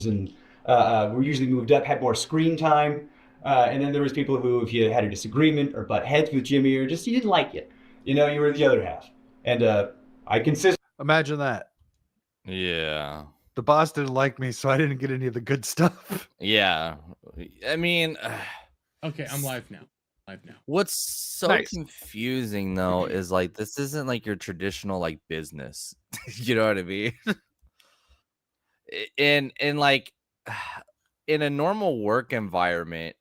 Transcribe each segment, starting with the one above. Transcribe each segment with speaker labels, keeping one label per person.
Speaker 1: and were usually moved up, had more screen time. And then there was people who, if you had a disagreement or butt heads with Jimmy, or just you didn't like it, you were the other half. And I consistently
Speaker 2: Imagine that.
Speaker 3: Yeah.
Speaker 2: The boss didn't like me, so I didn't get any of the good stuff.
Speaker 3: Yeah. I mean,
Speaker 4: Okay, I'm live now.
Speaker 3: What's so
Speaker 2: Nice.
Speaker 3: confusing though is like this isn't like your traditional like business. You know what I mean? And like in a normal work environment,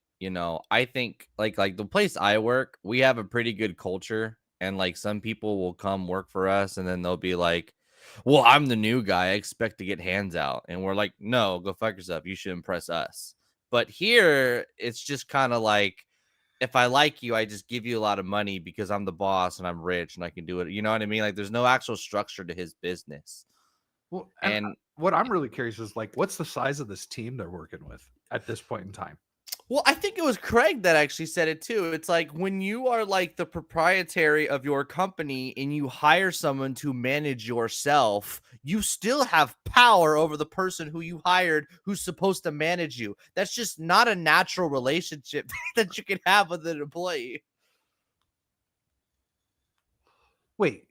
Speaker 3: I think like the place I work, we have a pretty good culture, and like some people will come work for us and then they'll be like, well, I'm the new guy, I expect to get hands out. And we're like, no, go fuck yourself. You should impress us. But here it's just kind of like, if I like you, I just give you a lot of money because I'm the boss and I'm rich and I can do it. You know what I mean? Like there's no actual structure to his business.
Speaker 2: Well,
Speaker 3: And
Speaker 2: what I'm really curious is like, what's the size of this team they're working with at this point in time?
Speaker 3: well, I think it was Craig that actually said it too. It's like when you are like the proprietary of your company and you hire someone to manage yourself, you still have power over the person who you hired who's supposed to manage you. That's just not a natural relationship that you can have with an employee.
Speaker 2: Wait,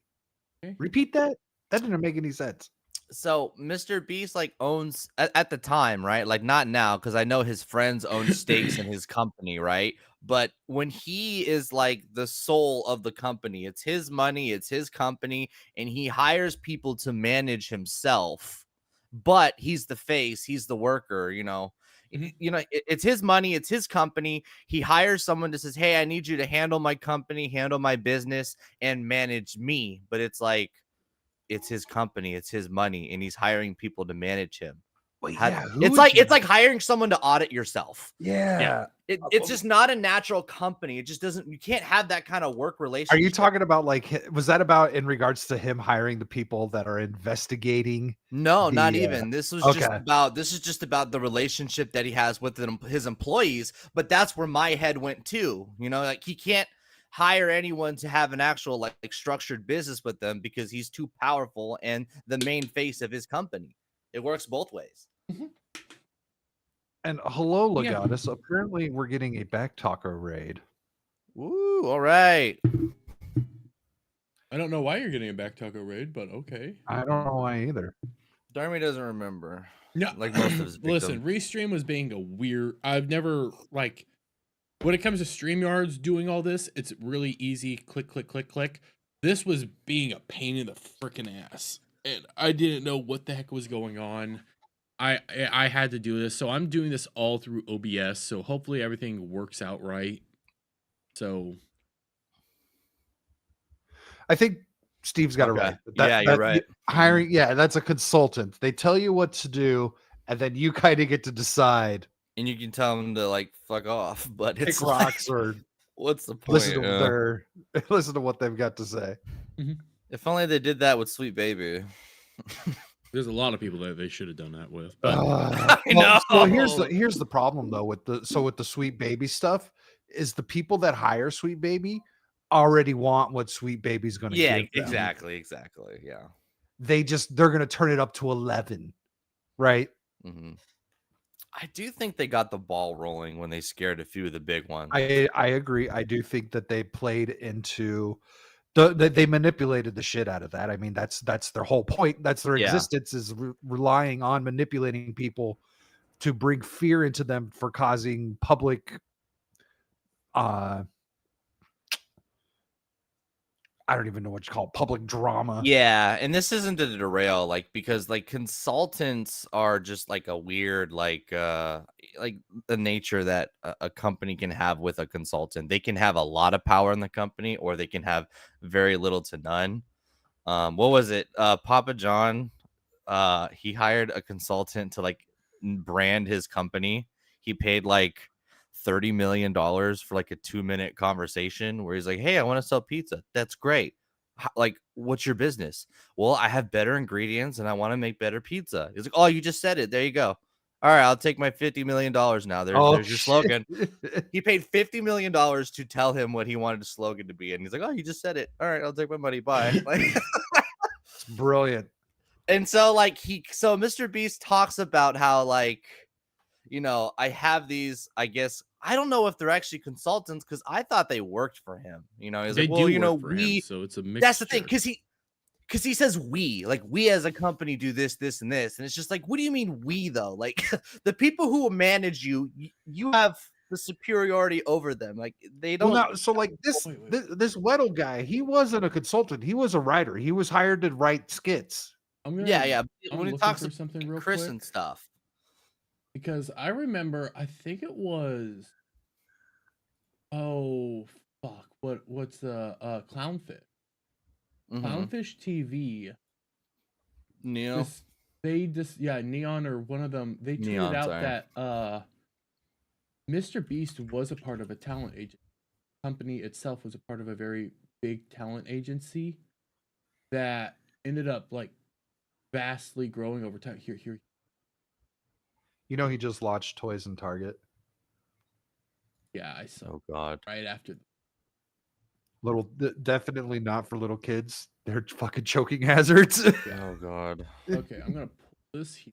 Speaker 4: Okay.
Speaker 2: repeat that? That didn't make any sense.
Speaker 3: So Mr. Beast like owns at the time, right? Like not now, because I know his friends own stakes in his company, right? But when he is like the soul of the company, it's his money, it's his company, and he hires people to manage himself. But he's the face, he's the worker, it's his money, it's his company. He hires someone that says, hey, I need you to handle my company, handle my business, and manage me. But it's like, it's his company, it's his money, and he's hiring people to manage him.
Speaker 2: Well,
Speaker 3: It's like hiring someone to audit yourself.
Speaker 2: Yeah.
Speaker 3: It's just not a natural company. It just doesn't. You can't have that kind of work relationship.
Speaker 2: Are you talking about like, was that about in regards to him hiring the people that are investigating?
Speaker 3: No, not even. This was
Speaker 2: okay.
Speaker 3: just about the relationship that he has with his employees. But that's where my head went too. Like he can't hire anyone to have an actual like structured business with them because he's too powerful and the main face of his company. It works both ways.
Speaker 2: And hello, Legatus. Yeah. Apparently, we're getting a back taco raid.
Speaker 3: Woo! All right.
Speaker 4: I don't know why you're getting a back taco raid, but okay.
Speaker 2: I don't know why either.
Speaker 3: Darmy doesn't remember.
Speaker 4: No,
Speaker 3: like most of his victims.
Speaker 4: Listen, Restream was being a weird. I've never like. When it comes to StreamYards doing all this, it's really easy. Click, click, click, click. This was being a pain in the freaking ass. And I didn't know what the heck was going on. I had to do this. So I'm doing this all through OBS. So hopefully everything works out right. So.
Speaker 2: I think Steve's got it right.
Speaker 3: You're right.
Speaker 2: Hiring, that's a consultant. They tell you what to do, and then you kind of get to decide.
Speaker 3: And you can tell them to like fuck off, but it's
Speaker 2: like, rocks or
Speaker 3: what's the point?
Speaker 2: Listen to what they've got to say.
Speaker 4: Mm-hmm.
Speaker 3: If only they did that with Sweet Baby.
Speaker 4: There's a lot of people that they should have done that with. But
Speaker 3: I know.
Speaker 2: Well, here's the problem though with the Sweet Baby stuff is the people that hire Sweet Baby already want what Sweet Baby's going to give them.
Speaker 3: Exactly. Yeah.
Speaker 2: They're going to turn it up to 11, right?
Speaker 3: Mm-hmm. I do think they got the ball rolling when they scared a few of the big ones.
Speaker 2: I agree. I do think that they played into they manipulated the shit out of that. I mean, that's their whole point. That's their existence is relying on manipulating people to bring fear into them for causing public I don't even know what you call it, public drama.
Speaker 3: Yeah, and this isn't to derail, like, because like consultants are just like a weird, like the nature that a company can have with a consultant. They can have a lot of power in the company, or they can have very little to none. What was it? Papa John, he hired a consultant to like brand his company. He paid like $30 million for like a 2-minute conversation where he's like, hey, I want to sell pizza. That's great. Like, what's your business? Well, I have better ingredients and I want to make better pizza. He's like, oh, you just said it. There you go. All right, I'll take my $50 million now. There's your slogan. He paid $50 million to tell him what he wanted the slogan to be. And he's like, oh, you just said it. All right, I'll take my money. Bye. Like,
Speaker 2: it's brilliant.
Speaker 3: And so like so Mr. Beast talks about how like, you know, I have these, I guess, I don't know if they're actually consultants because I thought they worked for him. You know, he's
Speaker 4: They
Speaker 3: like, well,
Speaker 4: do
Speaker 3: you know,
Speaker 4: work for him, so it's a mixture.
Speaker 3: that's the thing, because he says we as a company do this, this, and this, and it's just like, what do you mean we though? Like the people who manage you, you have the superiority over them. Like they don't.
Speaker 2: Well, now, so like this Weddle guy, he wasn't a consultant. He was a writer. He was hired to write skits.
Speaker 4: I'm
Speaker 3: Yeah.
Speaker 4: I'm
Speaker 3: When he
Speaker 4: looking
Speaker 3: talks
Speaker 4: for
Speaker 3: to
Speaker 4: something real
Speaker 3: Chris
Speaker 4: quick
Speaker 3: and stuff,
Speaker 4: because I remember. I think it was. Oh fuck! What's the Clownfish? Clownfish TV.
Speaker 3: Neil.
Speaker 4: Neon or one of them. They tweeted
Speaker 3: Neon,
Speaker 4: out
Speaker 3: sorry.
Speaker 4: that Mr. Beast was a part of a talent agency. The company itself was a part of a very big talent agency that ended up like vastly growing over time. Here.
Speaker 2: You know, he just launched Toys and Target.
Speaker 4: Yeah, I saw.
Speaker 3: Oh God.
Speaker 4: Right after.
Speaker 2: Definitely not for little kids. They're fucking choking hazards.
Speaker 3: Oh God.
Speaker 4: Okay, I'm gonna pull this here.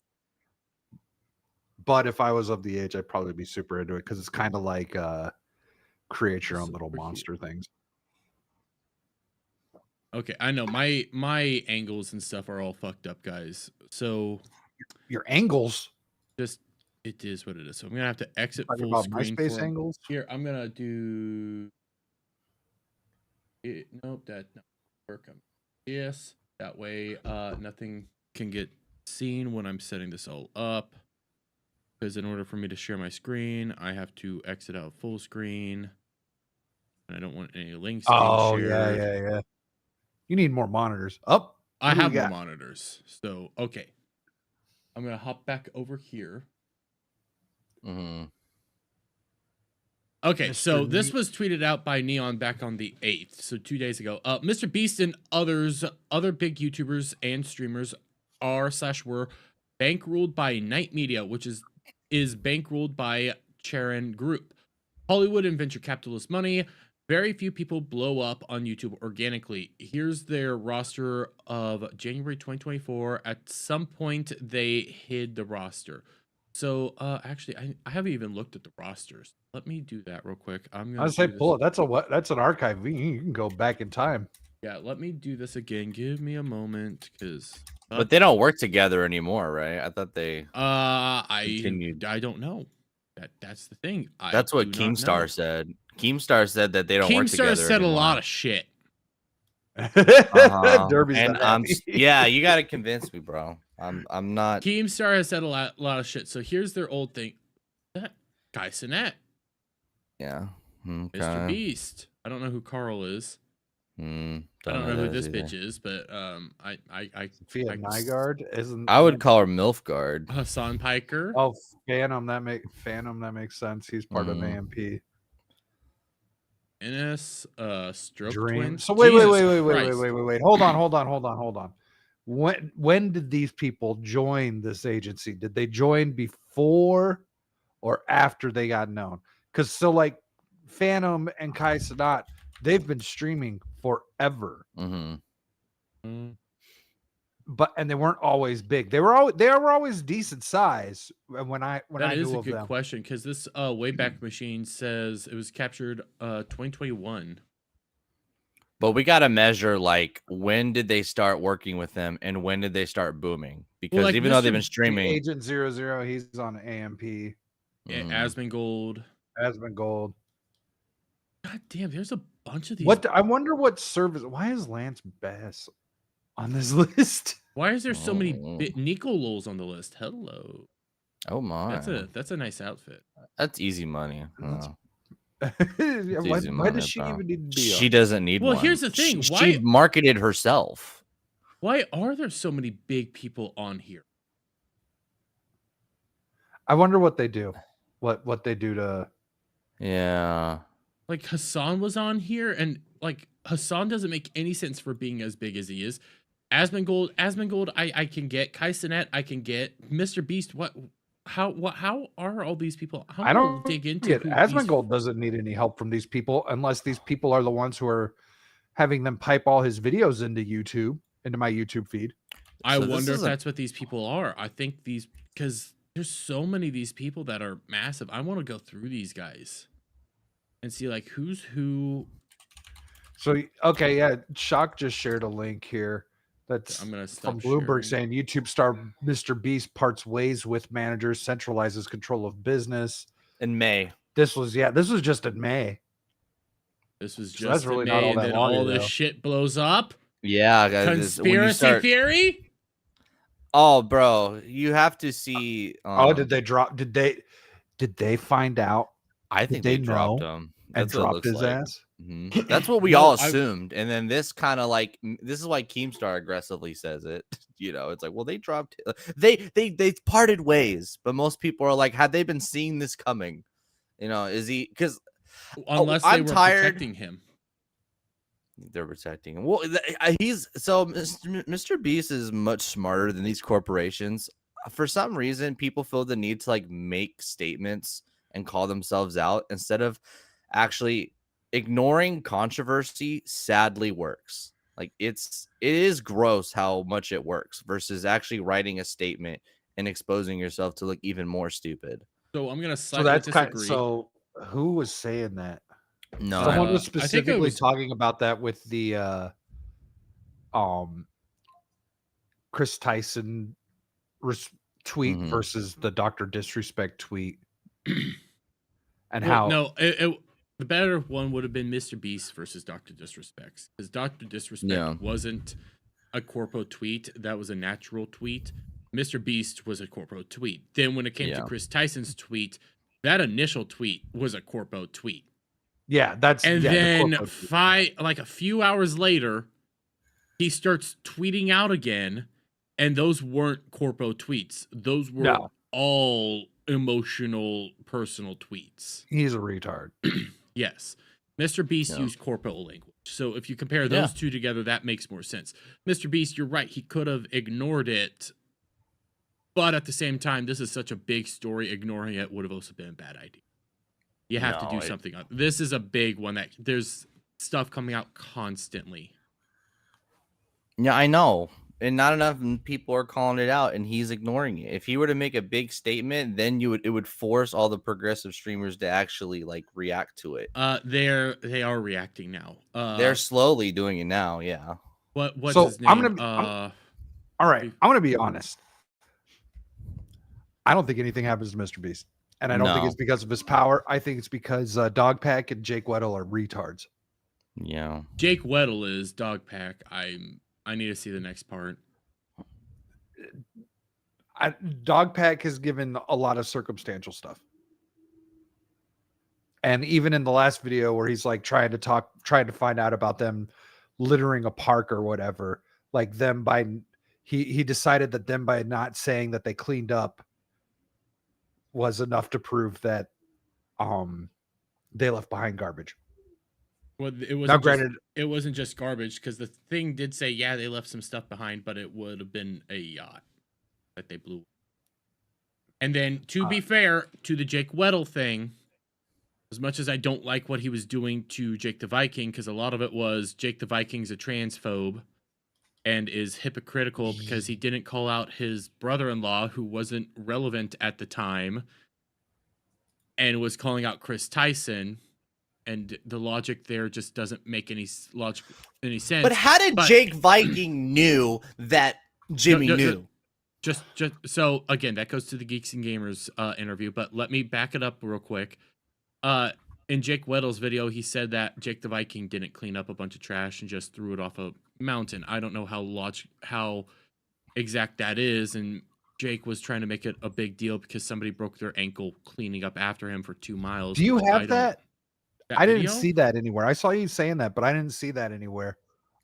Speaker 2: But if I was of the age, I'd probably be super into it because it's kind of like create your own
Speaker 4: This
Speaker 2: little
Speaker 4: over here.
Speaker 2: monster things.
Speaker 4: Okay, I know my angles and stuff are all fucked up, guys. So
Speaker 2: Your angles.
Speaker 4: just it is what it is. So I'm gonna have to exit
Speaker 2: Talking
Speaker 4: full
Speaker 2: about
Speaker 4: screen
Speaker 2: MySpace
Speaker 4: for
Speaker 2: angles.
Speaker 4: Here, I'm gonna do it. Nope, that not work. Yes, that way nothing can get seen when I'm setting this all up. Because in order for me to share my screen, I have to exit out full screen. And I don't want any links being shared.
Speaker 2: Yeah. You need more monitors. Up.
Speaker 4: I have more monitors. So, okay. I'm going to hop back over here.
Speaker 3: Mm-hmm.
Speaker 4: Okay, so
Speaker 2: Mr.
Speaker 4: this was tweeted out by Neon back on the 8th, so 2 days ago. Mr. Beast and other big YouTubers and streamers are/were bankruled by Knight Media, which is bankruled by Charon Group. Hollywood and venture capitalist money. Very few people blow up on YouTube organically. Here's their roster of January 2024. At some point, they hid the roster. So, actually, I haven't even looked at the rosters. Let me do that real quick. I'm gonna
Speaker 2: say pull it. That's an archive. You can go back in time.
Speaker 4: Yeah, let me do this again. Give me a moment, because.
Speaker 3: But they don't work together anymore, right? I thought they. Continued.
Speaker 4: I don't know. That's the thing.
Speaker 3: That's what Keemstar said. Keemstar said that they don't work together.
Speaker 4: Keemstar said a lot of shit.
Speaker 2: Derby's
Speaker 3: and yeah, you got to convince me, bro. I'm not.
Speaker 4: Keemstar has said a lot of shit. So here's their old thing. That guy Sinette.
Speaker 3: Yeah. Okay.
Speaker 4: Mr. Beast. I don't know who Carl is. I don't know who this bitch is, but
Speaker 2: Sophia Nygaard isn't.
Speaker 3: I would call her Milfgard.
Speaker 4: Hassan Piker.
Speaker 2: Oh, Phantom. That makes sense. He's part of AMP.
Speaker 4: NS Stroke
Speaker 2: Dream.
Speaker 4: Twins.
Speaker 2: So wait. Hold on. When did these people join this agency? Did they join before or after they got known? Because so like Phantom and Kai Sadat, they've been streaming forever. But they weren't always big. They were always decent size when I knew of them. That is a good
Speaker 4: question, because this Wayback Machine says it was captured 2021.
Speaker 3: But we got to measure, like, when did they start working with them and when did they start booming? Because even though they've been streaming.
Speaker 2: Agent 00, he's on AMP.
Speaker 4: Yeah, Asmongold. God damn, there's a bunch of these.
Speaker 2: I wonder what service. Why is Lance Bass on this list?
Speaker 4: Why is there so many Nico Lols on the list? Hello.
Speaker 3: Oh my.
Speaker 4: That's a nice outfit.
Speaker 3: That's easy money.
Speaker 2: Why does she even need to be on?
Speaker 3: She doesn't need one.
Speaker 4: Well, here's the thing.
Speaker 3: She marketed herself.
Speaker 4: Why are there so many big people on here?
Speaker 2: I wonder what they do. What they do to.
Speaker 3: Yeah.
Speaker 4: Like Hassan was on here, and like Hassan doesn't make any sense for being as big as he is. Asmongold, I can get. Kai Cenat, I can get. Mr. Beast, how are all these people?
Speaker 2: I don't
Speaker 4: dig into it.
Speaker 2: Asmongold doesn't need any help from these people unless these people are the ones who are having them pipe all his videos into my YouTube feed.
Speaker 4: I
Speaker 3: So this
Speaker 4: wonder if
Speaker 3: isn't-
Speaker 4: that's what these people are. I think because there's so many of these people that are massive. I want to go through these guys and see like who's who.
Speaker 2: So okay, yeah, Shock just shared a link here. That's
Speaker 4: I'm gonna
Speaker 2: from
Speaker 4: stop
Speaker 2: Bloomberg
Speaker 4: sharing.
Speaker 2: saying YouTube star Mr. Beast parts ways with managers, centralizes control of business.
Speaker 3: in May.
Speaker 2: This was just in May.
Speaker 4: This was
Speaker 2: So that's
Speaker 4: just
Speaker 2: really
Speaker 4: in
Speaker 2: not
Speaker 4: May,
Speaker 2: all
Speaker 4: and
Speaker 2: that
Speaker 4: then
Speaker 2: long
Speaker 4: all this
Speaker 2: ago.
Speaker 4: shit blows up.
Speaker 3: Yeah, guys, when you
Speaker 4: Conspiracy
Speaker 3: start,
Speaker 4: theory.
Speaker 3: oh, bro, you have to see.
Speaker 2: Did they drop? Did they find out?
Speaker 3: I
Speaker 2: Did
Speaker 3: think
Speaker 2: they
Speaker 3: they dropped
Speaker 2: know
Speaker 3: him.
Speaker 2: and
Speaker 3: That's what it
Speaker 2: dropped
Speaker 3: looks
Speaker 2: his
Speaker 3: like.
Speaker 2: ass?
Speaker 3: That's what we
Speaker 4: No,
Speaker 3: all
Speaker 4: I-
Speaker 3: assumed, and then this kind of like this is why Keemstar aggressively says it. You know, it's like, well, they dropped, they parted ways, but most people are like, had they been seeing this coming? You know, is he because
Speaker 4: Unless they
Speaker 3: I'm
Speaker 4: were
Speaker 3: tired.
Speaker 4: protecting him.
Speaker 3: They're protecting him. Well, he's so Mr. Beast is much smarter than these corporations. For some reason, people feel the need to like make statements and call themselves out instead of actually ignoring controversy. Sadly, works. Like it is gross how much it works versus actually writing a statement and exposing yourself to look even more stupid.
Speaker 4: So I'm gonna
Speaker 2: So
Speaker 4: slightly
Speaker 2: that's
Speaker 4: disagree.
Speaker 2: so who was saying that?
Speaker 3: No,
Speaker 2: Someone was
Speaker 4: I think it
Speaker 2: specifically
Speaker 4: was-
Speaker 2: talking about that with the Chris Tyson tweet
Speaker 3: Mhm.
Speaker 2: versus the Dr. Disrespect tweet. And
Speaker 4: Well,
Speaker 2: how
Speaker 4: no, the better one would have been Mr. Beast versus Dr. Disrespect, because Dr. Disrespect
Speaker 3: Yeah.
Speaker 4: wasn't a corpo tweet; that was a natural tweet. Mr. Beast was a corpo tweet. Then, when it came to
Speaker 3: Yeah.
Speaker 4: Chris Tyson's tweet, that initial tweet was a corpo tweet,
Speaker 2: that's
Speaker 4: and
Speaker 2: yeah, the
Speaker 4: then
Speaker 2: corpo tweet.
Speaker 4: a few hours later, he starts tweeting out again, and those weren't corpo tweets; those were
Speaker 2: No.
Speaker 4: all emotional, personal tweets.
Speaker 2: He's a retard.
Speaker 4: Yes. Mr. Beast
Speaker 3: Yeah.
Speaker 4: used corporal language. So if you compare those two together, that makes more sense. Mr. Beast, you're right. He could have ignored it. But at the same time, this is such a big story. Ignoring it would have also been a bad idea. You have to do something. This is a big one that there's stuff coming out constantly.
Speaker 3: Yeah, I know. And not enough people are calling it out, and he's ignoring it. If he were to make a big statement, then it would force all the progressive streamers to actually like react to it.
Speaker 4: They are reacting now.
Speaker 3: They're slowly doing it now, yeah.
Speaker 4: What's
Speaker 2: So,
Speaker 4: his name?
Speaker 2: I'm gonna all right, I'm gonna be honest. I don't think anything happens to Mr. Beast. And I don't think
Speaker 3: No.
Speaker 2: it's because of his power. I think it's because Dogpack and Jake Weddle are retards.
Speaker 3: Yeah.
Speaker 4: Jake Weddle is Dogpack. I need to see the next part.
Speaker 2: Dogpack has given a lot of circumstantial stuff. And even in the last video where he's like trying to find out about them littering a park or whatever, like them by he decided that them by not saying that they cleaned up was enough to prove that they left behind garbage.
Speaker 4: Well, it wasn't just garbage, because the thing did say, yeah, they left some stuff behind, but it would have been a yacht that they blew. And then, to be fair to the Jake Weddle thing, as much as I don't like what he was doing to Jake the Viking, because a lot of it was Jake the Viking's a transphobe and is hypocritical because he didn't call out his brother-in-law, who wasn't relevant at the time, and was calling out Chris Tyson. And the logic there just doesn't make any sense.
Speaker 3: But how did Jake Viking knew that Jimmy knew?
Speaker 4: Just so again, that goes to the Geeks and Gamers interview. But let me back it up real quick. In Jake Weddle's video, he said that Jake the Viking didn't clean up a bunch of trash and just threw it off a mountain. I don't know how exact that is, and Jake was trying to make it a big deal because somebody broke their ankle cleaning up after him for 2 miles.
Speaker 2: Do you have that? I didn't
Speaker 4: video?
Speaker 2: see that anywhere. I saw you saying that, but I didn't see that anywhere.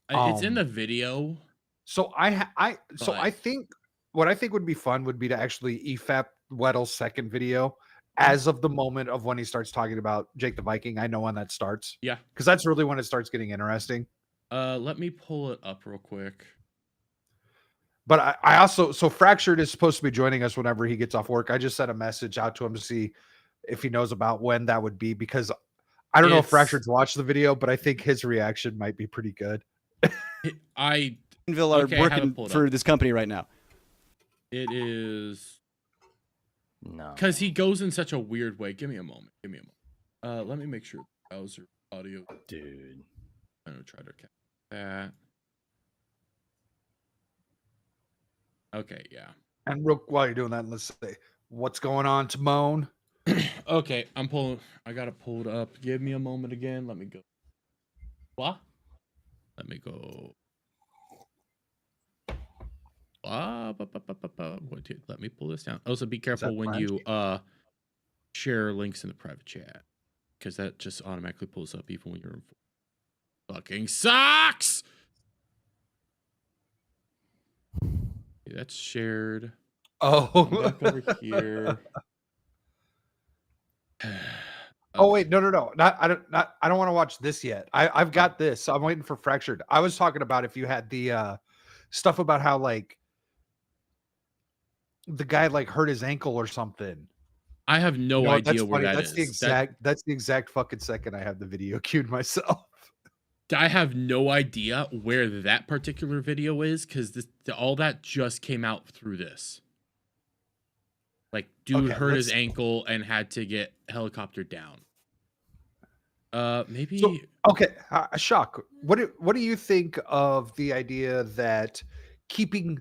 Speaker 4: It's in the video.
Speaker 2: So I think what I think would be fun would be to actually EFAP Weddle's second video as of the moment of when he starts talking about Jake the Viking. I know when that starts.
Speaker 4: Yeah.
Speaker 2: Because that's really when it starts getting interesting.
Speaker 4: Let me pull it up real quick.
Speaker 2: But I also, so Fractured is supposed to be joining us whenever he gets off work. I just sent a message out to him to see if he knows about when that would be, because I don't know if Fractured's watched the video, but I think his reaction might be pretty good.
Speaker 4: I
Speaker 1: Greenville are
Speaker 4: Okay, I have it
Speaker 1: working
Speaker 4: pulled
Speaker 1: for
Speaker 4: up.
Speaker 1: this company right now.
Speaker 4: It is
Speaker 3: No.
Speaker 4: because he goes in such a weird way. Give me a moment. Let me make sure browser audio.
Speaker 3: Dude.
Speaker 4: I'm gonna try to catch that. Okay, yeah.
Speaker 2: And real while you're doing that, let's say what's going on, Timon.
Speaker 4: Okay, I got it pulled up. Give me a moment again. Let me go. What? Let me go. Let me pull this down. Also, be careful when
Speaker 2: French?
Speaker 4: you share links in the private chat, because that just automatically pulls up even when you're in fucking sucks. Okay, that's shared.
Speaker 2: Oh,
Speaker 4: I'm back over here.
Speaker 2: Oh wait, no. I don't want to watch this yet. I've got this. I'm waiting for Fractured. I was talking about if you had the stuff about how like the guy like hurt his ankle or something.
Speaker 4: I have no idea
Speaker 2: that's
Speaker 4: where
Speaker 2: funny.
Speaker 4: that
Speaker 2: That's
Speaker 4: is.
Speaker 2: that's the exact fucking second I have the video queued myself.
Speaker 4: I have no idea where that particular video is, because all that just came out through this. Like, dude
Speaker 2: Okay,
Speaker 4: hurt his ankle and had to get helicoptered down. Maybe.
Speaker 2: So, okay, Shock. What do you think of the idea that keeping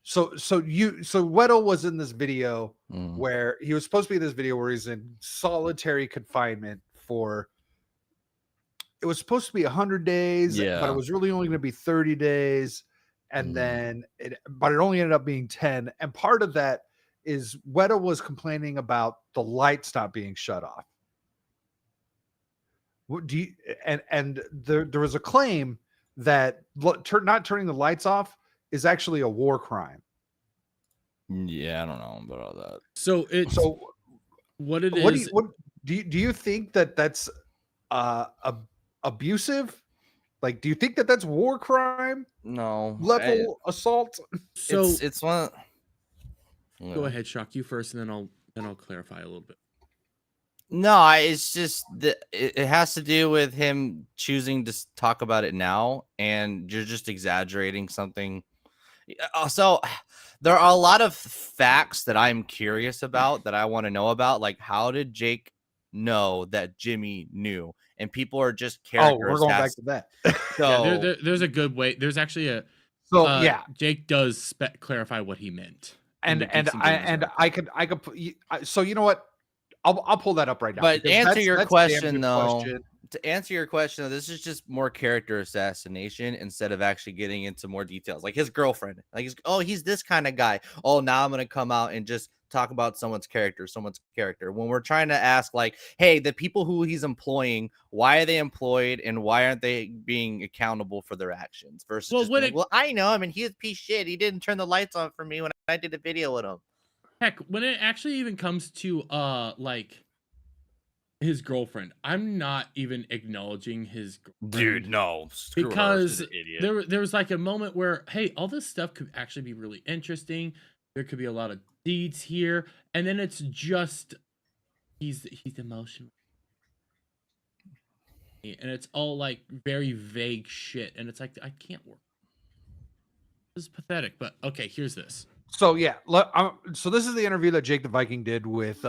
Speaker 2: so Weddle was in this video where he was supposed to be in this video where he's in solitary confinement for, it was supposed to be 100 days, but it was really only going to be 30 days, and then it only ended up being 10. And part of that is Weddle was complaining about the lights not being shut off. What do you, and there was a claim that not turning the lights off is actually a war crime.
Speaker 3: Yeah, I don't know about all that.
Speaker 4: So what it is?
Speaker 2: Do you think that that's abusive? Like, do you think that that's war crime?
Speaker 3: No.
Speaker 2: Level assault?
Speaker 4: So
Speaker 3: it's one.
Speaker 4: Go ahead, Shock, you first, and then I'll clarify a little bit.
Speaker 3: No, it's just it has to do with him choosing to talk about it now, and you're just exaggerating something. So there are a lot of facts that I'm curious about that I want to know about. Like, how did Jake know that Jimmy knew? And people are just character.
Speaker 2: Oh, we're going back to that.
Speaker 3: So
Speaker 4: yeah, there's a good way. There's actually a.
Speaker 2: So yeah,
Speaker 4: Jake does clarify what he meant.
Speaker 2: And I could so you know what? I'll pull that up right now.
Speaker 3: But answer your question though. To answer your question, this is just more character assassination instead of actually getting into more details. Like his girlfriend, like he's this kind of guy. Oh, now I'm gonna come out and just talk about someone's character. When we're trying to ask, like, hey, the people who he's employing, why are they employed, and why aren't they being accountable for their actions? Versus, well, I know him, and he's a piece of shit. He didn't turn the lights on for me when I did a video with him.
Speaker 4: Heck, when it actually even comes to like his girlfriend, I'm not even acknowledging his girlfriend.
Speaker 3: Dude, no.
Speaker 4: Because there was like a moment where, hey, all this stuff could actually be really interesting. There could be a lot of deeds here, and then it's just he's emotional, and it's all like very vague shit, and it's like I can't work. This is pathetic, but okay, here's this.
Speaker 2: So yeah, so this is the interview that Jake the Viking did with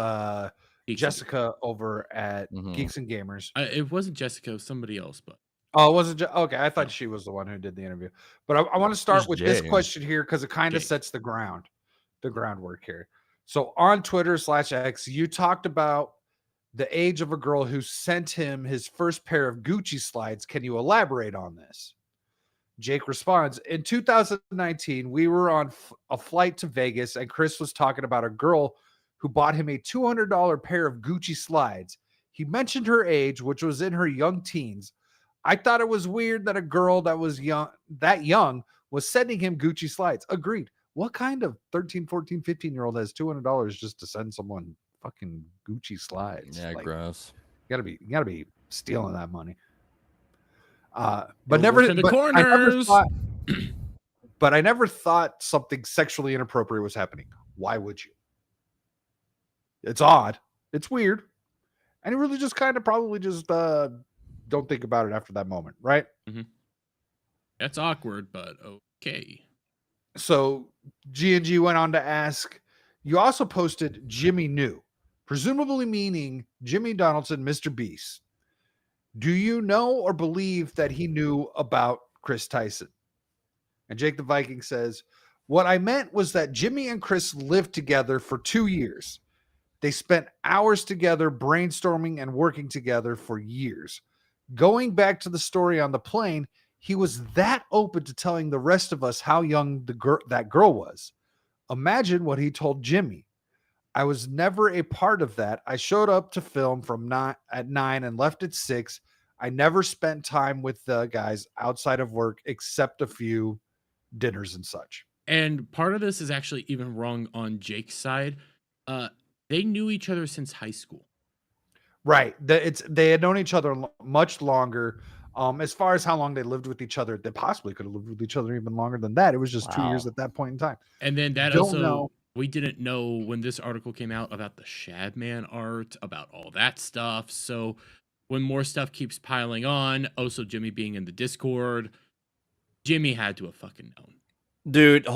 Speaker 2: Jessica over at Geeks and Gamers.
Speaker 4: It wasn't Jessica, it was somebody else, but
Speaker 2: oh, it wasn't okay. I thought she was the one who did the interview, but I want to start with this question here because it kind of sets the groundwork here. So on Twitter/X, you talked about the age of a girl who sent him his first pair of Gucci slides. Can you elaborate on this? Jake responds, in 2019, we were on a flight to Vegas, and Chris was talking about a girl who bought him a $200 pair of Gucci slides. He mentioned her age, which was in her young teens. I thought it was weird that a girl that was young was sending him Gucci slides. Agreed. What kind of 13, 14, 15-year-old has $200 just to send someone fucking Gucci slides?
Speaker 3: Yeah, like, gross.
Speaker 2: You gotta be stealing that money. But I never thought something sexually inappropriate was happening. Why would you? It's odd. It's weird. And you really just kind of probably just don't think about it after that moment, right?
Speaker 4: Mm-hmm. That's awkward, but Okay.
Speaker 2: So G&G went on to ask, you also posted Jimmy knew, presumably meaning Jimmy Donaldson, Mr. Beast. Do you know or believe that he knew about Chris Tyson? And Jake the Viking says, what I meant was that Jimmy and Chris lived together for 2 years. They spent hours together brainstorming and working together for years. Going back to the story on the plane, he was that open to telling the rest of us how young that girl was. Imagine what he told Jimmy. I was never a part of that. I showed up to film at 9 and left at 6. I never spent time with the guys outside of work except a few dinners and such.
Speaker 4: And part of this is actually even wrong on Jake's side. They knew each other since high school.
Speaker 2: Right. They had known each other much longer. As far as how long they lived with each other, they possibly could have lived with each other even longer than that. It was just 2 years at that point in time.
Speaker 4: And then that we didn't know when this article came out about the Shadman art, about all that stuff. So when more stuff keeps piling on, also Jimmy being in the Discord, Jimmy had to have fucking known.
Speaker 3: Dude,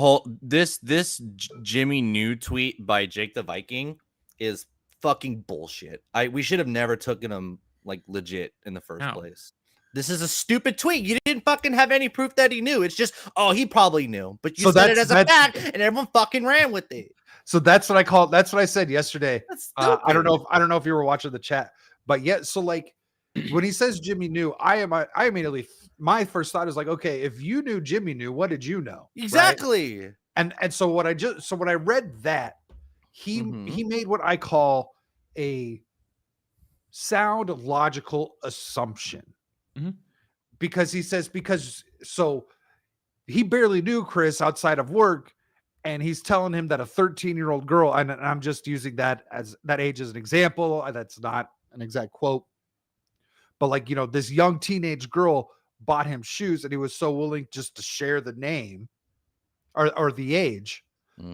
Speaker 3: this Jimmy New tweet by Jake the Viking is fucking bullshit. We should have never taken him like legit in the first place. This is a stupid tweet. You didn't fucking have any proof that he knew. It's just, oh, he probably knew, but you said it as a fact, and everyone fucking ran with it.
Speaker 2: So that's what I called. That's what I said yesterday. I don't know if you were watching the chat, but yeah. So like when he says Jimmy knew, I immediately, my first thought is like, okay, if you knew Jimmy knew, what did you know?
Speaker 3: Exactly.
Speaker 2: Right? And so when I read that, he made what I call a sound logical assumption. Because he says, so he barely knew Chris outside of work, and he's telling him that a 13-year-old girl, and I'm just using that age as an example. That's not an exact quote, but like, this young teenage girl bought him shoes, and he was so willing just to share the name or the age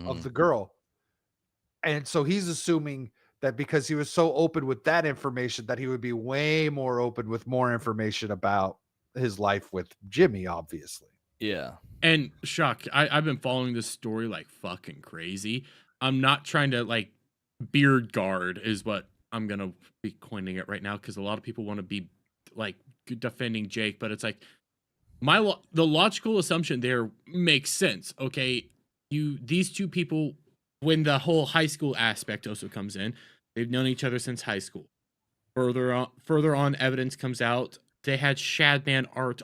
Speaker 2: of the girl. And so he's assuming that because he was so open with that information, that he would be way more open with more information about his life with Jimmy, obviously.
Speaker 3: Yeah.
Speaker 4: And Shock, I've been following this story like fucking crazy. I'm not trying to like beard guard is what I'm going to be coining it right now, because a lot of people want to be like defending Jake, but it's like the logical assumption there makes sense. Okay, these two people, when the whole high school aspect also comes in, they've known each other since high school. Further on, evidence comes out. They had Shadman art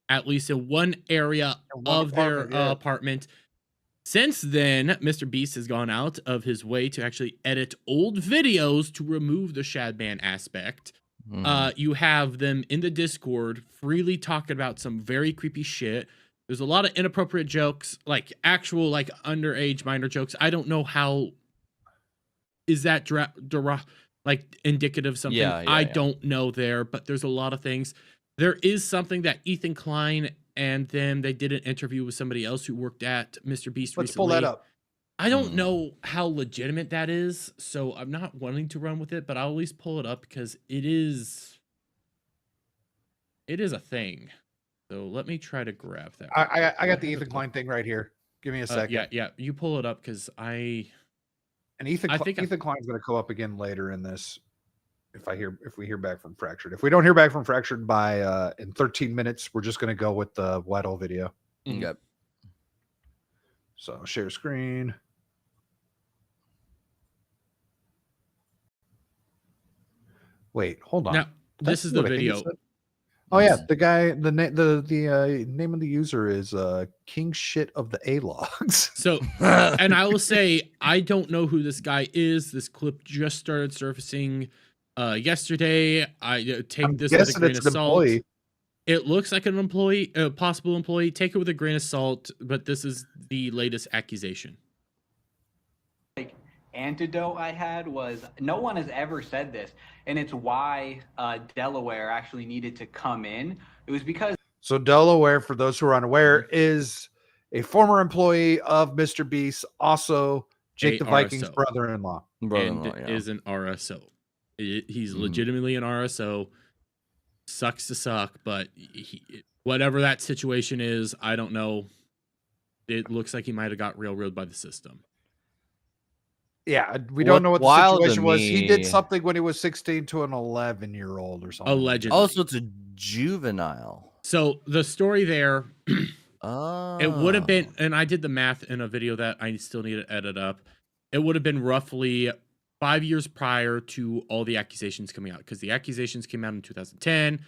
Speaker 4: at least in one area of their apartment. Since then, Mr. Beast has gone out of his way to actually edit old videos to remove the Shadman aspect. You have them in the Discord freely talking about some very creepy shit. There's a lot of inappropriate jokes, like actual like underage minor jokes. I don't know how is that like indicative of something. I don't know there, but there's a lot of things. There is something that Ethan Klein and then they did an interview with somebody else who worked at Mr. Beast recently.
Speaker 2: Let's pull that up.
Speaker 4: I don't know how legitimate that is, so I'm not wanting to run with it, but I'll at least pull it up because it is a thing. So let me try to grab that.
Speaker 2: I got the Ethan Klein thing right here. Give me a second.
Speaker 4: Yeah. You pull it up because
Speaker 2: And Ethan Klein's going to go up again later in this. If we hear back from Fractured. If we don't hear back from Fractured by in 13 minutes, we're just going to go with the Weddle video.
Speaker 3: Yep.
Speaker 2: So share screen. Wait, hold on.
Speaker 4: Now, this is the video.
Speaker 2: Oh yeah, the guy, the name of the user is King Shit of the A-Logs.
Speaker 4: So, and I will say, I don't know who this guy is. This clip just started surfacing yesterday. I take this with a grain of salt. It looks like an employee, a possible employee. Take it with a grain of salt, but this is the latest accusation.
Speaker 5: Antidote I had was no one has ever said this, and it's why Delaware actually needed to come in. It was because
Speaker 2: Delaware, for those who are unaware, is a former employee of Mr. Beast, also Jake the Viking's brother-in-law.
Speaker 4: Is an RSO. He's legitimately an RSO. Sucks to suck, but whatever that situation is, I don't know. it looks like he might have got railroaded by the system.
Speaker 2: Yeah, we don't know what the
Speaker 3: wild to
Speaker 2: situation was. He did
Speaker 3: me-
Speaker 2: something when he was 16 to an 11-year-old or something.
Speaker 4: Allegedly.
Speaker 3: Also, it's a juvenile.
Speaker 4: So the story there,
Speaker 3: Oh,
Speaker 4: it would have been, and I did the math in a video that I still need to edit up. It would have been roughly 5 years prior to all the accusations coming out, because the accusations came out in 2010.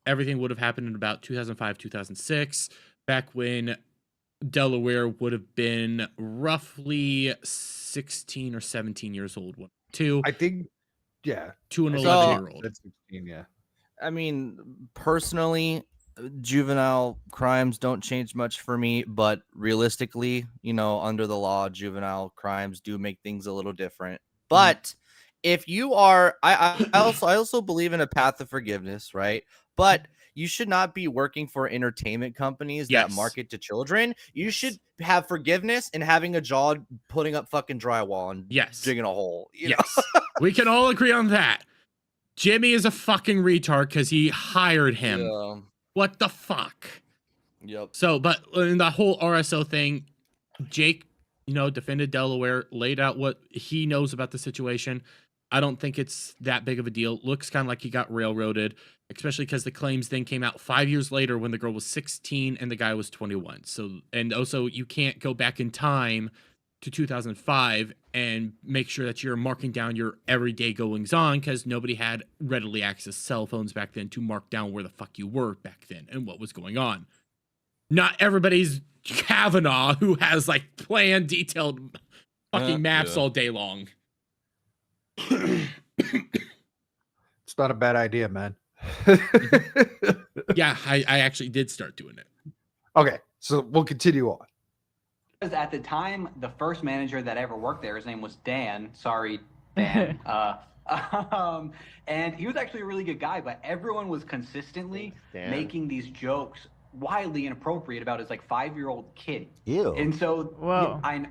Speaker 4: Everything would have happened in about 2005, 2006, back when Delaware would have been roughly 16 or 17 years old.
Speaker 2: I think, yeah.
Speaker 4: To an
Speaker 2: I think
Speaker 4: 11-year-old.
Speaker 2: That's 16, yeah.
Speaker 3: I mean, personally, juvenile crimes don't change much for me, but realistically, under the law, juvenile crimes do make things a little different. But if you are, I also believe in a path of forgiveness, right? But you should not be working for entertainment companies that market to children. You should have forgiveness and having a job putting up fucking drywall and digging a hole. You know?
Speaker 4: We can all agree on that. Jimmy is a fucking retard because he hired him.
Speaker 3: Yeah.
Speaker 4: What the fuck?
Speaker 3: Yep.
Speaker 4: So, but in the whole RSO thing, Jake, defended Delaware, laid out what he knows about the situation. I don't think it's that big of a deal. Looks kind of like he got railroaded, especially because the claims then came out 5 years later when the girl was 16 and the guy was 21. So, and also you can't go back in time to 2005 and make sure that you're marking down your everyday goings on, because nobody had readily access cell phones back then to mark down where the fuck you were back then and what was going on. Not everybody's Kavanaugh who has like planned, detailed fucking maps all day long.
Speaker 2: It's not a bad idea, man.
Speaker 4: Yeah, I actually did start doing it.
Speaker 2: Okay, so we'll continue on.
Speaker 5: At the time, the first manager that ever worked there, his name was Dan. Sorry, Dan. And he was actually a really good guy, but everyone was consistently making these jokes wildly inappropriate about his like 5-year-old kid.
Speaker 6: Ew.
Speaker 5: And so,
Speaker 6: Whoa.
Speaker 5: I know.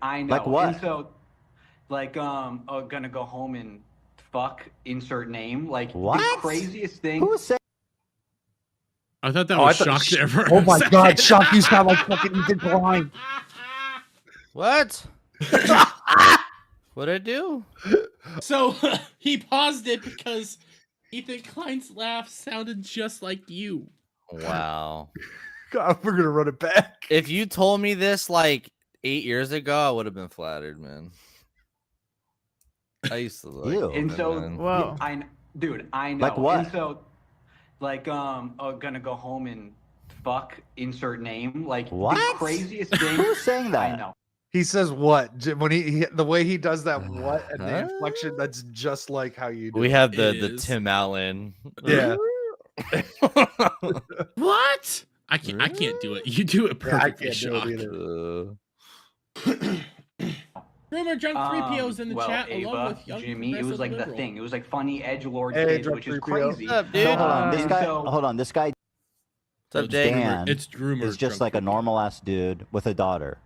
Speaker 6: Like what?
Speaker 5: And so, like, gonna go home and fuck insert name. Like,
Speaker 6: what?
Speaker 5: The craziest thing.
Speaker 6: Who was saying?
Speaker 4: I thought that was Shock there for
Speaker 2: Oh
Speaker 4: a
Speaker 2: my
Speaker 4: second.
Speaker 2: god, Shock, you sound like fucking Ethan Klein.
Speaker 3: What? What'd I do?
Speaker 4: So he paused it because Ethan Klein's laugh sounded just like you.
Speaker 3: Wow.
Speaker 2: God, we're gonna run it back.
Speaker 3: If you told me this like 8 years ago, I would have been flattered, man. I used to like.
Speaker 6: Ew.
Speaker 5: And so,
Speaker 6: Whoa.
Speaker 5: I know.
Speaker 6: Like what?
Speaker 5: And so, like, gonna go home and fuck insert name. Like,
Speaker 6: what?
Speaker 5: The craziest thing.
Speaker 6: Who's saying that?
Speaker 5: I know.
Speaker 2: He says what? When he the way he does that what and the inflection, that's just like how you do
Speaker 3: We
Speaker 2: it.
Speaker 3: have the Tim Allen.
Speaker 2: Yeah.
Speaker 4: What? I can't do it. You do it perfectly,
Speaker 2: I can't do
Speaker 4: Shock.
Speaker 2: it either.
Speaker 4: Rumor Junk 3PO's in the chat
Speaker 5: Ava,
Speaker 4: along with Young
Speaker 5: Jimmy, it was like the
Speaker 4: Liberal.
Speaker 5: thing. It was like funny edgelord
Speaker 2: Hey,
Speaker 5: kids,
Speaker 2: Drunk
Speaker 5: which is
Speaker 2: 3PO.
Speaker 5: crazy.
Speaker 3: What's up, dude?
Speaker 6: So hold on, this
Speaker 5: And
Speaker 6: guy.
Speaker 5: so-
Speaker 6: Hold on, this guy
Speaker 3: What's up, Dave?
Speaker 6: Dan
Speaker 4: It's rumor
Speaker 6: is just
Speaker 4: Drunk
Speaker 6: like a
Speaker 4: 3PO.
Speaker 6: normal ass dude with a daughter,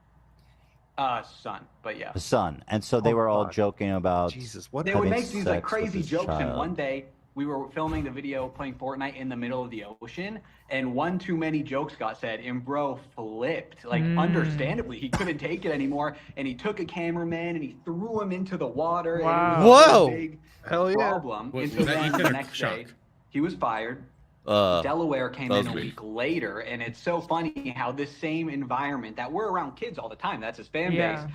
Speaker 5: Son, but yeah.
Speaker 6: a son, and so they
Speaker 2: Oh,
Speaker 6: were all
Speaker 2: God.
Speaker 6: joking about.
Speaker 2: Jesus, what?
Speaker 5: They would
Speaker 6: having
Speaker 5: make these like
Speaker 6: sex with
Speaker 5: crazy
Speaker 6: his
Speaker 5: jokes, and
Speaker 6: child.
Speaker 5: one day we were filming the video playing Fortnite in the middle of the ocean, and one too many jokes got said, and bro flipped. Like, understandably, he couldn't take it anymore, and he took a cameraman and he threw him into the water.
Speaker 7: Wow.
Speaker 5: And it was
Speaker 3: Whoa.
Speaker 5: a big
Speaker 2: Hell yeah.
Speaker 5: problem.
Speaker 4: Was
Speaker 5: And so
Speaker 4: that
Speaker 5: then
Speaker 4: Ethan
Speaker 5: the
Speaker 4: or
Speaker 5: next
Speaker 4: Shock?
Speaker 5: day, he was fired.
Speaker 3: Uh,
Speaker 5: Delaware came
Speaker 3: that
Speaker 5: in
Speaker 3: was
Speaker 5: a
Speaker 3: me.
Speaker 5: week later, and it's so funny how this same environment that we're around kids all the time, that's his fan
Speaker 7: Yeah.
Speaker 5: base.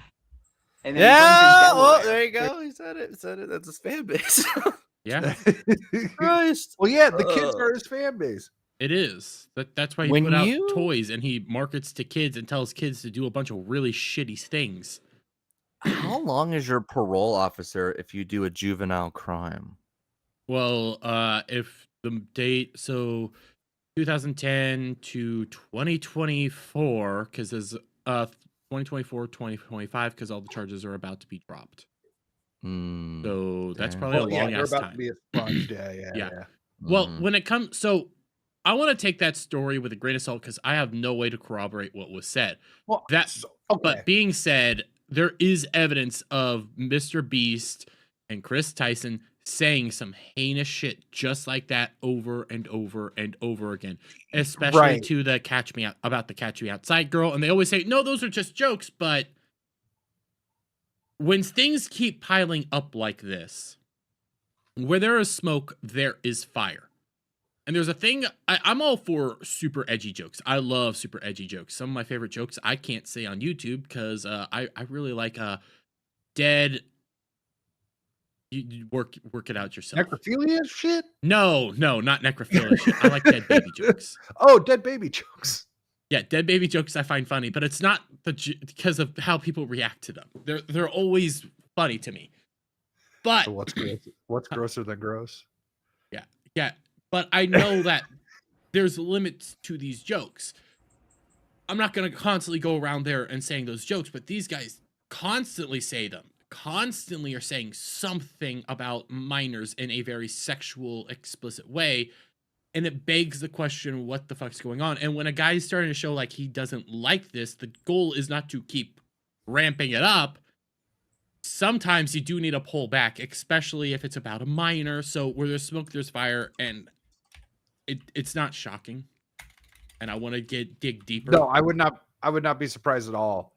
Speaker 5: And then he comes in
Speaker 3: yeah. Well,
Speaker 5: Delaware.
Speaker 3: there you go. He said it. Said it. That's his fan base.
Speaker 4: Yeah,
Speaker 3: Christ.
Speaker 2: Well, yeah, the kids are his fan base.
Speaker 4: it is. That's why he
Speaker 3: When
Speaker 4: put out
Speaker 3: you-
Speaker 4: toys and he markets to kids and tells kids to do a bunch of really shitty things.
Speaker 3: How long is your parole officer if you do a juvenile crime?
Speaker 4: Well, if the date, so 2010 to 2024, because there's 2024, 2025, because all the charges are about to be dropped.
Speaker 3: Mm,
Speaker 4: So that's
Speaker 3: damn.
Speaker 4: probably
Speaker 2: Oh,
Speaker 4: a
Speaker 2: yeah,
Speaker 4: long
Speaker 2: they're
Speaker 4: ass
Speaker 2: about
Speaker 4: time.
Speaker 2: to be expunged. Yeah.
Speaker 4: Yeah. Well,
Speaker 3: mm.
Speaker 4: when it comes, so I want to take that story with a grain of salt because I have no way to corroborate what was said.
Speaker 2: Well,
Speaker 4: That-
Speaker 2: okay.
Speaker 4: But being said, there is evidence of Mr. Beast and Chris Tyson saying some heinous shit just like that over and over and over again, especially to the catch me outside girl. And they always say, no, those are just jokes. But when things keep piling up like this, where there is smoke, there is fire. And there's a thing, I'm all for super edgy jokes. I love super edgy jokes. Some of my favorite jokes I can't say on YouTube because I really like dead. You work it out yourself.
Speaker 2: Necrophilia shit?
Speaker 4: No, not necrophilia shit. I like dead baby jokes.
Speaker 2: Oh, dead baby jokes.
Speaker 4: Yeah, dead baby jokes I find funny, but it's not because of how people react to them. They're always funny to me. But
Speaker 2: So what's grosser than gross?
Speaker 4: Yeah. But I know that there's limits to these jokes. I'm not going to constantly go around there and saying those jokes, but these guys constantly say them. Constantly are saying something about minors in a very sexual, explicit way. And it begs the question, what the fuck's going on? And when a guy's starting to show like he doesn't like this, the goal is not to keep ramping it up. Sometimes you do need to pull back, especially if it's about a minor. So where there's smoke, there's fire, and it's not shocking. And I want to dig deeper.
Speaker 2: No, I would not be surprised at all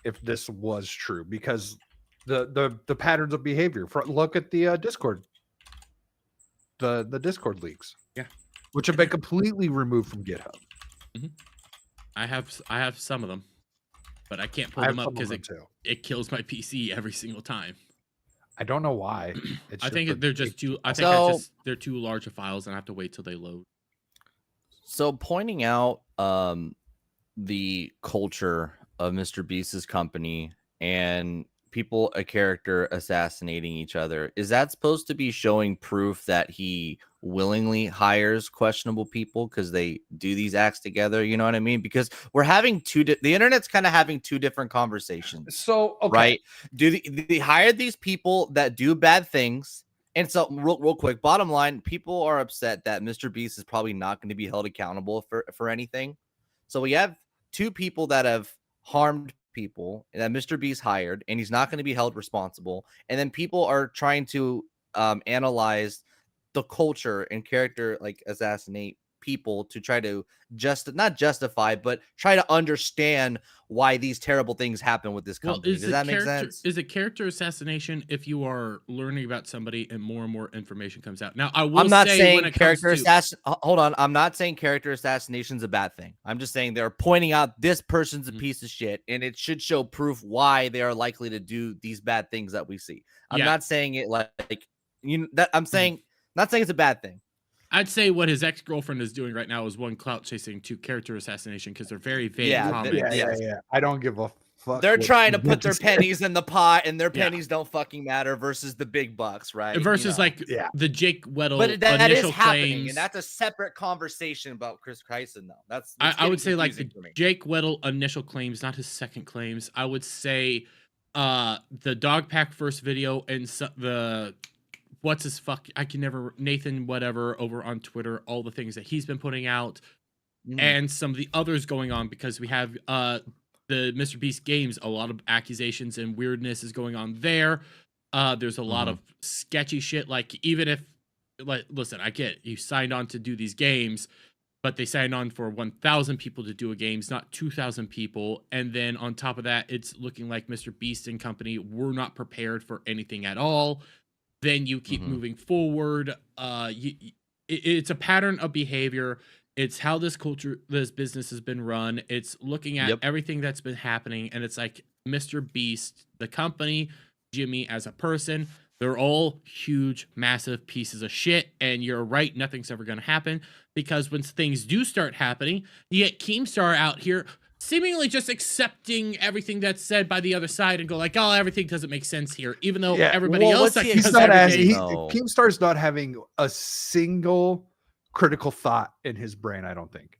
Speaker 2: if this was true, because the patterns of behavior. Look at the Discord, the Discord leaks, which have been completely removed from GitHub.
Speaker 4: Mm-hmm. I have some of them, but I can't pull them up because it kills my PC every single time.
Speaker 2: I don't know why.
Speaker 4: I think they're just too. I think they're too large of files, and I have to wait till they load.
Speaker 3: So pointing out the culture of Mr. Beast's company and people, a character assassinating each other, is that supposed to be showing proof that he willingly hires questionable people because they do these acts together? You know what I mean? Because we're having the internet's kind of having two different conversations.
Speaker 2: So, okay.
Speaker 3: Right? Do they hire these people that do bad things? And so real quick, bottom line, people are upset that Mr. Beast is probably not going to be held accountable for anything. So we have two people that have harmed people that Mr. Beast hired, and he's not going to be held responsible. And then people are trying to analyze the culture and character, like assassinate people to try to not justify, but try to understand why these terrible things happen with this company. Does that make sense?
Speaker 4: Is it character assassination if you are learning about somebody and more information comes out? Now,
Speaker 3: I'm not saying character assassination. Hold on. I'm not saying character assassination is a bad thing. I'm just saying they're pointing out this person's a piece of shit, and it should show proof why they are likely to do these bad things that we see. I'm not saying it I'm saying not saying it's a bad thing.
Speaker 4: I'd say what his ex-girlfriend is doing right now is one, clout chasing, two, character assassination, because they're very vague comments.
Speaker 2: Yeah. I don't give a fuck.
Speaker 3: They're trying to put their pennies in the pot, and their pennies don't fucking matter versus the big bucks, right?
Speaker 4: Versus the Jake Weddle
Speaker 3: but that
Speaker 4: initial
Speaker 3: is happening,
Speaker 4: claims.
Speaker 3: And that's a separate conversation about Chris Kyson, though.
Speaker 4: I would say like the Jake Weddle initial claims, not his second claims. I would say the Dogpack first video and the I can never, Nathan whatever over on Twitter, all the things that he's been putting out, and some of the others going on, because we have the Mr. Beast games, a lot of accusations and weirdness is going on there. There's a lot of sketchy shit, like even if, listen, I get you signed on to do these games, but they signed on for 1,000 people to do a games, not 2,000 people. And then on top of that, it's looking like Mr. Beast and company were not prepared for anything at all. Then you keep moving forward. It's a pattern of behavior. It's how this business has been run. It's looking at everything that's been happening. And it's like Mr. Beast, the company, Jimmy as a person, they're all huge, massive pieces of shit. And you're right, nothing's ever going to happen. Because when things do start happening, you get Keemstar out here seemingly just accepting everything that's said by the other side and go like, oh, everything doesn't make sense here, even though everybody else
Speaker 2: Keemstar's not having a single critical thought in his brain. I don't think.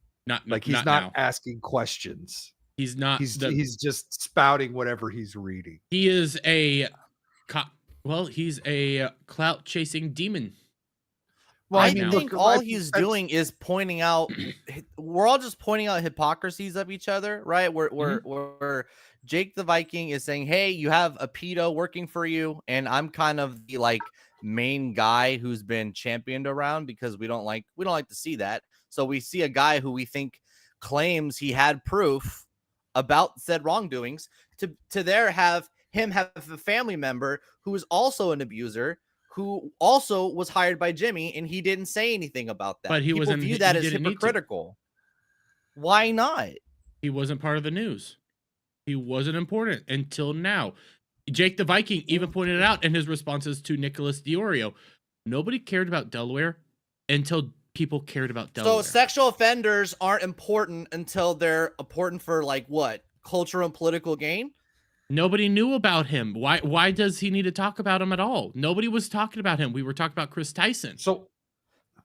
Speaker 2: He's not asking questions.
Speaker 4: He's not.
Speaker 2: He's just spouting whatever he's reading.
Speaker 4: He is he's a clout chasing demon.
Speaker 3: Well, I think all he's doing is pointing out. We're all just pointing out hypocrisies of each other, right? Where Jake the Viking is saying, "Hey, you have a pedo working for you," and I'm kind of the main guy who's been championed around, because we don't like to see that. So we see a guy who we think claims he had proof about said wrongdoings to there have a family member who is also an abuser, who also was hired by Jimmy, and he didn't say anything about that.
Speaker 4: But he
Speaker 3: People view that as hypocritical. Why not?
Speaker 4: He wasn't part of the news. He wasn't important until now. Jake the Viking even pointed it out in his responses to Nicholas Diorio. Nobody cared about Delaware until people cared about Delaware.
Speaker 3: So sexual offenders aren't important until they're important for like what? Cultural and political gain?
Speaker 4: Nobody knew about him. Why does he need to talk about him at all? Nobody was talking about him. We were talking about Chris Tyson.
Speaker 2: So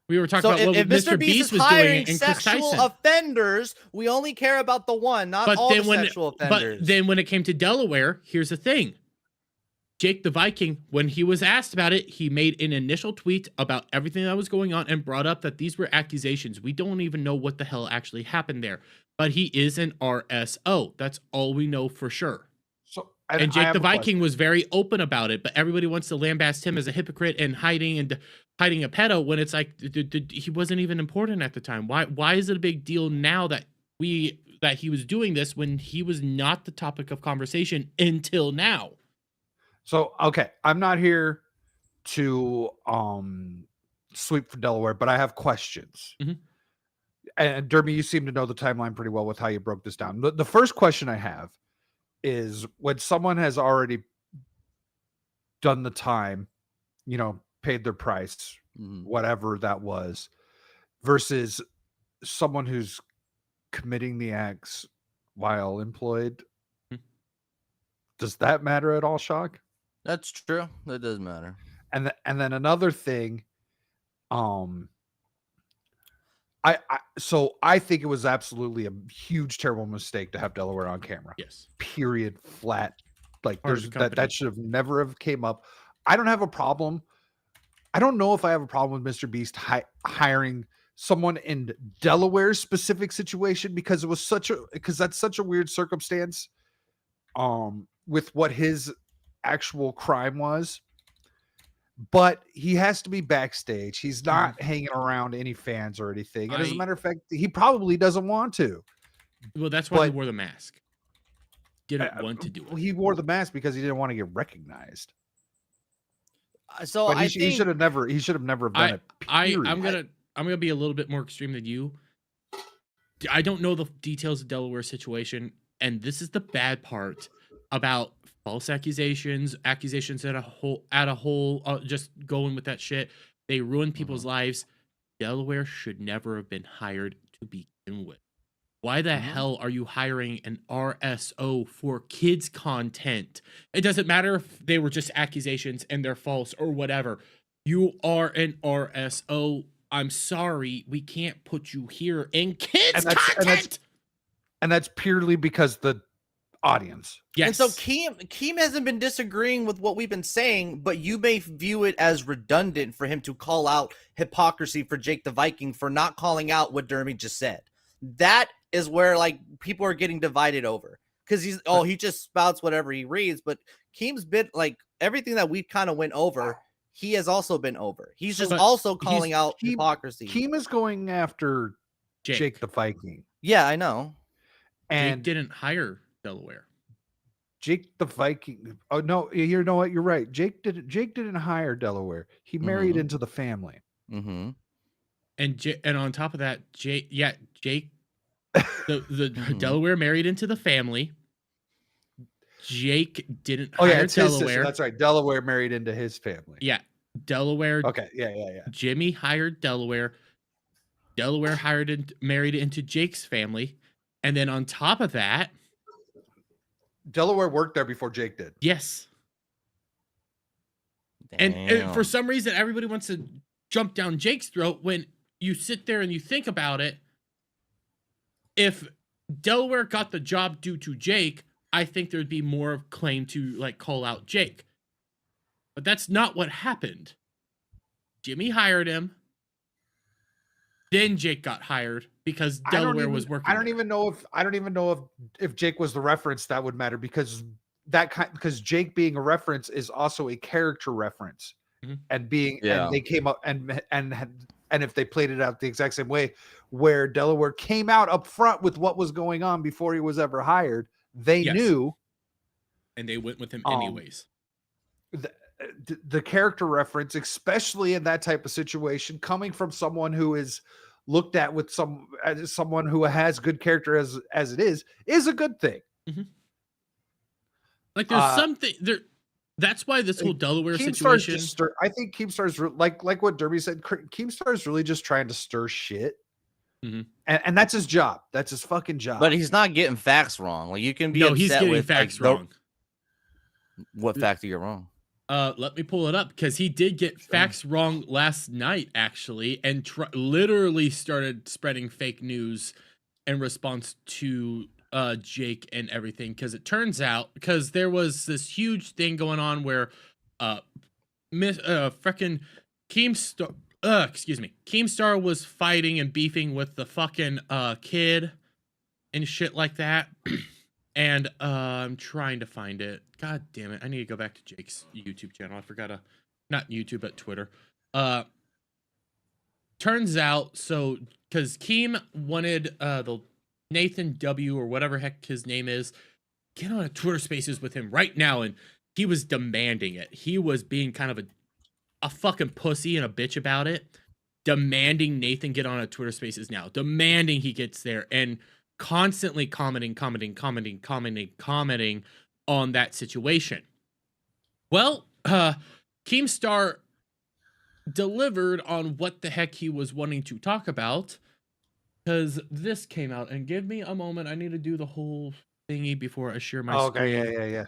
Speaker 4: we were talking about what Mr. Beast was doing in Chris Tyson.
Speaker 3: Sexual offenders, we only care about the one, not all the sexual offenders.
Speaker 4: But then when it came to Delaware, here's the thing. Jake the Viking, when he was asked about it, he made an initial tweet about everything that was going on and brought up that these were accusations. We don't even know what the hell actually happened there. But he is an RSO. That's all we know for sure.
Speaker 2: So
Speaker 4: and Jake the Viking was very open about it, but everybody wants to lambast him as a hypocrite and hiding a pedo when it's like he wasn't even important at the time. Why is it a big deal now that he was doing this when he was not the topic of conversation until now?
Speaker 2: So, okay, I'm not here to sweep for Delaware, but I have questions.
Speaker 4: Mm-hmm.
Speaker 2: And Derby, you seem to know the timeline pretty well with how you broke this down. The first question I have is when someone has already done the time, paid their price, whatever that was, versus someone who's committing the acts while employed. Does that matter at all, Shock?
Speaker 3: That's true. That does matter.
Speaker 2: And then another thing, I think it was absolutely a huge, terrible mistake to have Delaware on camera.
Speaker 4: Yes.
Speaker 2: Period. Flat. Like that should have never have came up. I don't have a problem. I don't know if I have a problem with Mr. Beast hiring someone in Delaware's specific situation because that's such a weird circumstance. With what his actual crime was, but he has to be backstage. He's not hanging around any fans or anything. And as a matter of fact, he probably doesn't want to.
Speaker 4: Well, that's why he wore the mask. Didn't want to do it.
Speaker 2: He wore the mask because he didn't want to get recognized.
Speaker 3: So
Speaker 2: but he should have never done it.
Speaker 4: I'm gonna be a little bit more extreme than you. I don't know the details of Delaware situation, and this is the bad part about false accusations at a whole, just going with that shit. They ruin people's lives. Delaware should never have been hired to begin with. Why the hell are you hiring an RSO for kids content? It doesn't matter if they were just accusations and they're false or whatever. You are an RSO. I'm sorry, we can't put you here in kids content.
Speaker 2: And that's purely because the audience.
Speaker 3: Yes. And so Keem hasn't been disagreeing with what we've been saying, but you may view it as redundant for him to call out hypocrisy for Jake the Viking for not calling out what Dermy just said. That is where like people are getting divided over, because he just spouts whatever he reads. But Keem's been like everything that we kind of went over. He has also been over. He's just also calling out hypocrisy.
Speaker 2: Keem is going after Jake the Viking.
Speaker 3: Yeah, I know.
Speaker 4: And Jake didn't hire Delaware.
Speaker 2: Jake the Viking. Oh no, you know what? You're right. Jake didn't hire Delaware. He married into the family.
Speaker 3: Mm-hmm.
Speaker 4: And on top of that, Jake, the Delaware married into the family. Jake didn't hire Delaware.
Speaker 2: That's right. Delaware married into his family.
Speaker 4: Yeah. Delaware.
Speaker 2: Okay. Yeah.
Speaker 4: Jimmy hired Delaware. Delaware married into Jake's family. And then on top of that,
Speaker 2: Delaware worked there before Jake did.
Speaker 4: Yes. And for some reason, everybody wants to jump down Jake's throat when you sit there and you think about it. If Delaware got the job due to Jake, I think there'd be more of claim to like call out Jake. But that's not what happened. Jimmy hired him. Then Jake got hired because Delaware was working.
Speaker 2: I don't even know if Jake was the reference that would matter, because Jake being a reference is also a character reference. and
Speaker 3: Yeah.
Speaker 2: and they came up and if they played it out the exact same way, where Delaware came out up front with what was going on before he was ever hired, they knew,
Speaker 4: and they went with him anyways.
Speaker 2: The character reference, especially in that type of situation, coming from someone who is looked at with someone who has good character as it is a good thing.
Speaker 4: Like there's something there. That's why this whole Delaware situation.
Speaker 2: I think Keemstar's like what Derby said. Keemstar's really just trying to stir shit, and that's his job. That's his fucking job.
Speaker 3: But he's not getting facts wrong. Like you can be upset
Speaker 4: he's getting
Speaker 3: with
Speaker 4: facts
Speaker 3: like,
Speaker 4: wrong.
Speaker 3: What fact do you get wrong?
Speaker 4: Let me pull it up because he did get facts wrong last night, actually, and literally started spreading fake news in response to Jake and everything. Because it turns out, because there was this huge thing going on where freaking Keemstar was fighting and beefing with the fucking kid and shit like that. And I'm trying to find it. God damn it. I need to go back to Jake's YouTube channel. I forgot not YouTube, but Twitter. Turns out, so, because Keem wanted the Nathan W. or whatever heck his name is, get on a Twitter Spaces with him right now, and he was demanding it. He was being kind of a fucking pussy and a bitch about it, demanding Nathan get on a Twitter Spaces now, demanding he gets there, and constantly commenting on that situation. Well, Keemstar delivered on what the heck he was wanting to talk about, because this came out, and give me a moment, I need to do the whole thingy before I share my screen.
Speaker 2: Okay, yeah.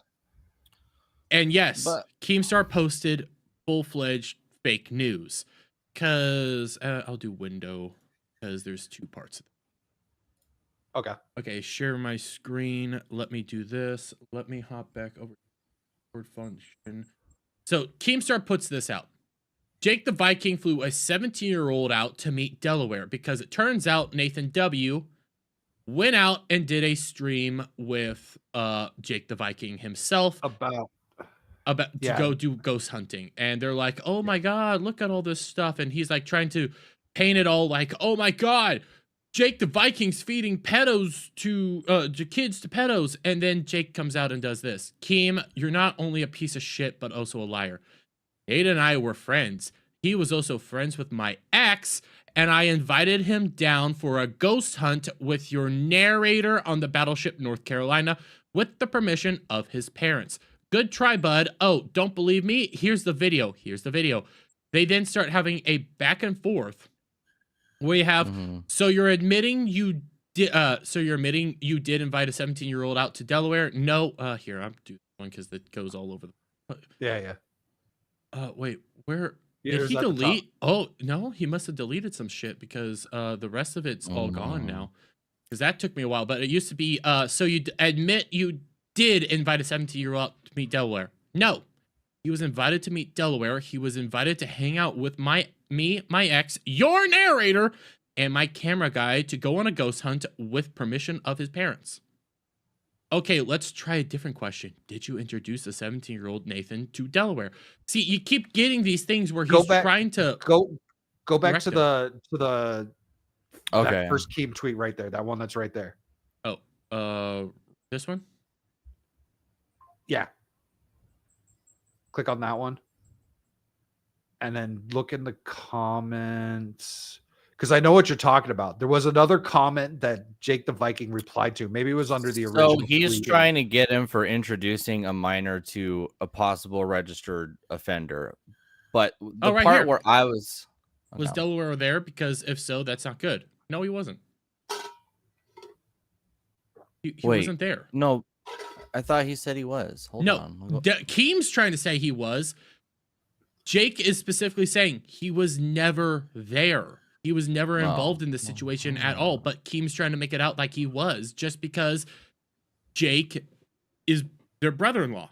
Speaker 4: And yes, Keemstar posted full-fledged fake news, because I'll do window, because there's two parts of it. Okay, share my screen. Let me do this. Let me hop back over to Word function. So Keemstar puts this out. Jake the Viking flew a 17-year-old out to meet Delaware because it turns out Nathan W. went out and did a stream with Jake the Viking himself about to go do ghost hunting. And they're like, oh my God, look at all this stuff. And he's like trying to paint it all like, oh my God, Jake the Viking's feeding pedos to kids to pedos. And then Jake comes out and does this. Keem, you're not only a piece of shit, but also a liar. Nate and I were friends. He was also friends with my ex, and I invited him down for a ghost hunt with your narrator on the battleship North Carolina with the permission of his parents. Good try, bud. Oh, don't believe me? Here's the video. They then start having a back and forth. We have, so you're admitting you did invite a 17-year-old out to Delaware? No, here, I'm doing one because it goes all over the.
Speaker 2: Yeah.
Speaker 4: Wait, where did he delete? Oh no, he must have deleted some shit because the rest of it's all gone now. Because that took me a while, but it used to be so you admit you did invite a 17-year-old out to meet Delaware. No, he was invited to meet Delaware. He was invited to hang out with my ex, your narrator, and my camera guy to go on a ghost hunt with permission of his parents. Okay, let's try a different question. Did you introduce a 17-year-old Nathan to Delaware? See, you keep getting these things where he's trying to
Speaker 2: go back to the
Speaker 3: okay,
Speaker 2: that first Keem tweet right there. That one that's right there.
Speaker 4: Oh, this one?
Speaker 2: Yeah. Click on that one. And then look in the comments. Because I know what you're talking about. There was another comment that Jake the Viking replied to. Maybe it was under the original.
Speaker 3: So he's trying to get him for introducing a minor to a possible registered offender. But the part here where I was...
Speaker 4: Was Delaware there? Because if so, that's not good. No, he wasn't. He wasn't there.
Speaker 3: No, I thought he said he was. Hold on.
Speaker 4: Keem's trying to say he was. Jake is specifically saying he was never there. He was never involved in the situation at all, but Keem's trying to make it out like he was just because Jake is their brother-in-law.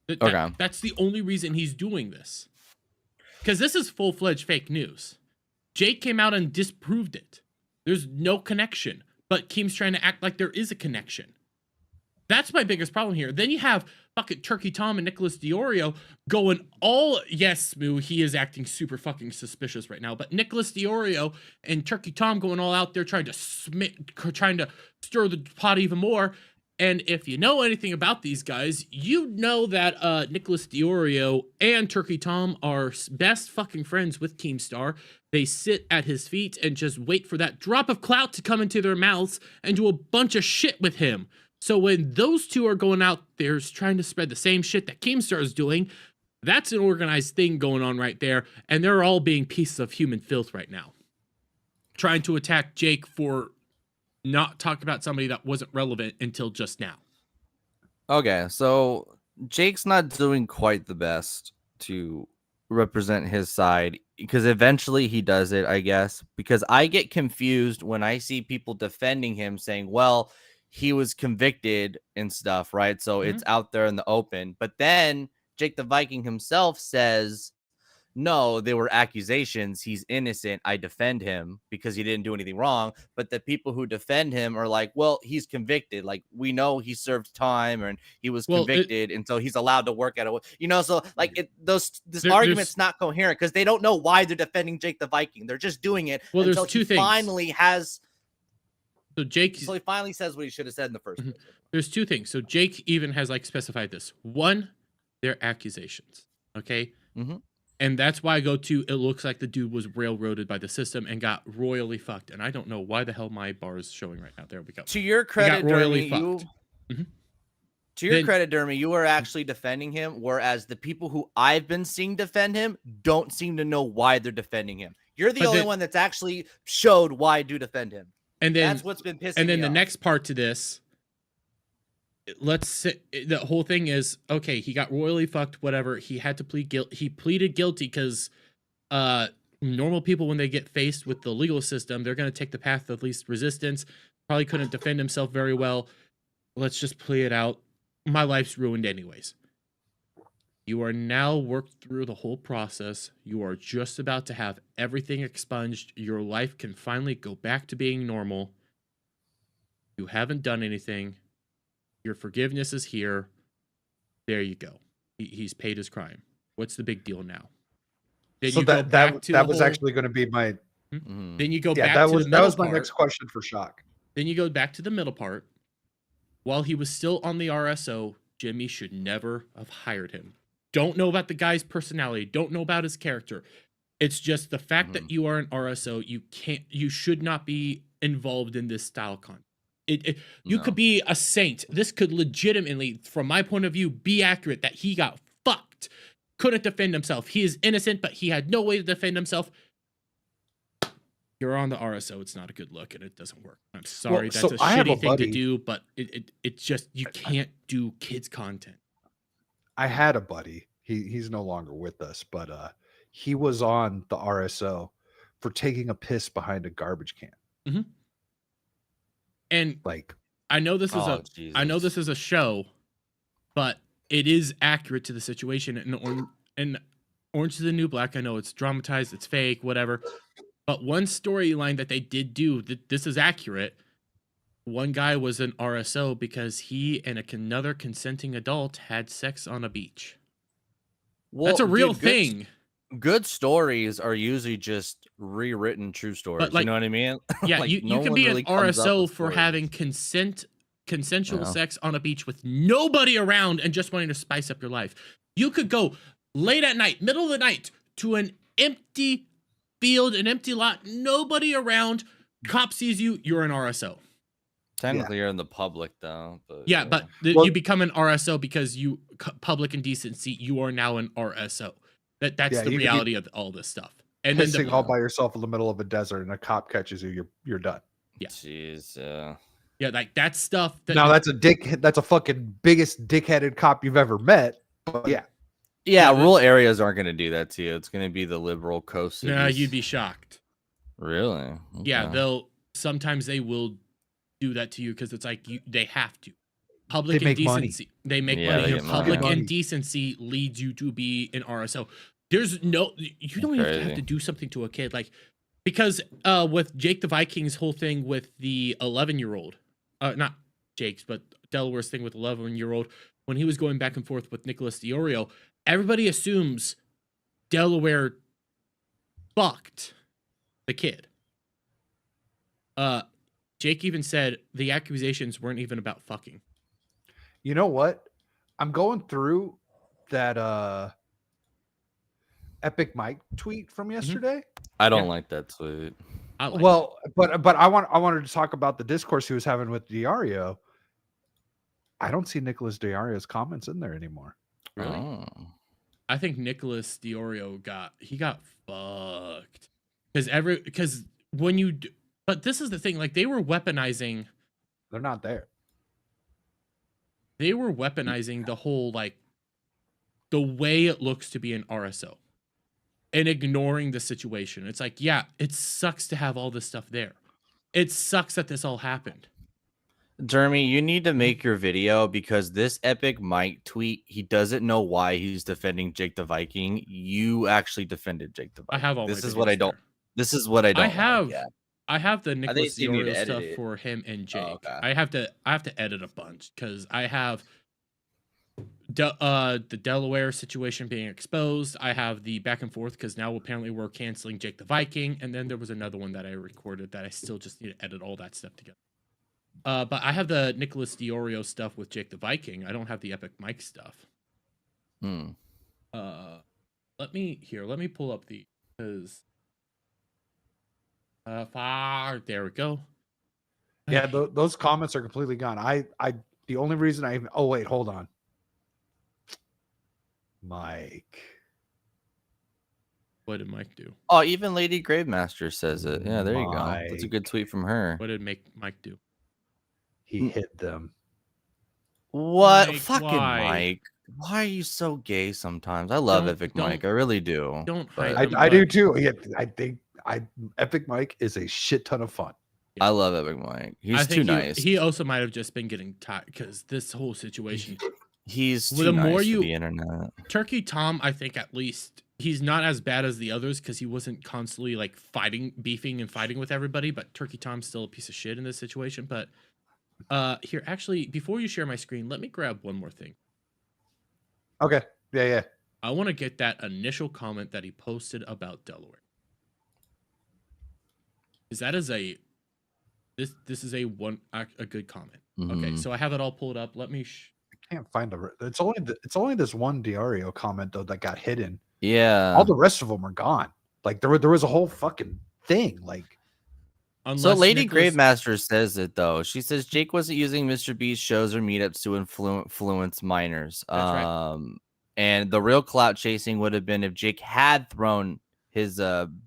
Speaker 4: That's the only reason he's doing this. Because this is full-fledged fake news. Jake came out and disproved it. There's no connection, but Keem's trying to act like there is a connection. That's my biggest problem here. Then you have fucking Turkey Tom and Nicholas Diorio going all, yes, Moo, he is acting super fucking suspicious right now, but Nicholas Diorio and Turkey Tom going all out there trying to stir the pot even more. And if you know anything about these guys, you know that Nicholas Diorio and Turkey Tom are best fucking friends with Keemstar. They sit at his feet and just wait for that drop of clout to come into their mouths and do a bunch of shit with him. So when those two are going out there trying to spread the same shit that Keemstar is doing, that's an organized thing going on right there. And they're all being pieces of human filth right now. Trying to attack Jake for not talking about somebody that wasn't relevant until just now.
Speaker 3: Okay, so Jake's not doing quite the best to represent his side because eventually he does it, I guess, because I get confused when I see people defending him saying, well, he was convicted and stuff, right? So it's out there in the open. But then Jake the Viking himself says, no, they were accusations. He's innocent. I defend him because he didn't do anything wrong. But the people who defend him are like, well, he's convicted. Like, we know he served time and he was convicted. And so he's allowed to work at it. So like this argument's not coherent because they don't know why they're defending Jake the Viking. They're just doing it until he finally has.
Speaker 4: So Jake,
Speaker 3: so he finally says what he should have said in the first place.
Speaker 4: There's two things. So Jake even has like specified this. One, they're accusations. Okay. And that's why I go to, it looks like the dude was railroaded by the system and got royally fucked. And I don't know why the hell my bar is showing right now. There we go.
Speaker 3: To your credit, Dermy, Dermy, you are actually defending him, whereas the people who I've been seeing defend him don't seem to know why they're defending him. You're the only one that's actually showed why I do defend him.
Speaker 4: And then
Speaker 3: that's what's been pissing me off.
Speaker 4: And then the next part to this, let's say the whole thing is, okay, he got royally fucked, whatever. He had to plead guilty. He pleaded guilty because normal people, when they get faced with the legal system, they're going to take the path of least resistance. Probably couldn't defend himself very well. Let's just play it out. My life's ruined anyways. You are now worked through the whole process. You are just about to have everything expunged. Your life can finally go back to being normal. You haven't done anything. Your forgiveness is here. There you go. He's paid his crime. What's the big deal now? Then
Speaker 2: so
Speaker 4: you
Speaker 2: that was actually going to be my.
Speaker 4: Then you go back
Speaker 2: that
Speaker 4: to
Speaker 2: was
Speaker 4: the middle
Speaker 2: that was my
Speaker 4: part.
Speaker 2: next question for Shock.
Speaker 4: Then you go back to the middle part. While he was still on the RSO, Jimmy should never have hired him. Don't know about the guy's personality. Don't know about his character. It's just the fact that you are an RSO. You should not be involved in this style content. You could be a saint. This could legitimately, from my point of view, be accurate that he got fucked. Couldn't defend himself. He is innocent, but he had no way to defend himself. You're on the RSO. It's not a good look, and it doesn't work. I'm sorry. That's a shitty thing to do, but it's just, you can't do kids content.
Speaker 2: I had a buddy. He's no longer with us, but he was on the RSO for taking a piss behind a garbage can.
Speaker 4: And
Speaker 2: like,
Speaker 4: I know this is a show, but it is accurate to the situation. And Orange is the New Black, I know it's dramatized, it's fake, whatever. But one storyline that they did do, this is accurate. One guy was an RSO because he and another consenting adult had sex on a beach. Well, that's a real thing.
Speaker 3: Good stories are usually just rewritten true stories.
Speaker 4: But, like,
Speaker 3: you know what I mean?
Speaker 4: Yeah,
Speaker 3: like,
Speaker 4: you can be an RSO for having consensual sex on a beach with nobody around and just wanting to spice up your life. You could go late at night, middle of the night, to an empty field, an empty lot, nobody around, cop sees you, you're an RSO.
Speaker 3: Technically, you're in the public, though. But,
Speaker 4: you become an RSO because you public indecency. You are now an RSO. That's the reality of all this stuff. And
Speaker 2: then all by yourself in the middle of a desert, and a cop catches you, you're done.
Speaker 4: Yeah.
Speaker 3: Jeez.
Speaker 4: Yeah, like that stuff.
Speaker 2: That's a fucking biggest dickheaded cop you've ever met. But yeah.
Speaker 3: Yeah, rural areas aren't going to do that to you. It's going to be the liberal coast cities.
Speaker 4: No, you'd be shocked.
Speaker 3: Really? Okay.
Speaker 4: Yeah, sometimes they will do that to you because it's like they have to. Public indecency. They make money. And public indecency leads you to be an RSO. You don't even have to do something to a kid, like, because with Jake the Viking's whole thing with the 11-year-old, not Jake's, but Delaware's thing with 11-year-old, when he was going back and forth with Nicholas DiOrio, everybody assumes Delaware fucked the kid. Jake even said the accusations weren't even about fucking.
Speaker 2: You know what? I'm going through that Epic Mike tweet from yesterday.
Speaker 3: I don't like that tweet.
Speaker 2: But I wanted to talk about the discourse he was having with DiOrio. I don't see Nicholas DiOrio's comments in there anymore.
Speaker 4: Really?
Speaker 3: Oh.
Speaker 4: I think Nicholas DiOrio got fucked because when you but this is the thing, like they were weaponizing.
Speaker 2: They're not there.
Speaker 4: They were weaponizing the whole like the way it looks to be an RSO and ignoring the situation. It's like, yeah, it sucks to have all this stuff there. It sucks that this all happened.
Speaker 3: Jeremy, you need to make your video because this Epic Mike tweet, he doesn't know why he's defending Jake the Viking. You actually defended Jake the Viking.
Speaker 4: I have all
Speaker 3: this
Speaker 4: my
Speaker 3: is what I
Speaker 4: videos
Speaker 3: don't.
Speaker 4: there.
Speaker 3: This is what I don't.
Speaker 4: I have the Nicholas
Speaker 3: you need to
Speaker 4: DiOrio
Speaker 3: edit
Speaker 4: stuff
Speaker 3: it.
Speaker 4: for him and Jake.
Speaker 3: Oh, okay.
Speaker 4: I have to edit a bunch because I have the Delaware situation being exposed. I have the back and forth because now apparently we're canceling Jake the Viking, and then there was another one that I recorded that I still just need to edit all that stuff together. But I have the Nicholas DiOrio stuff with Jake the Viking. I don't have the Epic Mike stuff. Let me pull up the because there we go.
Speaker 2: Yeah, those comments are completely gone. The only reason I even wait, hold on. Mike.
Speaker 4: What did Mike do?
Speaker 3: Oh, even Lady Gravemaster says it. Yeah, there you go. That's a good tweet from her.
Speaker 4: What did Mike do?
Speaker 2: He hit them.
Speaker 3: What?
Speaker 4: Mike,
Speaker 3: Fucking
Speaker 4: why?
Speaker 3: Mike. Why are you so gay sometimes? I love Epic Mike. I really do.
Speaker 4: Don't
Speaker 3: but-
Speaker 4: hide
Speaker 2: I do too. Yeah, I think Epic Mike is a shit ton of fun.
Speaker 3: I love Epic Mike.
Speaker 4: I
Speaker 3: He's
Speaker 4: think
Speaker 3: too nice.
Speaker 4: He also might have just been getting tired because this whole situation.
Speaker 3: He's
Speaker 4: Well,
Speaker 3: too
Speaker 4: the more
Speaker 3: nice
Speaker 4: you-
Speaker 3: for the internet.
Speaker 4: Turkey Tom, I think at least he's not as bad as the others because he wasn't constantly like beefing and fighting with everybody. But Turkey Tom's still a piece of shit in this situation. But here, actually, before you share my screen, let me grab one more thing.
Speaker 2: Okay. Yeah.
Speaker 4: I want to get that initial comment that he posted about Delaware. Because that is this is a good comment. Okay, so I have it all pulled up. Let me.
Speaker 2: I can't find it's only this one DiOrio comment though that got hidden.
Speaker 3: Yeah.
Speaker 2: All the rest of them are gone. Like there was a whole fucking thing. Like
Speaker 3: so Lady Gravemaster says it though. She says Jake wasn't using Mr. B's shows or meetups to influence minors.
Speaker 4: That's right.
Speaker 3: And the real clout chasing would have been if Jake had thrown his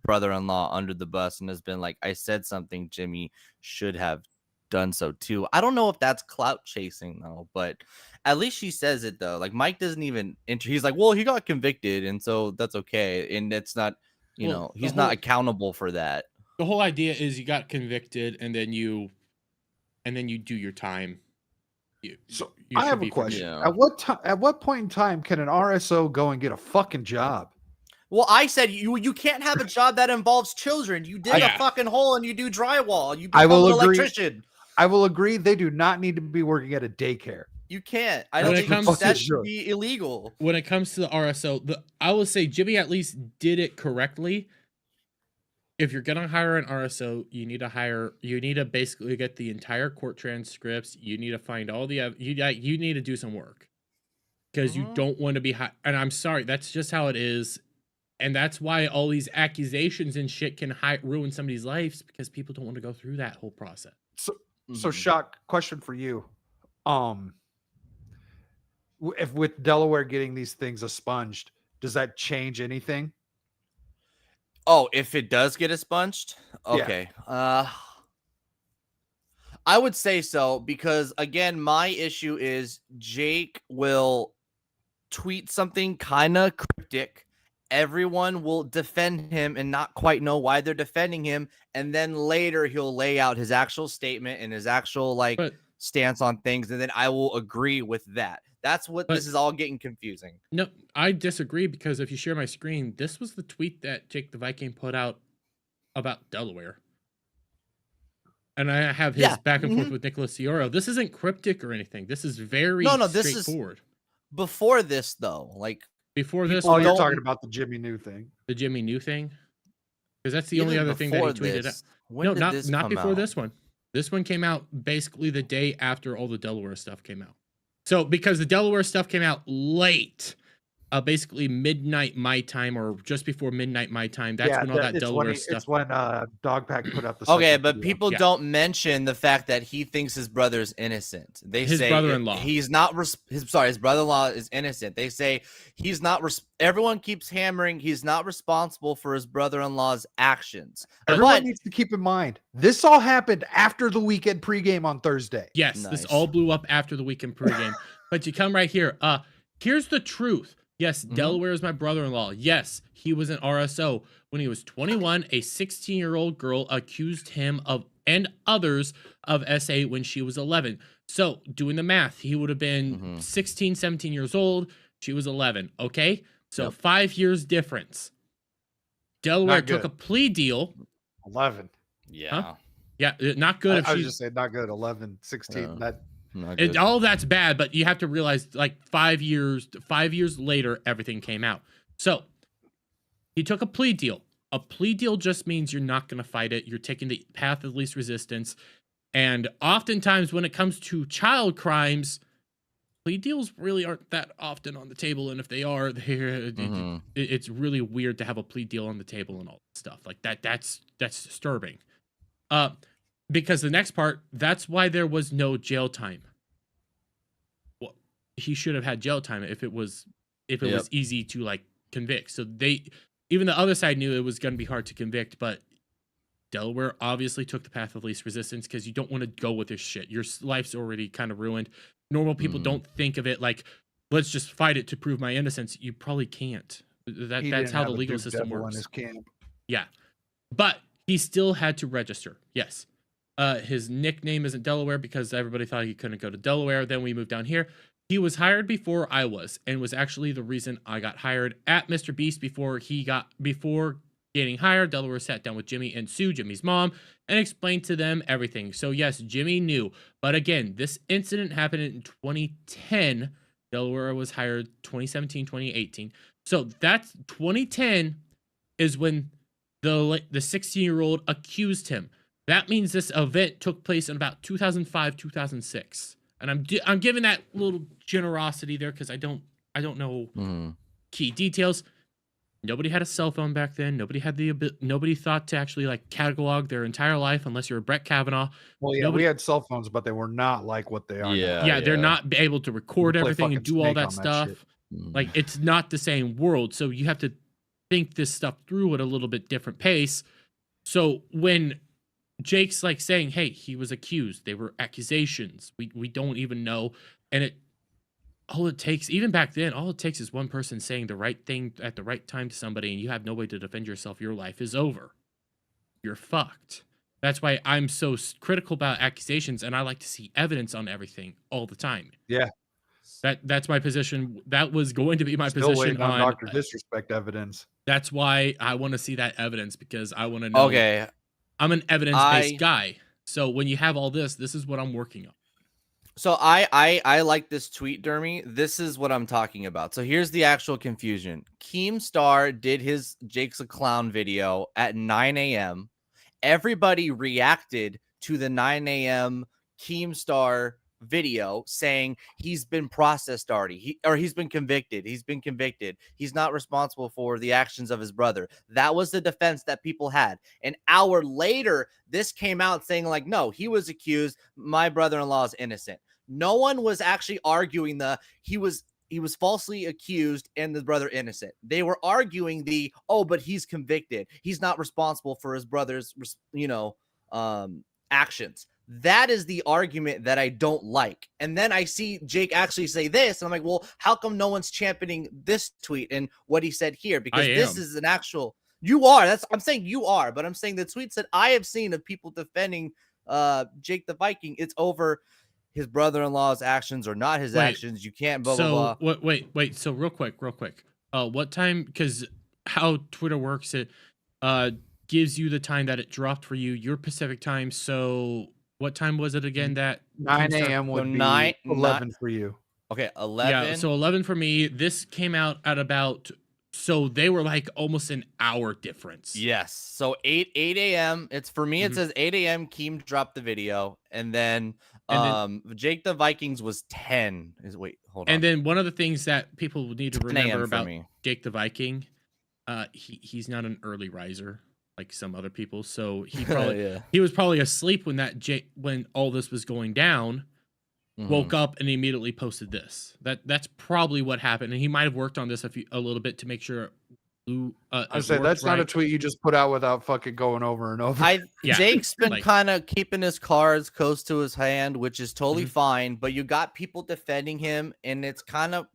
Speaker 3: brother-in-law under the bus and has been like, I said something, Jimmy should have done so too. I don't know if that's clout chasing though, but at least she says it though. Like Mike doesn't even he's like, well, he got convicted and so that's okay. And it's not, he's not accountable for that.
Speaker 4: The whole idea is you got convicted and then you do your time.
Speaker 2: So I have a question.
Speaker 3: Yeah.
Speaker 2: At what point in time can an RSO go and get a fucking job?
Speaker 3: Well, I said you can't have a job that involves children. You dig a fucking hole and you do drywall. You become an electrician.
Speaker 2: I will agree. They do not need to be working at a daycare.
Speaker 3: You can't. I don't think that should be illegal.
Speaker 4: When it comes to the RSO, I will say Jimmy at least did it correctly. If you're gonna hire an RSO, you need to basically get the entire court transcripts. You need to find all the you need to do some work because you don't want to be and I'm sorry, that's just how it is. And that's why all these accusations and shit can ruin somebody's lives because people don't want to go through that whole process.
Speaker 2: So Shock, question for you. If with Delaware getting these things expunged, does that change anything?
Speaker 3: Oh, if it does get expunged? Okay. Yeah. I would say so because again, my issue is Jake will tweet something kind of cryptic. Everyone will defend him and not quite know why they're defending him. And then later he'll lay out his actual statement and his actual stance on things. And then I will agree with that. That's what this is all getting confusing.
Speaker 4: No, I disagree because if you share my screen, this was the tweet that Jake the Viking put out about Delaware. And I have his back and forth with Nicholas DiOrio. This isn't cryptic or anything. This is very straightforward.
Speaker 3: before this though, like
Speaker 4: Before this,
Speaker 2: Oh, you're
Speaker 3: don't-
Speaker 2: talking about the Jimmy New thing.
Speaker 4: the Jimmy New thing, because that's the
Speaker 3: even
Speaker 4: only other thing that he
Speaker 3: before
Speaker 4: tweeted out.
Speaker 3: this, when
Speaker 4: No,
Speaker 3: did
Speaker 4: not
Speaker 3: this
Speaker 4: not
Speaker 3: come
Speaker 4: before
Speaker 3: out?
Speaker 4: this one. This one came out basically the day after all the Delaware stuff came out. So because the Delaware stuff came out late, basically midnight my time or just before midnight my time. That's when all that Delaware stuff.
Speaker 2: It's when Dogpack put out the
Speaker 3: Okay,
Speaker 2: second
Speaker 3: but
Speaker 2: video.
Speaker 3: people
Speaker 4: Yeah.
Speaker 3: don't mention the fact that he thinks his brother's innocent. They
Speaker 4: His
Speaker 3: say
Speaker 4: brother-in-law.
Speaker 3: he's not. His brother-in-law is innocent. They say he's not. Everyone keeps hammering he's not responsible for his brother-in-law's actions.
Speaker 2: Everyone
Speaker 3: But
Speaker 2: needs to keep in mind this all happened after the weekend pregame on Thursday.
Speaker 4: Yes, this
Speaker 3: Nice.
Speaker 4: all blew up after the weekend pregame. But you come right here. Here's the truth. Yes, Delaware is my brother-in-law. Yes, he was an RSO. When he was 21, a 16-year-old girl accused him of and others of SA when she was 11. So doing the math, he would have been 16, 17 years old. She was 11. Okay, so 5 years difference. Delaware
Speaker 2: Not
Speaker 4: took
Speaker 2: good.
Speaker 4: a plea deal.
Speaker 2: 11.
Speaker 3: yeah,
Speaker 4: Huh? Yeah, not good. If
Speaker 2: I was
Speaker 4: she's
Speaker 2: just saying, not good. 11, 16. That
Speaker 3: not good.
Speaker 4: all that's bad, but you have to realize like 5 years later, everything came out. So he took a plea deal. A plea deal just means you're not going to fight it. You're taking the path of least resistance. And oftentimes when it comes to child crimes, plea deals really aren't that often on the table. And if they are, it's really weird to have a plea deal on the table and all that stuff like that. That's disturbing. Because the next part, that's why there was no jail time. Well, he should have had jail time if it was easy to like convict. So even the other side knew it was going to be hard to convict, but Delaware obviously took the path of least resistance because you don't want to go with this shit. Your life's already kind of ruined. Normal people don't think of it like, let's just fight it to prove my innocence. You probably can't. That's how the legal system works.
Speaker 2: In his camp.
Speaker 4: Yeah. But he still had to register. Yes. His nickname isn't Delaware because everybody thought he couldn't go to Delaware. Then we moved down here. He was hired before I was, and was actually the reason I got hired at Mr. Beast before getting hired. Delaware sat down with Jimmy and Sue, Jimmy's mom, and explained to them everything. So yes, Jimmy knew. But again, this incident happened in 2010. Delaware was hired 2017, 2018. So that's 2010 is when the 16-year-old accused him. That means this event took place in about 2005, 2006. And I'm giving that little generosity there because I don't know key details. Nobody had a cell phone back then. Nobody thought to actually like catalog their entire life unless you're Brett Kavanaugh.
Speaker 2: Well, yeah, we had cell phones, but they were not like what they are now.
Speaker 3: Yeah.
Speaker 4: They're not able to record
Speaker 2: You play
Speaker 4: everything and
Speaker 2: fucking
Speaker 4: do all
Speaker 2: Snake
Speaker 4: that
Speaker 2: on that
Speaker 4: stuff.
Speaker 2: shit.
Speaker 4: Like it's not the same world. So you have to think this stuff through at a little bit different pace. So when Jake's like saying, hey, he was accused, they were accusations, we don't even know, and all it takes is one person saying the right thing at the right time to somebody, and you have no way to defend yourself. Your life is over. You're fucked. That's why I'm so critical about accusations, and I like to see evidence on everything all the time.
Speaker 2: Yeah.
Speaker 4: That's my position. That was going to be my
Speaker 2: Still
Speaker 4: position
Speaker 2: waiting on
Speaker 4: on
Speaker 2: Dr. Disrespect evidence.
Speaker 4: That's why I want to see that evidence, because I want to know.
Speaker 3: Okay,
Speaker 4: I'm an evidence-based guy. So when you have all this is what I'm working on.
Speaker 3: so I like this tweet, Dermy. This is what I'm talking about. So here's the actual confusion. Keemstar did his Jake's a Clown video at 9 a.m. Everybody reacted to the 9 a.m. Keemstar video saying he's been processed already. He's been convicted. He's not responsible for the actions of his brother. That was the defense that people had. An hour later, this came out saying like, no, he was accused. My brother-in-law is innocent. No one was actually arguing he was falsely accused and the brother innocent. They were arguing but he's convicted. He's not responsible for his brother's, actions. That is the argument that I don't like. And then I see Jake actually say this, and I'm like, well, how come no one's championing this tweet and what he said here? Because this is an actual. You are. I'm saying you are, but I'm saying the tweets that I have seen of people defending Jake the Viking, it's over his brother-in-law's actions or not his actions. You can't blah blah blah.
Speaker 4: Wait. So real quick. What time? Because how Twitter works, it gives you the time that it dropped for you, your Pacific time. So what time was it again? That
Speaker 2: 9 a.m. would be 11 for you.
Speaker 3: Okay, 11.
Speaker 4: Yeah, so 11 for me. This came out at about, so they were like almost an hour difference.
Speaker 3: Yes. So 8 a.m. It's for me. It says 8 a.m. Keem dropped the video, and then Jake the Vikings was 10. Wait, hold on.
Speaker 4: And then one of the things that people need to
Speaker 3: 10 a.m.
Speaker 4: remember
Speaker 3: for
Speaker 4: about
Speaker 3: me.
Speaker 4: Jake the Viking, he's not an early riser like some other people. So he probably he was probably asleep when all this was going down. Woke up and immediately posted this. That's probably what happened, and he might have worked on this a little bit to make sure.
Speaker 2: I say that's not a tweet you just put out without fucking going over and over.
Speaker 3: Jake's been kind of keeping his cards close to his hand, which is totally fine. But you got people defending him, and it's kind of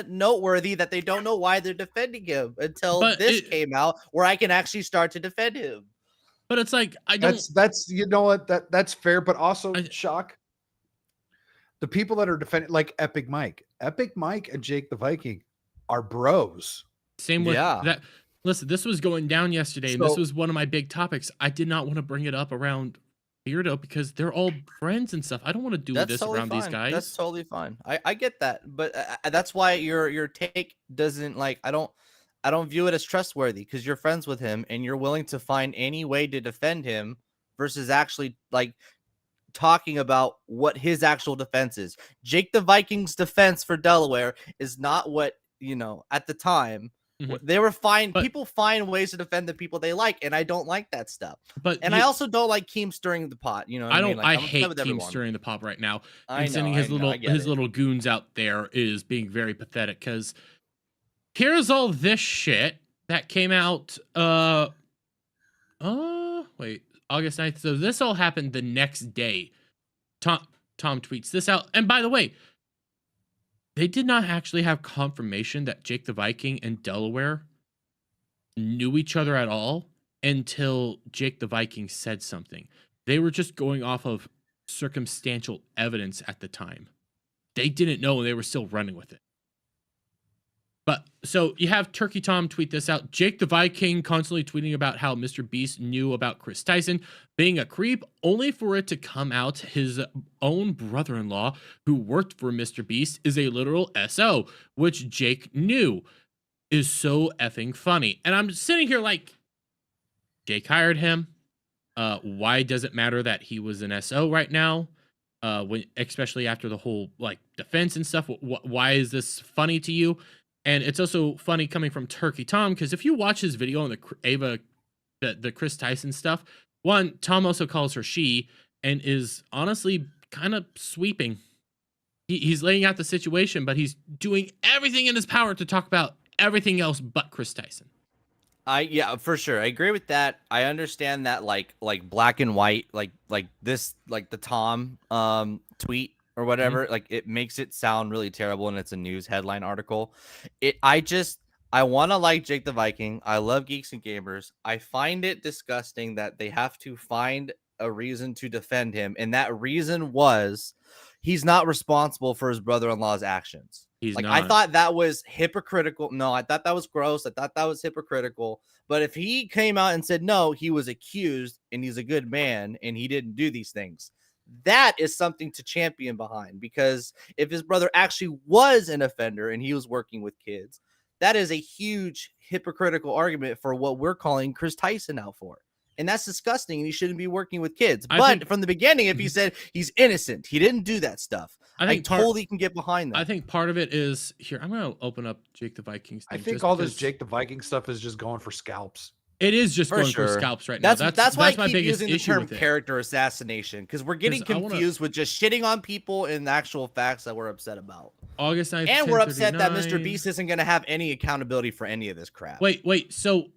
Speaker 3: noteworthy that they don't know why they're defending him until this came out, where I can actually start to defend him.
Speaker 4: But it's like I don't.
Speaker 2: That's you know what that's fair, but also shock. The people that are defending, like Epic Mike and Jake the Viking are bros.
Speaker 4: Same with that. Listen, this was going down yesterday, and this was one of my big topics. I did not want to bring it up around Beardo because they're all friends and stuff. I don't want to do this around these guys.
Speaker 3: That's totally fine. I get that, but that's why your take doesn't I don't view it as trustworthy because you're friends with him and you're willing to find any way to defend him versus actually talking about what his actual defense is. Jake the Viking's defense for Delaware is not what, at the time they were fine. People find ways to defend the people they like, and I don't like that stuff. I also don't like Keem stirring the pot. You know what I mean?
Speaker 4: I hate Keem stirring the pot right now. And sending his little goons out there is being very pathetic because here's all this shit that came out August 9th. So this all happened the next day. Tom tweets this out. And by the way, they did not actually have confirmation that Jake the Viking and Delaware knew each other at all until Jake the Viking said something. They were just going off of circumstantial evidence at the time. They didn't know, and they were still running with it. But so you have Turkey Tom tweet this out. Jake the Viking constantly tweeting about how Mr. Beast knew about Chris Tyson being a creep, only for it to come out his own brother-in-law who worked for Mr. Beast is a literal SO, which Jake knew is so effing funny. And I'm sitting here like, Jake hired him. Why does it matter that he was an SO right now? Especially after the whole defense and stuff. Why is this funny to you? And it's also funny coming from Turkey Tom, because if you watch his video on the Chris Tyson stuff, one, Tom also calls her she, and is honestly kind of sweeping. He's laying out the situation, but he's doing everything in his power to talk about everything else but Chris Tyson.
Speaker 3: Yeah, for sure. I agree with that. I understand that like black and white, like this, like the Tom tweet or whatever, it makes it sound really terrible, and it's a news headline article. I want to like Jake the Viking. I love Geeks and Gamers. I find it disgusting that they have to find a reason to defend him, and that reason was he's not responsible for his brother-in-law's actions.
Speaker 4: He's not.
Speaker 3: I thought that was hypocritical. No, I thought that was gross. I thought that was hypocritical. But if he came out and said, no, he was accused and he's a good man and he didn't do these things, that is something to champion behind. Because if his brother actually was an offender and he was working with kids, that is a huge hypocritical argument for what we're calling Chris Tyson out for. And that's disgusting, and he shouldn't be working with kids. But from the beginning, if he said he's innocent, he didn't do that stuff, I totally can get behind that.
Speaker 4: I think part of it is, here, I'm going to open up Jake the Viking's thing.
Speaker 2: I think all this Jake the Viking stuff is just going for scalps.
Speaker 4: It is just going for scalps right now.
Speaker 3: That's why I
Speaker 4: my
Speaker 3: keep
Speaker 4: biggest
Speaker 3: using the
Speaker 4: issue
Speaker 3: term
Speaker 4: with it.
Speaker 3: character assassination, because we're getting confused with just shitting on people and the actual facts that we're upset about.
Speaker 4: August 9th,
Speaker 3: and we're upset that Mr. Beast isn't going to have any accountability for any of this crap.
Speaker 4: Wait, so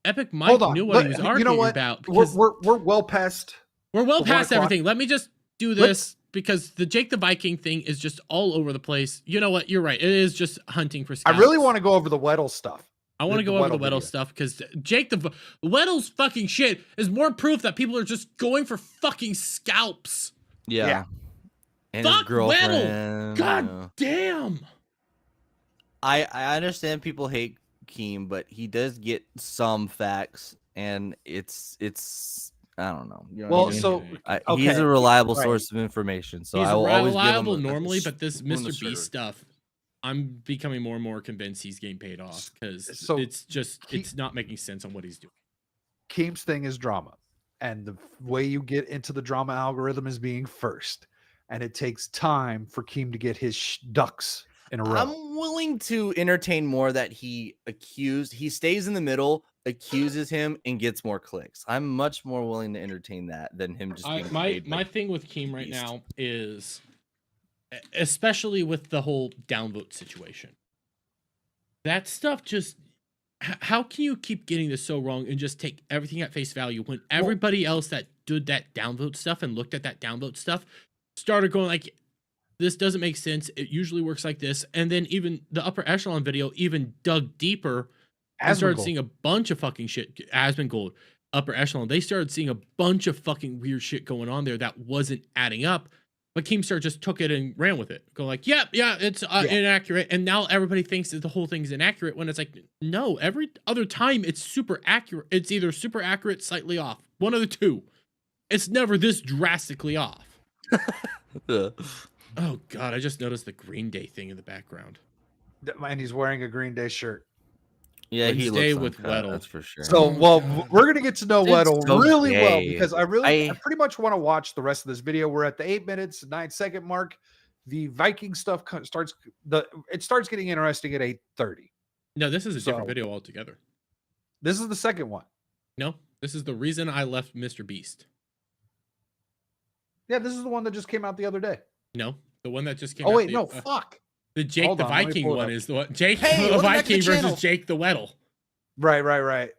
Speaker 4: Epic Mike knew what he was arguing about.
Speaker 2: We're well past.
Speaker 4: We're well past everything. Let me just do this because the Jake the Viking thing is just all over the place. You know what? You're right. It is just hunting for scalps.
Speaker 2: I really want to go over the Weddle stuff.
Speaker 4: I want to go over the Weddle stuff because Jake the Weddle's fucking shit is more proof that people are just going for fucking scalps.
Speaker 3: Yeah. And
Speaker 4: fuck Weddle. God damn.
Speaker 3: I understand people hate Keem, but he does get some facts, and it's I don't know. You know
Speaker 2: Well,
Speaker 3: what I mean?
Speaker 2: so
Speaker 3: He's
Speaker 2: okay,
Speaker 3: a reliable
Speaker 2: right.
Speaker 3: source of information, so
Speaker 4: He's
Speaker 3: I will always give him
Speaker 4: reliable
Speaker 3: a
Speaker 4: normally, but this
Speaker 3: spoon of
Speaker 4: Mr.
Speaker 3: sugar.
Speaker 4: Beast stuff, I'm becoming more and more convinced he's getting paid off because
Speaker 2: So
Speaker 4: it's not making sense on what he's doing.
Speaker 2: Keem's thing is drama, and the way you get into the drama algorithm is being first, and it takes time for Keem to get his ducks in a row.
Speaker 3: I'm willing to entertain more that he stays in the middle, accuses him, and gets more clicks. I'm much more willing to entertain that than him just getting paid.
Speaker 4: My thing with Keem right now is, especially with the whole downvote situation, that stuff just, how can you keep getting this so wrong and just take everything at face value when everybody else that did that downvote stuff and looked at that downvote stuff started going like, this doesn't make sense. It usually works like this. And then even the upper echelon video even dug deeper and started seeing a bunch of fucking shit. Asmongold, upper echelon, they started seeing a bunch of fucking weird shit going on there that wasn't adding up. But Keemstar just took it and ran with it. Go like, yeah, it's inaccurate. And now everybody thinks that the whole thing is inaccurate when it's like, no, every other time it's super accurate. It's either super accurate, slightly off. One of the two. It's never this drastically off. Oh, God, I just noticed the Green Day thing in the background.
Speaker 2: And he's wearing a Green Day shirt.
Speaker 3: Yeah, he
Speaker 4: Wednesday
Speaker 3: looks
Speaker 4: with
Speaker 3: uncut,
Speaker 4: Weddle.
Speaker 3: that's for sure.
Speaker 2: So, well, we're going to get to know Weddle
Speaker 3: so
Speaker 2: really well
Speaker 3: gay.
Speaker 2: because I pretty much want to watch the rest of this video. We're at the 8 minutes, 9 second mark. The Viking stuff starts getting interesting at 8:30.
Speaker 4: No, this is a different video altogether.
Speaker 2: This is the second one.
Speaker 4: No, this is the reason I left Mr. Beast.
Speaker 2: Yeah, this is the one that just came out the other day.
Speaker 4: No, the one that just came
Speaker 2: out.
Speaker 4: out.
Speaker 2: Oh, wait, no, fuck.
Speaker 4: The Jake
Speaker 2: Hold
Speaker 4: the
Speaker 2: on, let me
Speaker 4: Viking
Speaker 2: pull it
Speaker 4: one
Speaker 2: up.
Speaker 4: is the one. Jake
Speaker 1: Hey,
Speaker 4: the
Speaker 1: welcome back to the
Speaker 4: Viking
Speaker 1: channel.
Speaker 4: versus Jake the Weddle.
Speaker 2: Right.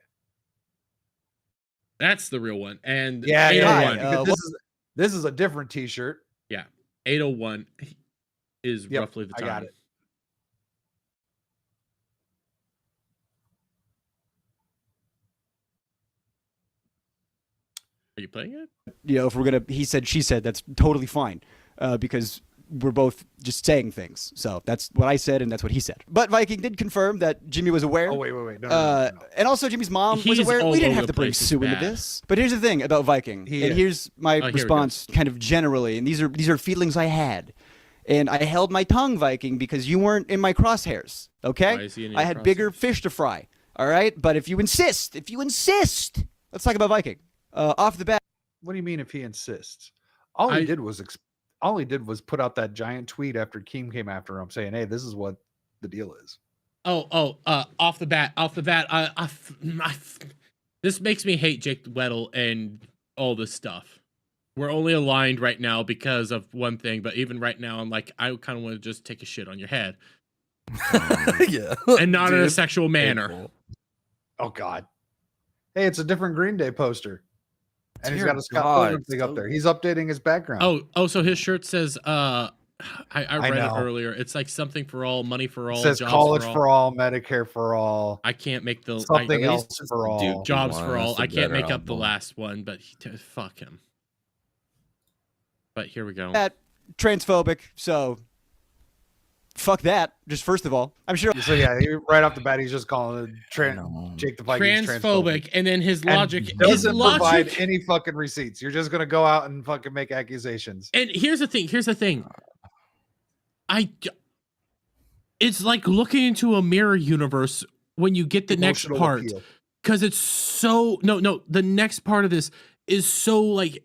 Speaker 4: That's the real one. And
Speaker 2: Yeah,
Speaker 4: 801.
Speaker 2: because this is a different T-shirt.
Speaker 4: Yeah, 801 is
Speaker 2: Yep,
Speaker 4: roughly the
Speaker 2: I
Speaker 4: time.
Speaker 2: got it.
Speaker 4: Are you playing it?
Speaker 1: You know, if we're gonna, he said, she said, that's totally fine, because we're both just saying things. So that's what I said, and that's what he said. But Viking did confirm that Jimmy was aware.
Speaker 2: Oh wait. No.
Speaker 1: And also Jimmy's mom was
Speaker 4: He's
Speaker 1: aware.
Speaker 4: all
Speaker 1: We didn't
Speaker 4: over
Speaker 1: have
Speaker 4: the
Speaker 1: to bring
Speaker 4: place, it's
Speaker 1: Sue into
Speaker 4: bad.
Speaker 1: this. But here's the thing about Viking,
Speaker 2: He
Speaker 1: and
Speaker 2: is.
Speaker 1: here's my
Speaker 4: here we go.
Speaker 1: response, kind of generally. And these are feelings I had, and I held my tongue, Viking, because you weren't in my crosshairs.
Speaker 4: Why
Speaker 1: Okay,
Speaker 4: is he in
Speaker 1: I
Speaker 4: your
Speaker 1: had bigger
Speaker 4: crosshairs?
Speaker 1: fish to fry. All right, but if you insist, let's talk about Viking. Off the bat.
Speaker 2: What do you mean if he insists? All he did was put out that giant tweet after Keem came after him saying, "Hey, this is what the deal is."
Speaker 4: Off the bat, this makes me hate Jake Weddle and all this stuff. We're only aligned right now because of one thing, but even right now, I'm like, I kind of want to just take a shit on your head,
Speaker 3: Yeah,
Speaker 4: and not in a sexual manner.
Speaker 2: Oh God. Hey, it's a different Green Day poster. And he's
Speaker 3: Dear
Speaker 2: got a Scott
Speaker 3: God,
Speaker 2: Pilgrim thing up there. He's updating his background.
Speaker 4: So his shirt says, I read it
Speaker 2: know.
Speaker 4: earlier. It's like something for all, money for all,
Speaker 2: It says
Speaker 4: jobs
Speaker 2: college
Speaker 4: for all.
Speaker 2: Medicare for all,
Speaker 4: I can't make the
Speaker 2: something
Speaker 3: At
Speaker 2: else
Speaker 3: least it's
Speaker 2: for
Speaker 3: the
Speaker 2: all.
Speaker 3: Duke
Speaker 4: jobs
Speaker 3: one,
Speaker 4: for all.
Speaker 3: that's the
Speaker 4: I can't
Speaker 3: better
Speaker 4: make up the
Speaker 3: album.
Speaker 4: last one, but fuck him. But here we go.
Speaker 1: That transphobic, so fuck that. Just first of all, I'm sure.
Speaker 2: So yeah, right off the bat, he's just calling it Jake the Viking
Speaker 4: Transphobic, and then his
Speaker 2: And
Speaker 4: logic
Speaker 2: doesn't provide any fucking receipts. You're just gonna go out and fucking make accusations.
Speaker 4: And here's the thing. It's like looking into a mirror universe when you get the
Speaker 2: Emotional
Speaker 4: next part,
Speaker 2: appeal.
Speaker 4: because it's so no. The next part of this is so like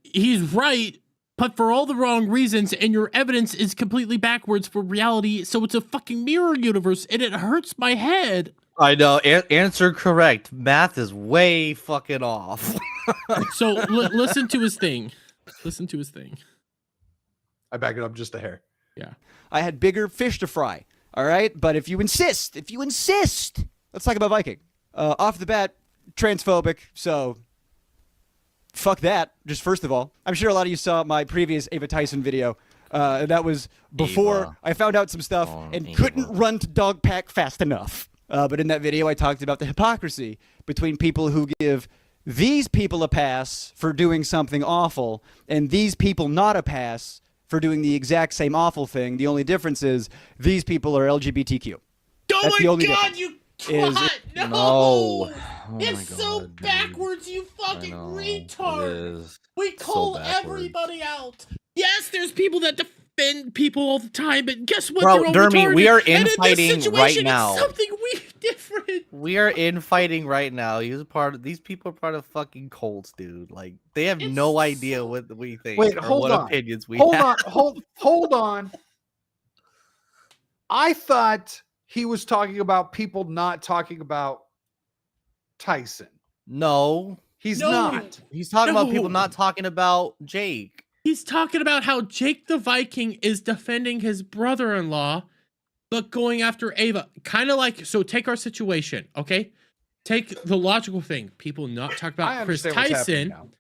Speaker 4: he's right, but for all the wrong reasons, and your evidence is completely backwards for reality. So it's a fucking mirror universe, and it hurts my head.
Speaker 3: I know. Answer correct. Math is way fucking off.
Speaker 4: So listen to his thing. Listen to his thing.
Speaker 2: I back it up just a hair.
Speaker 4: Yeah.
Speaker 1: I had bigger fish to fry. All right, but if you insist, let's talk about Viking. Off the bat, transphobic. So fuck that. Just first of all, I'm sure a lot of you saw my previous Ava Tyson video. That was before
Speaker 3: Ava.
Speaker 1: I found out some stuff and
Speaker 3: Ava.
Speaker 1: couldn't run to dog pack fast enough. But in that video, I talked about the hypocrisy between people who give these people a pass for doing something awful and these people not a pass for doing the exact same awful thing. The only difference is these people are LGBTQ.
Speaker 4: Oh
Speaker 1: That's the
Speaker 4: my
Speaker 1: only
Speaker 4: God,
Speaker 1: difference.
Speaker 4: you
Speaker 1: is
Speaker 4: What? No.
Speaker 3: No. Oh my
Speaker 4: It's so
Speaker 3: God, dude.
Speaker 4: backwards, you
Speaker 3: I
Speaker 4: fucking
Speaker 3: know,
Speaker 4: retard.
Speaker 3: it is.
Speaker 4: We
Speaker 3: So
Speaker 4: call
Speaker 3: backwards.
Speaker 4: everybody out. Yes, there's people that defend people all the time, but guess what?
Speaker 3: Bro,
Speaker 4: They're all
Speaker 3: Dermy,
Speaker 4: retarded.
Speaker 3: we are
Speaker 4: And in this
Speaker 3: infighting
Speaker 4: situation,
Speaker 3: right now.
Speaker 4: It's something different.
Speaker 3: We are infighting right now. These people are part of fucking cults, dude. Like they have no idea what we think.
Speaker 2: Wait,
Speaker 3: or
Speaker 2: hold
Speaker 3: what
Speaker 2: on.
Speaker 3: opinions we
Speaker 2: Hold
Speaker 3: have.
Speaker 2: on, hold on. I thought he was talking about people not talking about Tyson.
Speaker 3: No,
Speaker 2: He's
Speaker 4: No.
Speaker 2: not.
Speaker 3: he's talking about people
Speaker 4: No.
Speaker 3: not talking about Jake.
Speaker 4: He's talking about how Jake the Viking is defending his brother-in-law, but going after Ava. Kind of like, so take our situation, okay? Take the logical thing. People not talk
Speaker 2: I
Speaker 4: about Chris
Speaker 2: understand what's happening
Speaker 4: Tyson,
Speaker 2: now.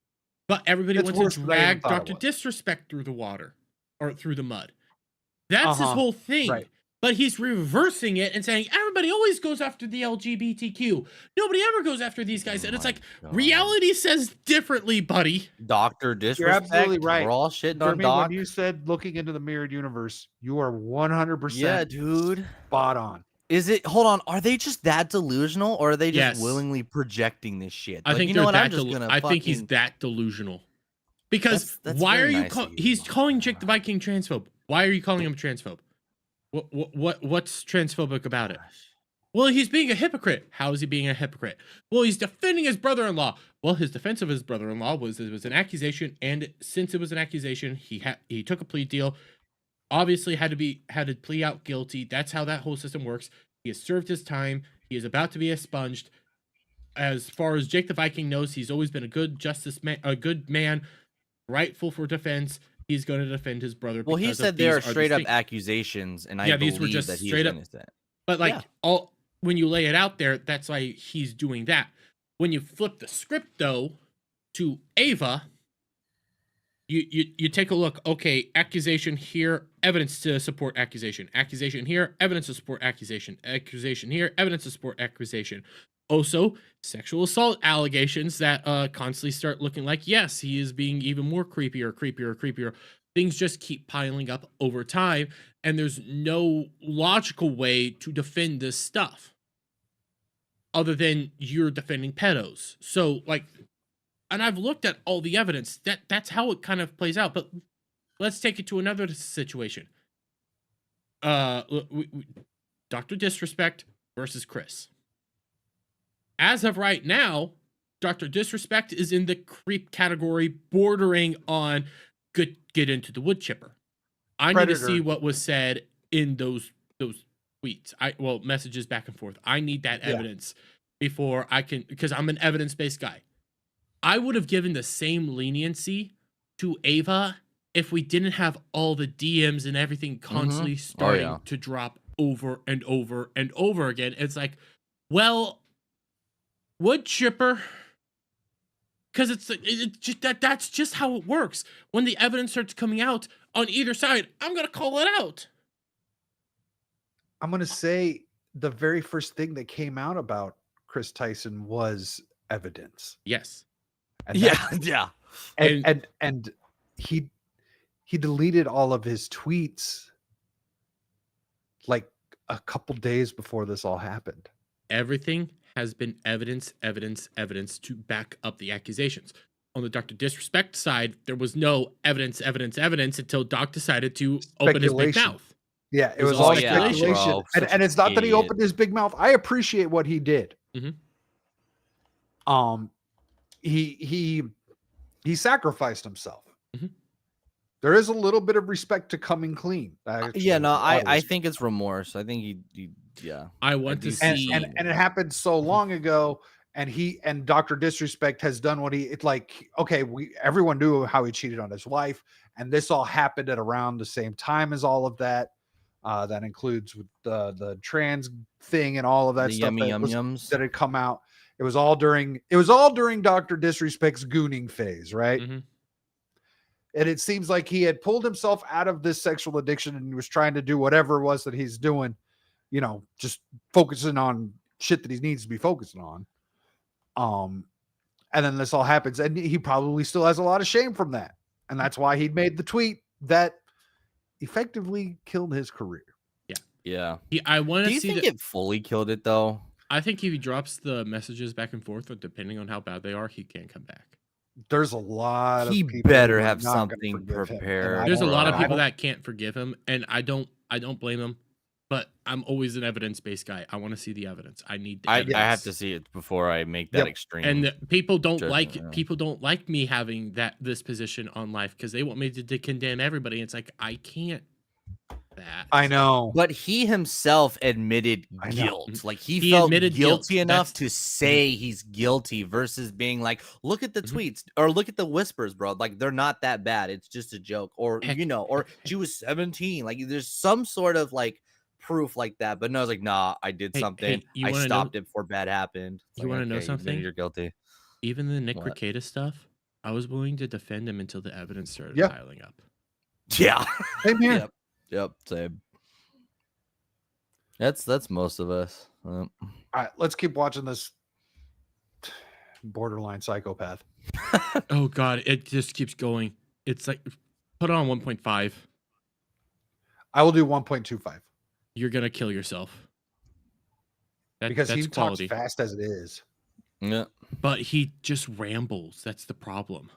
Speaker 4: but everybody
Speaker 2: It's
Speaker 4: wants
Speaker 2: worse
Speaker 4: to
Speaker 2: than I even
Speaker 4: drag
Speaker 2: thought it
Speaker 4: Dr.
Speaker 2: was.
Speaker 4: Disrespect through the water or through the mud. That's his
Speaker 2: Uh-huh.
Speaker 4: whole thing.
Speaker 2: Right.
Speaker 4: But he's reversing it and saying everybody always goes after the LGBTQ. Nobody ever goes after these guys. And it's
Speaker 3: my
Speaker 4: like,
Speaker 3: God.
Speaker 4: reality says differently, buddy.
Speaker 3: Dr. Disrespect.
Speaker 2: absolutely right.
Speaker 3: We're all shitting
Speaker 2: For
Speaker 3: on
Speaker 2: me,
Speaker 3: Doc.
Speaker 2: when you said looking into the mirrored universe, you are 100%
Speaker 3: Yeah, dude.
Speaker 2: spot on.
Speaker 3: Is it? Hold on. Are they just that delusional, or are they just
Speaker 4: Yes.
Speaker 3: willingly projecting this shit?
Speaker 4: I
Speaker 3: Like,
Speaker 4: think
Speaker 3: you
Speaker 4: they're
Speaker 3: know what?
Speaker 4: that
Speaker 3: I'm just gonna.
Speaker 4: I think he's
Speaker 3: fucking-
Speaker 4: that delusional. Because
Speaker 3: That's
Speaker 4: why are
Speaker 3: very
Speaker 4: you
Speaker 3: nice of you.
Speaker 4: he's calling Jake the Viking transphobe. Why are you calling him a transphobe? What's transphobic about it? Well, he's being a hypocrite. How is he being a hypocrite? Well, he's defending his brother-in-law. Well, his defense of his brother-in-law was it was an accusation, and since it was an accusation, he took a plea deal. Obviously, had to plea out guilty. That's how that whole system works. He has served his time. He is about to be expunged. As far as Jake the Viking knows, he's always been a good a good man, rightful for defense. He's going to defend his brother.
Speaker 3: Well, he
Speaker 4: because
Speaker 3: said
Speaker 4: of
Speaker 3: they
Speaker 4: these
Speaker 3: are
Speaker 4: the
Speaker 3: straight up
Speaker 4: things.
Speaker 3: accusations, and I
Speaker 4: Yeah,
Speaker 3: believe
Speaker 4: these were just
Speaker 3: that he
Speaker 4: straight
Speaker 3: is
Speaker 4: up-
Speaker 3: innocent.
Speaker 4: But like
Speaker 3: Yeah.
Speaker 4: when you lay it out there, that's why he's doing that. When you flip the script though to Ava, you take a look. Okay, accusation here, evidence to support accusation. Accusation here, evidence to support accusation. Accusation here, evidence to support accusation. Also, sexual assault allegations that constantly start looking like, yes, he is being even more creepier. Things just keep piling up over time, and there's no logical way to defend this stuff other than you're defending pedos. So, like, and I've looked at all the evidence. That's how it kind of plays out. But let's take it to another situation. Dr. Disrespect versus Chris. As of right now, Dr. Disrespect is in the creep category, bordering on get into the wood chipper. I need to see what was said in those tweets. Messages back and forth. I need that evidence before I can, because I'm an evidence-based guy. I would have given the same leniency to Ava if we didn't have all the DMs and everything constantly starting to drop over and over and over again. It's like, well, wood chipper, because it's just that's just how it works. When the evidence starts coming out on either side, I'm gonna call it out.
Speaker 2: I'm going to say the very first thing that came out about Chris Tyson was evidence.
Speaker 4: Yes.
Speaker 2: And
Speaker 3: Yeah.
Speaker 2: and he deleted all of his tweets like a couple days before this all happened.
Speaker 4: Everything has been evidence to back up the accusations. On the Dr. Disrespect side, there was no evidence until Doc decided to open his big
Speaker 2: Speculation.
Speaker 4: mouth.
Speaker 2: Yeah, it
Speaker 4: was
Speaker 2: was
Speaker 4: all
Speaker 2: all
Speaker 4: speculation.
Speaker 2: speculation.
Speaker 3: Bro,
Speaker 2: and
Speaker 3: such
Speaker 2: it's not that he
Speaker 3: idiot.
Speaker 2: opened his big mouth. I appreciate what he did.
Speaker 4: Mhm.
Speaker 2: He sacrificed himself.
Speaker 4: Mhm.
Speaker 2: There is a little bit of respect to coming clean.
Speaker 3: Yeah, no,
Speaker 2: A lot of
Speaker 3: I
Speaker 2: respect.
Speaker 3: think it's remorse. I think he yeah.
Speaker 4: I want to
Speaker 3: do
Speaker 4: see.
Speaker 2: and it happened so long ago, and Dr. Disrespect has done what it's like, okay, everyone knew how he cheated on his wife, and this all happened at around the same time as all of that. That includes with the trans thing and all of that
Speaker 3: The
Speaker 2: stuff
Speaker 3: yums.
Speaker 2: that had come out. It was all during Dr. Disrespect's gooning phase, right?
Speaker 4: Mhm.
Speaker 2: And it seems like he had pulled himself out of this sexual addiction and he was trying to do whatever it was that he's doing, just focusing on shit that he needs to be focusing on. And then this all happens, and he probably still has a lot of shame from that. And that's why he'd made the tweet that effectively killed his career.
Speaker 3: Yeah.
Speaker 4: I want
Speaker 3: Do
Speaker 4: to
Speaker 3: you
Speaker 4: see
Speaker 3: think it fully killed it though?
Speaker 4: I think if he drops the messages back and forth, or depending on how bad they are, he can come back.
Speaker 2: There's a lot of
Speaker 3: He
Speaker 2: people
Speaker 3: better
Speaker 2: who are
Speaker 3: have
Speaker 2: not gonna
Speaker 3: something
Speaker 2: forgive him, and
Speaker 3: prepared.
Speaker 4: There's a lot of
Speaker 3: I
Speaker 4: people that can't forgive him, and I don't blame them. But I'm always an evidence-based guy. I want to see the evidence. I need the
Speaker 3: I
Speaker 4: evidence.
Speaker 3: have to see it before I make that
Speaker 2: Yep.
Speaker 3: extreme.
Speaker 4: And people don't
Speaker 3: judgment,
Speaker 4: like people don't like me having this position on life because they want me to condemn everybody. It's like I can't. That
Speaker 2: I know.
Speaker 3: But he himself admitted
Speaker 2: I know.
Speaker 3: guilt. Like he
Speaker 4: He
Speaker 3: felt
Speaker 4: admitted guilt.
Speaker 3: guilty enough
Speaker 4: That's-
Speaker 3: to say he's guilty versus being like, look at the tweets or look at the whispers, bro. Like they're not that bad. It's just a joke. Or
Speaker 4: Heck,
Speaker 3: or she was 17. Like there's some sort of like proof like that. But no, I was like, nah, I did something.
Speaker 4: you
Speaker 3: I
Speaker 4: wanna
Speaker 3: stopped
Speaker 4: know-
Speaker 3: it before bad happened. It's
Speaker 4: you
Speaker 3: like,
Speaker 4: wanna know
Speaker 3: okay,
Speaker 4: something?
Speaker 3: You're guilty.
Speaker 4: Even the Nick
Speaker 3: What?
Speaker 4: Rekieta stuff, I was willing to defend him until the evidence started
Speaker 2: Yeah.
Speaker 4: piling up.
Speaker 3: Yeah.
Speaker 2: Same here.
Speaker 3: Yep. Yep. Same. That's most of us.
Speaker 2: All right, let's keep watching this borderline psychopath.
Speaker 4: Oh God, it just keeps going. It's like put on 1.5.
Speaker 2: I will do 1.25
Speaker 4: You're gonna kill yourself.
Speaker 2: because he
Speaker 4: that's quality.
Speaker 2: talks fast as it is.
Speaker 3: Yeah.
Speaker 4: But he just rambles. That's the problem.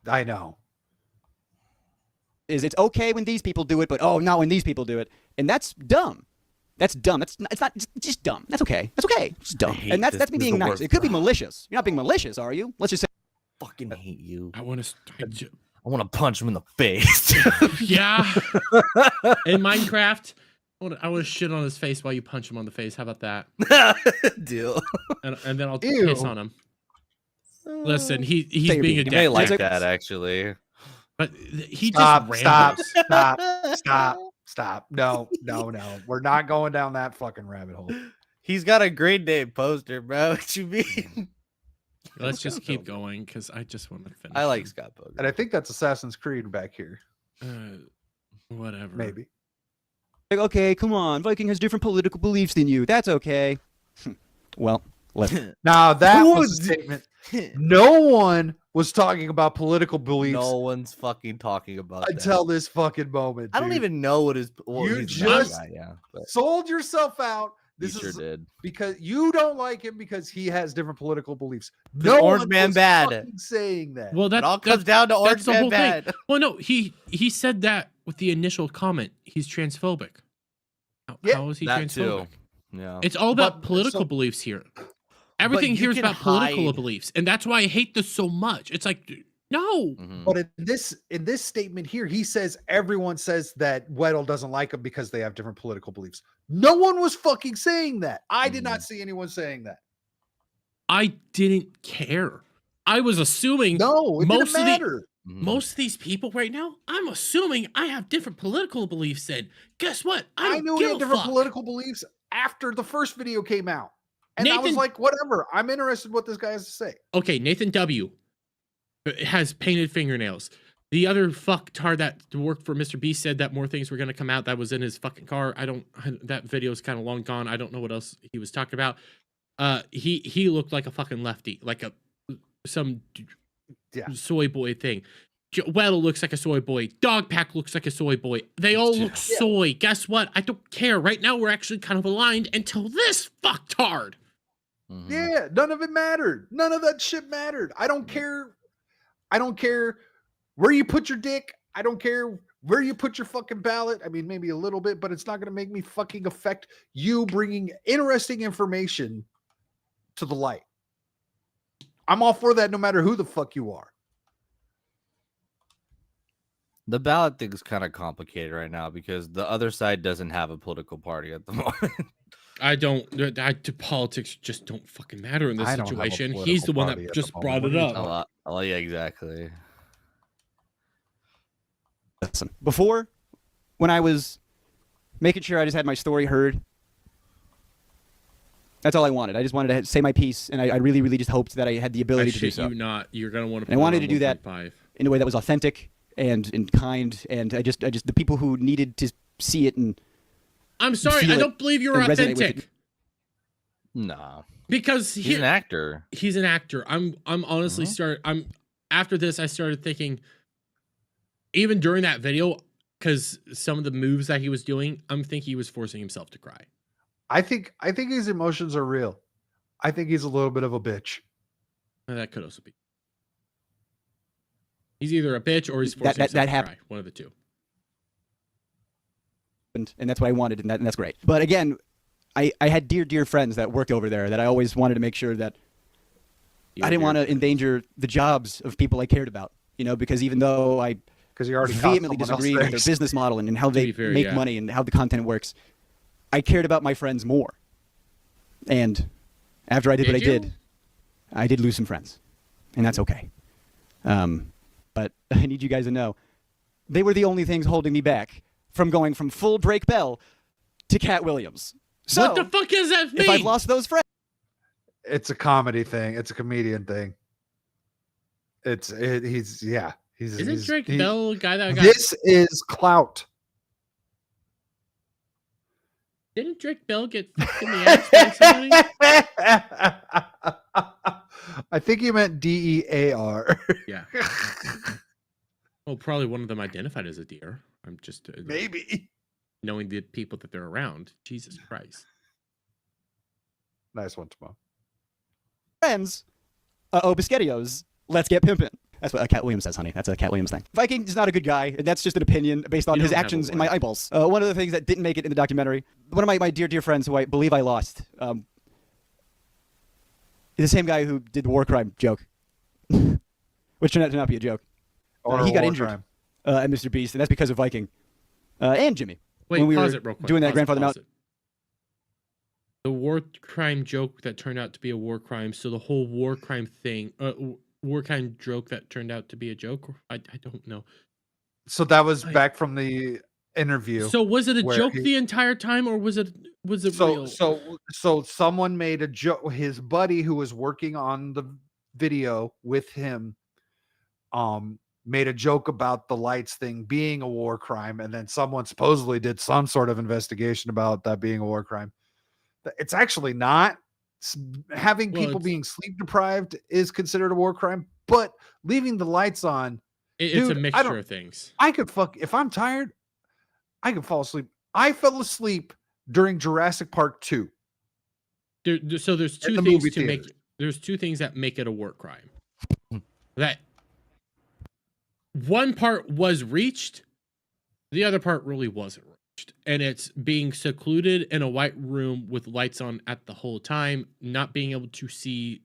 Speaker 2: I know.
Speaker 1: Is it's okay when these people do it, but oh, not when these people do it, and that's dumb. That's dumb. It's just dumb. That's okay. That's okay. It's dumb.
Speaker 3: hate
Speaker 1: And that's
Speaker 3: this.
Speaker 1: me
Speaker 3: This is
Speaker 1: being
Speaker 3: the
Speaker 1: nice.
Speaker 3: worst.
Speaker 1: It could be malicious. You're not being malicious, are you? Let's just say.
Speaker 3: Fucking hate you.
Speaker 4: I want to.
Speaker 3: I want to punch him in the face.
Speaker 4: Yeah. In Minecraft, I want to shit on his face while you punch him on the face. How about that?
Speaker 3: Deal.
Speaker 4: And then I'll
Speaker 2: Ew.
Speaker 4: piss on him. Listen, he's
Speaker 1: Say your
Speaker 4: being a
Speaker 1: piece.
Speaker 3: You may like
Speaker 1: That's
Speaker 3: that actually.
Speaker 4: but he
Speaker 2: Stop,
Speaker 4: just
Speaker 2: stop,
Speaker 4: rambles.
Speaker 2: stop. No. We're not going down that fucking rabbit hole.
Speaker 3: He's got a Green Day poster, bro. What you mean?
Speaker 4: Let's just keep going because I just want to finish.
Speaker 3: I like
Speaker 4: him.
Speaker 3: Scott Pilgrim.
Speaker 2: And I think that's Assassin's Creed back here.
Speaker 4: Whatever.
Speaker 2: Maybe.
Speaker 1: Like, okay, come on. Viking has different political beliefs than you. That's okay. Well, let's.
Speaker 2: Now that
Speaker 3: Who
Speaker 2: was a statement. No one was talking about political beliefs
Speaker 3: No one's fucking talking about
Speaker 2: until
Speaker 3: that.
Speaker 2: this fucking moment.
Speaker 3: I don't
Speaker 2: dude.
Speaker 3: even know what
Speaker 2: You
Speaker 3: he's
Speaker 2: just
Speaker 3: not, yeah. But
Speaker 2: sold yourself out.
Speaker 3: he
Speaker 2: This
Speaker 3: sure
Speaker 2: is
Speaker 3: did.
Speaker 2: because you don't like him because he has different political beliefs.
Speaker 3: Because
Speaker 2: No
Speaker 3: Orange
Speaker 2: one
Speaker 3: Man
Speaker 2: was
Speaker 3: bad.
Speaker 2: fucking saying that.
Speaker 4: Well,
Speaker 3: It all comes down to Orange
Speaker 4: the
Speaker 3: Man
Speaker 4: whole thing.
Speaker 3: bad.
Speaker 4: Well, no, he said that with the initial comment. He's transphobic.
Speaker 2: Yeah,
Speaker 4: how is he
Speaker 3: That
Speaker 4: transphobic?
Speaker 3: too. Yeah.
Speaker 4: It's all about
Speaker 2: But-
Speaker 4: political
Speaker 2: so-
Speaker 4: beliefs here. Everything
Speaker 3: you
Speaker 4: here is
Speaker 3: can
Speaker 4: about political
Speaker 3: hide-
Speaker 4: beliefs, and that's why I hate this so much. It's like, no.
Speaker 3: Mhm.
Speaker 2: But in this statement here, he says everyone says that Weddle doesn't like him because they have different political beliefs. No one was fucking saying that. I did not see anyone saying that.
Speaker 4: I didn't care. I was assuming
Speaker 2: No, it
Speaker 4: most
Speaker 2: didn't
Speaker 4: of the-
Speaker 2: matter.
Speaker 3: Mhm.
Speaker 4: most of these people right now, I'm assuming I have different political beliefs. And guess what?
Speaker 2: I
Speaker 4: don't
Speaker 2: knew he
Speaker 4: give
Speaker 2: had
Speaker 4: a
Speaker 2: different
Speaker 4: fuck.
Speaker 2: political beliefs after the first video came out. And I was
Speaker 4: Nathan-
Speaker 2: like, whatever. I'm interested in what this guy has to say.
Speaker 4: Okay, Nathan W. has painted fingernails. The other fucktard that worked for Mr. Beast said that more things were going to come out that was in his fucking car. That video is kind of long gone. I don't know what else he was talking about. He looked like a fucking lefty, like some
Speaker 2: Yeah.
Speaker 4: soy boy thing. Weddle looks like a soy boy. Dogpack looks like a soy boy. They all look soy. Guess what? I don't care. Right now, we're actually kind of aligned until this fucktard.
Speaker 3: Mhm.
Speaker 2: Yeah, none of it mattered. None of that shit mattered. I don't care. I don't care where you put your dick. I don't care where you put your fucking ballot. I mean, maybe a little bit, but it's not going to make me fucking affect you bringing interesting information to the light. I'm all for that no matter who the fuck you are.
Speaker 3: The ballot thing is kind of complicated right now because the other side doesn't have a political party at the moment.
Speaker 4: Politics just don't fucking matter in this
Speaker 2: I don't have a
Speaker 4: situation. He's the
Speaker 2: political
Speaker 4: one
Speaker 2: party
Speaker 4: that
Speaker 2: at
Speaker 4: just
Speaker 2: the
Speaker 4: brought
Speaker 2: moment.
Speaker 4: it
Speaker 2: What are you
Speaker 4: up.
Speaker 3: Oh, yeah, exactly.
Speaker 1: Listen, before, when I was making sure I just had my story heard, that's all I wanted. I just wanted to say my piece, and I really, really just hoped that I had the
Speaker 4: I
Speaker 1: ability to do
Speaker 4: shit
Speaker 1: so
Speaker 4: you not. You're gonna want to.
Speaker 1: And I wanted to do that in a way that was authentic and kind, and I just the people who needed to see it and
Speaker 4: I'm sorry,
Speaker 1: feel
Speaker 4: I
Speaker 1: it
Speaker 4: don't believe you're
Speaker 1: and resonate with
Speaker 4: authentic
Speaker 1: it.
Speaker 3: No.
Speaker 4: because
Speaker 3: He's an actor.
Speaker 4: He's an actor. I'm honestly
Speaker 1: Uh-huh.
Speaker 4: after this I started thinking even during that video because some of the moves that he was doing, I'm thinking he was forcing himself to cry.
Speaker 2: I think his emotions are real. I think he's a little bit of a bitch.
Speaker 4: That could also be. He's either a bitch or he's forcing himself to cry. One of the two.
Speaker 1: And that's what I wanted, and that's great. But again, I had dear friends that worked over there that I always wanted to make sure that I didn't want to endanger the jobs of people I cared about. Because even though I vehemently disagree with their business model and how they make money and how the content works, I cared about my friends more. And after I did what I did, I did lose some friends, and that's okay. But I need you guys to know, they were the only things holding me back from going from full Drake Bell to Cat Williams. So
Speaker 4: what the fuck does that mean?
Speaker 1: If I've lost those friends,
Speaker 2: it's a comedy thing. It's a comedian thing. Isn't
Speaker 4: Drake Bell a guy that got...
Speaker 2: This is clout.
Speaker 4: Didn't Drake Bell get fucked in the ass by somebody?
Speaker 2: I think you meant DEAR.
Speaker 4: Yeah. Well, probably one of them identified as a deer. I'm just
Speaker 2: maybe
Speaker 4: knowing the people that they're around. Jesus Christ.
Speaker 2: Nice one, Tomo.
Speaker 1: Friends, Biscottios, let's get pimpin'. That's what Cat Williams says, honey. That's a Cat Williams thing. Viking is not a good guy, and that's just an opinion based on his actions and my eyeballs. One of the things that didn't make it in the documentary, one of my dear friends who I believe I lost, is the same guy who did the war crime joke, which turned out to not be a joke. He got injured at Mr. Beast, and that's because of Viking and Jimmy.
Speaker 4: Wait,
Speaker 1: when we
Speaker 4: pause
Speaker 1: were
Speaker 4: it real quick.
Speaker 1: doing that grandfather mount.
Speaker 4: The war crime joke that turned out to be a war crime. So the whole war crime thing, war crime joke that turned out to be a joke. I don't know.
Speaker 2: So that was back from the interview.
Speaker 4: So was it a joke the entire time, or was it real?
Speaker 2: So someone made a joke. His buddy who was working on the video with him, made a joke about the lights thing being a war crime, and then someone supposedly did some sort of investigation about that being a war crime. It's actually not. Having people being sleep deprived is considered a war crime, but leaving the lights on,
Speaker 4: it's a mixture of things.
Speaker 2: If I'm tired, I can fall asleep. I fell asleep during Jurassic Park 2.
Speaker 4: So there's two things that make it a war crime. That one part was reached, the other part really wasn't reached. And it's being secluded in a white room with lights on at the whole time, not being able to see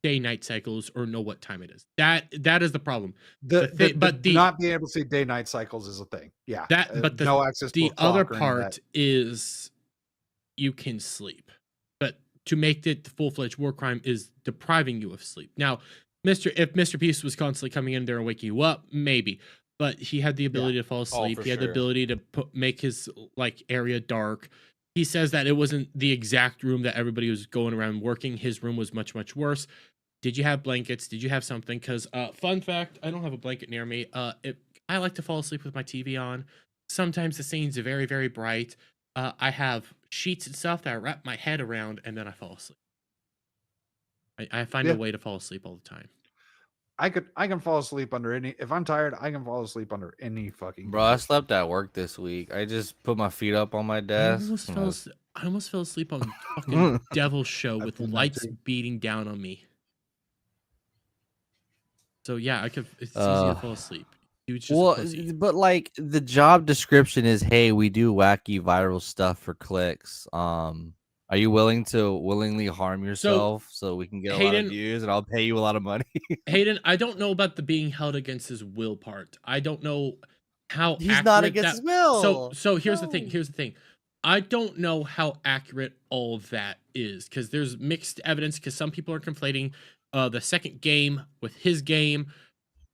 Speaker 4: day-night cycles or know what time it is. That is the problem.
Speaker 2: But not being able to see day-night cycles is a thing. Yeah.
Speaker 4: But
Speaker 2: no access to
Speaker 4: the other part is you can sleep. But to make it the full-fledged war crime is depriving you of sleep. Now, if Mr. Beast was constantly coming in there and waking you up, maybe. But he had the ability to fall asleep. He had the ability to make his area dark. He says that it wasn't the exact room that everybody was going around working. His room was much, much worse. Did you have blankets? Did you have something? Because fun fact, I don't have a blanket near me. I like to fall asleep with my TV on. Sometimes the scene's very, very bright. I have sheets and stuff that I wrap my head around, and then I fall asleep. I find a way to fall asleep all the time.
Speaker 2: I can fall asleep under any. If I'm tired, I can fall asleep under any fucking.
Speaker 3: Bro, I slept at work this week. I just put my feet up on my desk.
Speaker 4: I almost fell asleep on fucking Devil's Show with lights beating down on me. So yeah, it's easy to fall asleep. Dude's just a pussy.
Speaker 3: But like the job description is, hey, we do wacky viral stuff for clicks. Are you willing to willingly harm yourself so we can get a lot of views and I'll pay you a lot of money?
Speaker 4: Hayden, I don't know about the being held against his will part. I don't know how
Speaker 3: he's not against his will.
Speaker 4: So here's the thing. I don't know how accurate all of that is because there's mixed evidence because some people are conflating the second game with his game,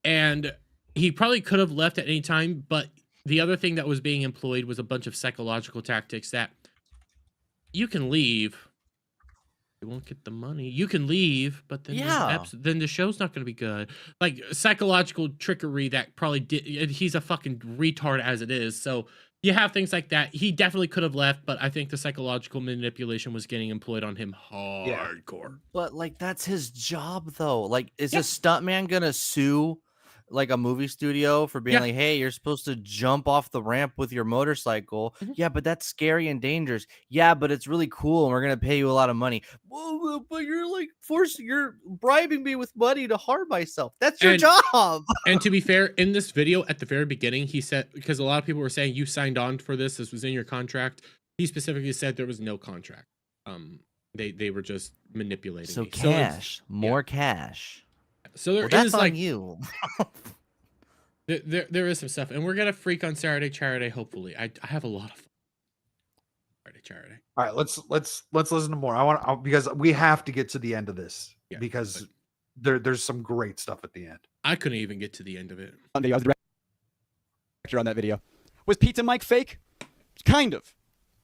Speaker 4: and he probably could have left at any time, but the other thing that was being employed was a bunch of psychological tactics that you can leave. You won't get the money. You can leave, but then then the show's not going to be good. Like psychological trickery that probably did. He's a fucking retard as it is. So you have things like that. He definitely could have left, but I think the psychological manipulation was getting employed on him hardcore.
Speaker 3: But like that's his job though. Like is a stuntman gonna sue like a movie studio for being
Speaker 4: Yeah.
Speaker 3: like, hey, you're supposed to jump off the ramp with your motorcycle. Yeah, but that's scary and dangerous. Yeah, but it's really cool and we're gonna pay you a lot of money. Whoa, but you're bribing me with money to harm myself. That's your job.
Speaker 4: And to be fair, in this video at the very beginning, he said, because a lot of people were saying you signed on for this was in your contract. He specifically said there was no contract. They were just manipulating.
Speaker 3: So
Speaker 4: me.
Speaker 3: cash, more cash.
Speaker 4: So there
Speaker 3: that's
Speaker 4: is
Speaker 3: on
Speaker 4: like
Speaker 3: you.
Speaker 4: there is some stuff, and we're gonna freak on Saturday. Hopefully, I have a lot of fun. Saturday.
Speaker 2: All right, let's listen to more. Because we have to get to the end of this because there's some great stuff at the end.
Speaker 4: I couldn't even get to the end of it.
Speaker 1: On the director on that video. Was Pizza Mike fake? Kind of.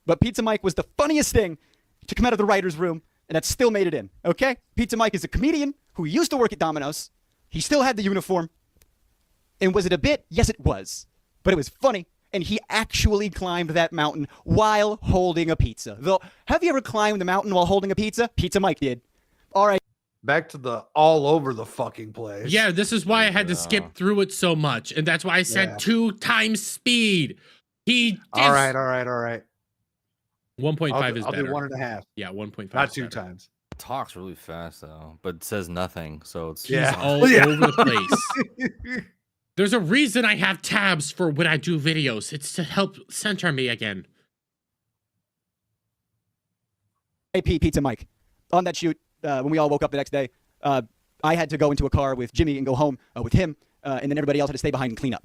Speaker 1: But Pizza Mike was the funniest thing to come out of the writer's room, and that still made it in, okay? Pizza Mike is a comedian who used to work at Domino's. He still had the uniform. And was it a bit? Yes, it was. But it was funny, and he actually climbed that mountain while holding a pizza. Though, have you ever climbed the mountain while holding a pizza? Pizza Mike did. All right.
Speaker 2: Back to the all over the fucking place.
Speaker 4: Yeah, this is why I had to skip through it so much, and that's why I said 2 times speed.
Speaker 2: All right.
Speaker 4: 1.5 is
Speaker 2: I'll
Speaker 4: better.
Speaker 2: do 1.5.
Speaker 4: Yeah, 1.5.
Speaker 2: Not
Speaker 4: is
Speaker 2: 2
Speaker 4: better.
Speaker 2: times.
Speaker 3: Talks really fast though, but says nothing. So it's
Speaker 4: He's all over the place. There's a reason I have tabs for when I do videos. It's to help center me again.
Speaker 1: AP Pizza Mike. On that shoot, when we all woke up the next day, I had to go into a car with Jimmy and go home with him, and then everybody else had to stay behind and clean up,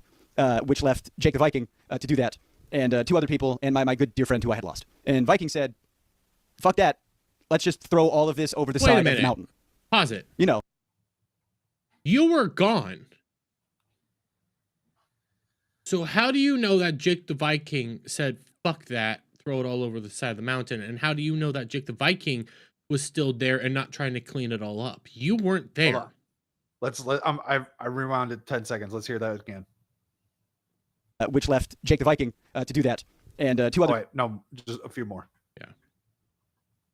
Speaker 1: which left Jake the Viking to do that, and 2 other people, and my good dear friend who I had lost. And Viking said, fuck that. Let's just throw all of this over the side of the mountain.
Speaker 4: Pause it.
Speaker 1: You know.
Speaker 4: You were gone. So how do you know that Jake the Viking said, fuck that, throw it all over the side of the mountain? And how do you know that Jake the Viking was still there and not trying to clean it all up? You weren't there.
Speaker 2: I rewound it 10 seconds. Let's hear that again.
Speaker 1: Which left Jake the Viking to do that. And 2 other...
Speaker 2: Oh, wait, no, just a few more.
Speaker 4: Yeah.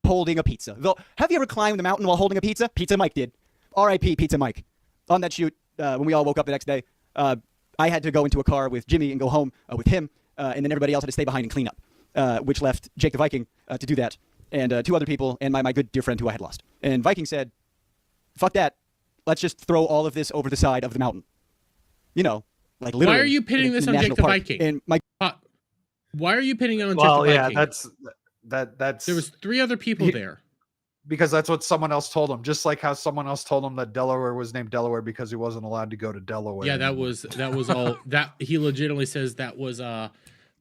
Speaker 1: Holding a pizza. Though, have you ever climbed the mountain while holding a pizza? Pizza Mike did. R.I.P. Pizza Mike. On that shoot, when we all woke up the next day, I had to go into a car with Jimmy and go home with him, and then everybody else had to stay behind and clean up, which left Jake the Viking to do that, and 2 other people, and my good dear friend who I had lost. And Viking said, fuck that. Let's just throw all of this over the side of the mountain. You know, like literally.
Speaker 4: Why are you pitting this on Jake the Viking?
Speaker 1: And my
Speaker 4: why are you pitting it on Jake the Viking?
Speaker 2: Yeah, that's
Speaker 4: there was 3 other people there.
Speaker 2: Because that's what someone else told him. Just like how someone else told him that Delaware was named Delaware because he wasn't allowed to go to Delaware.
Speaker 4: Yeah, that was all that he legitimately says that was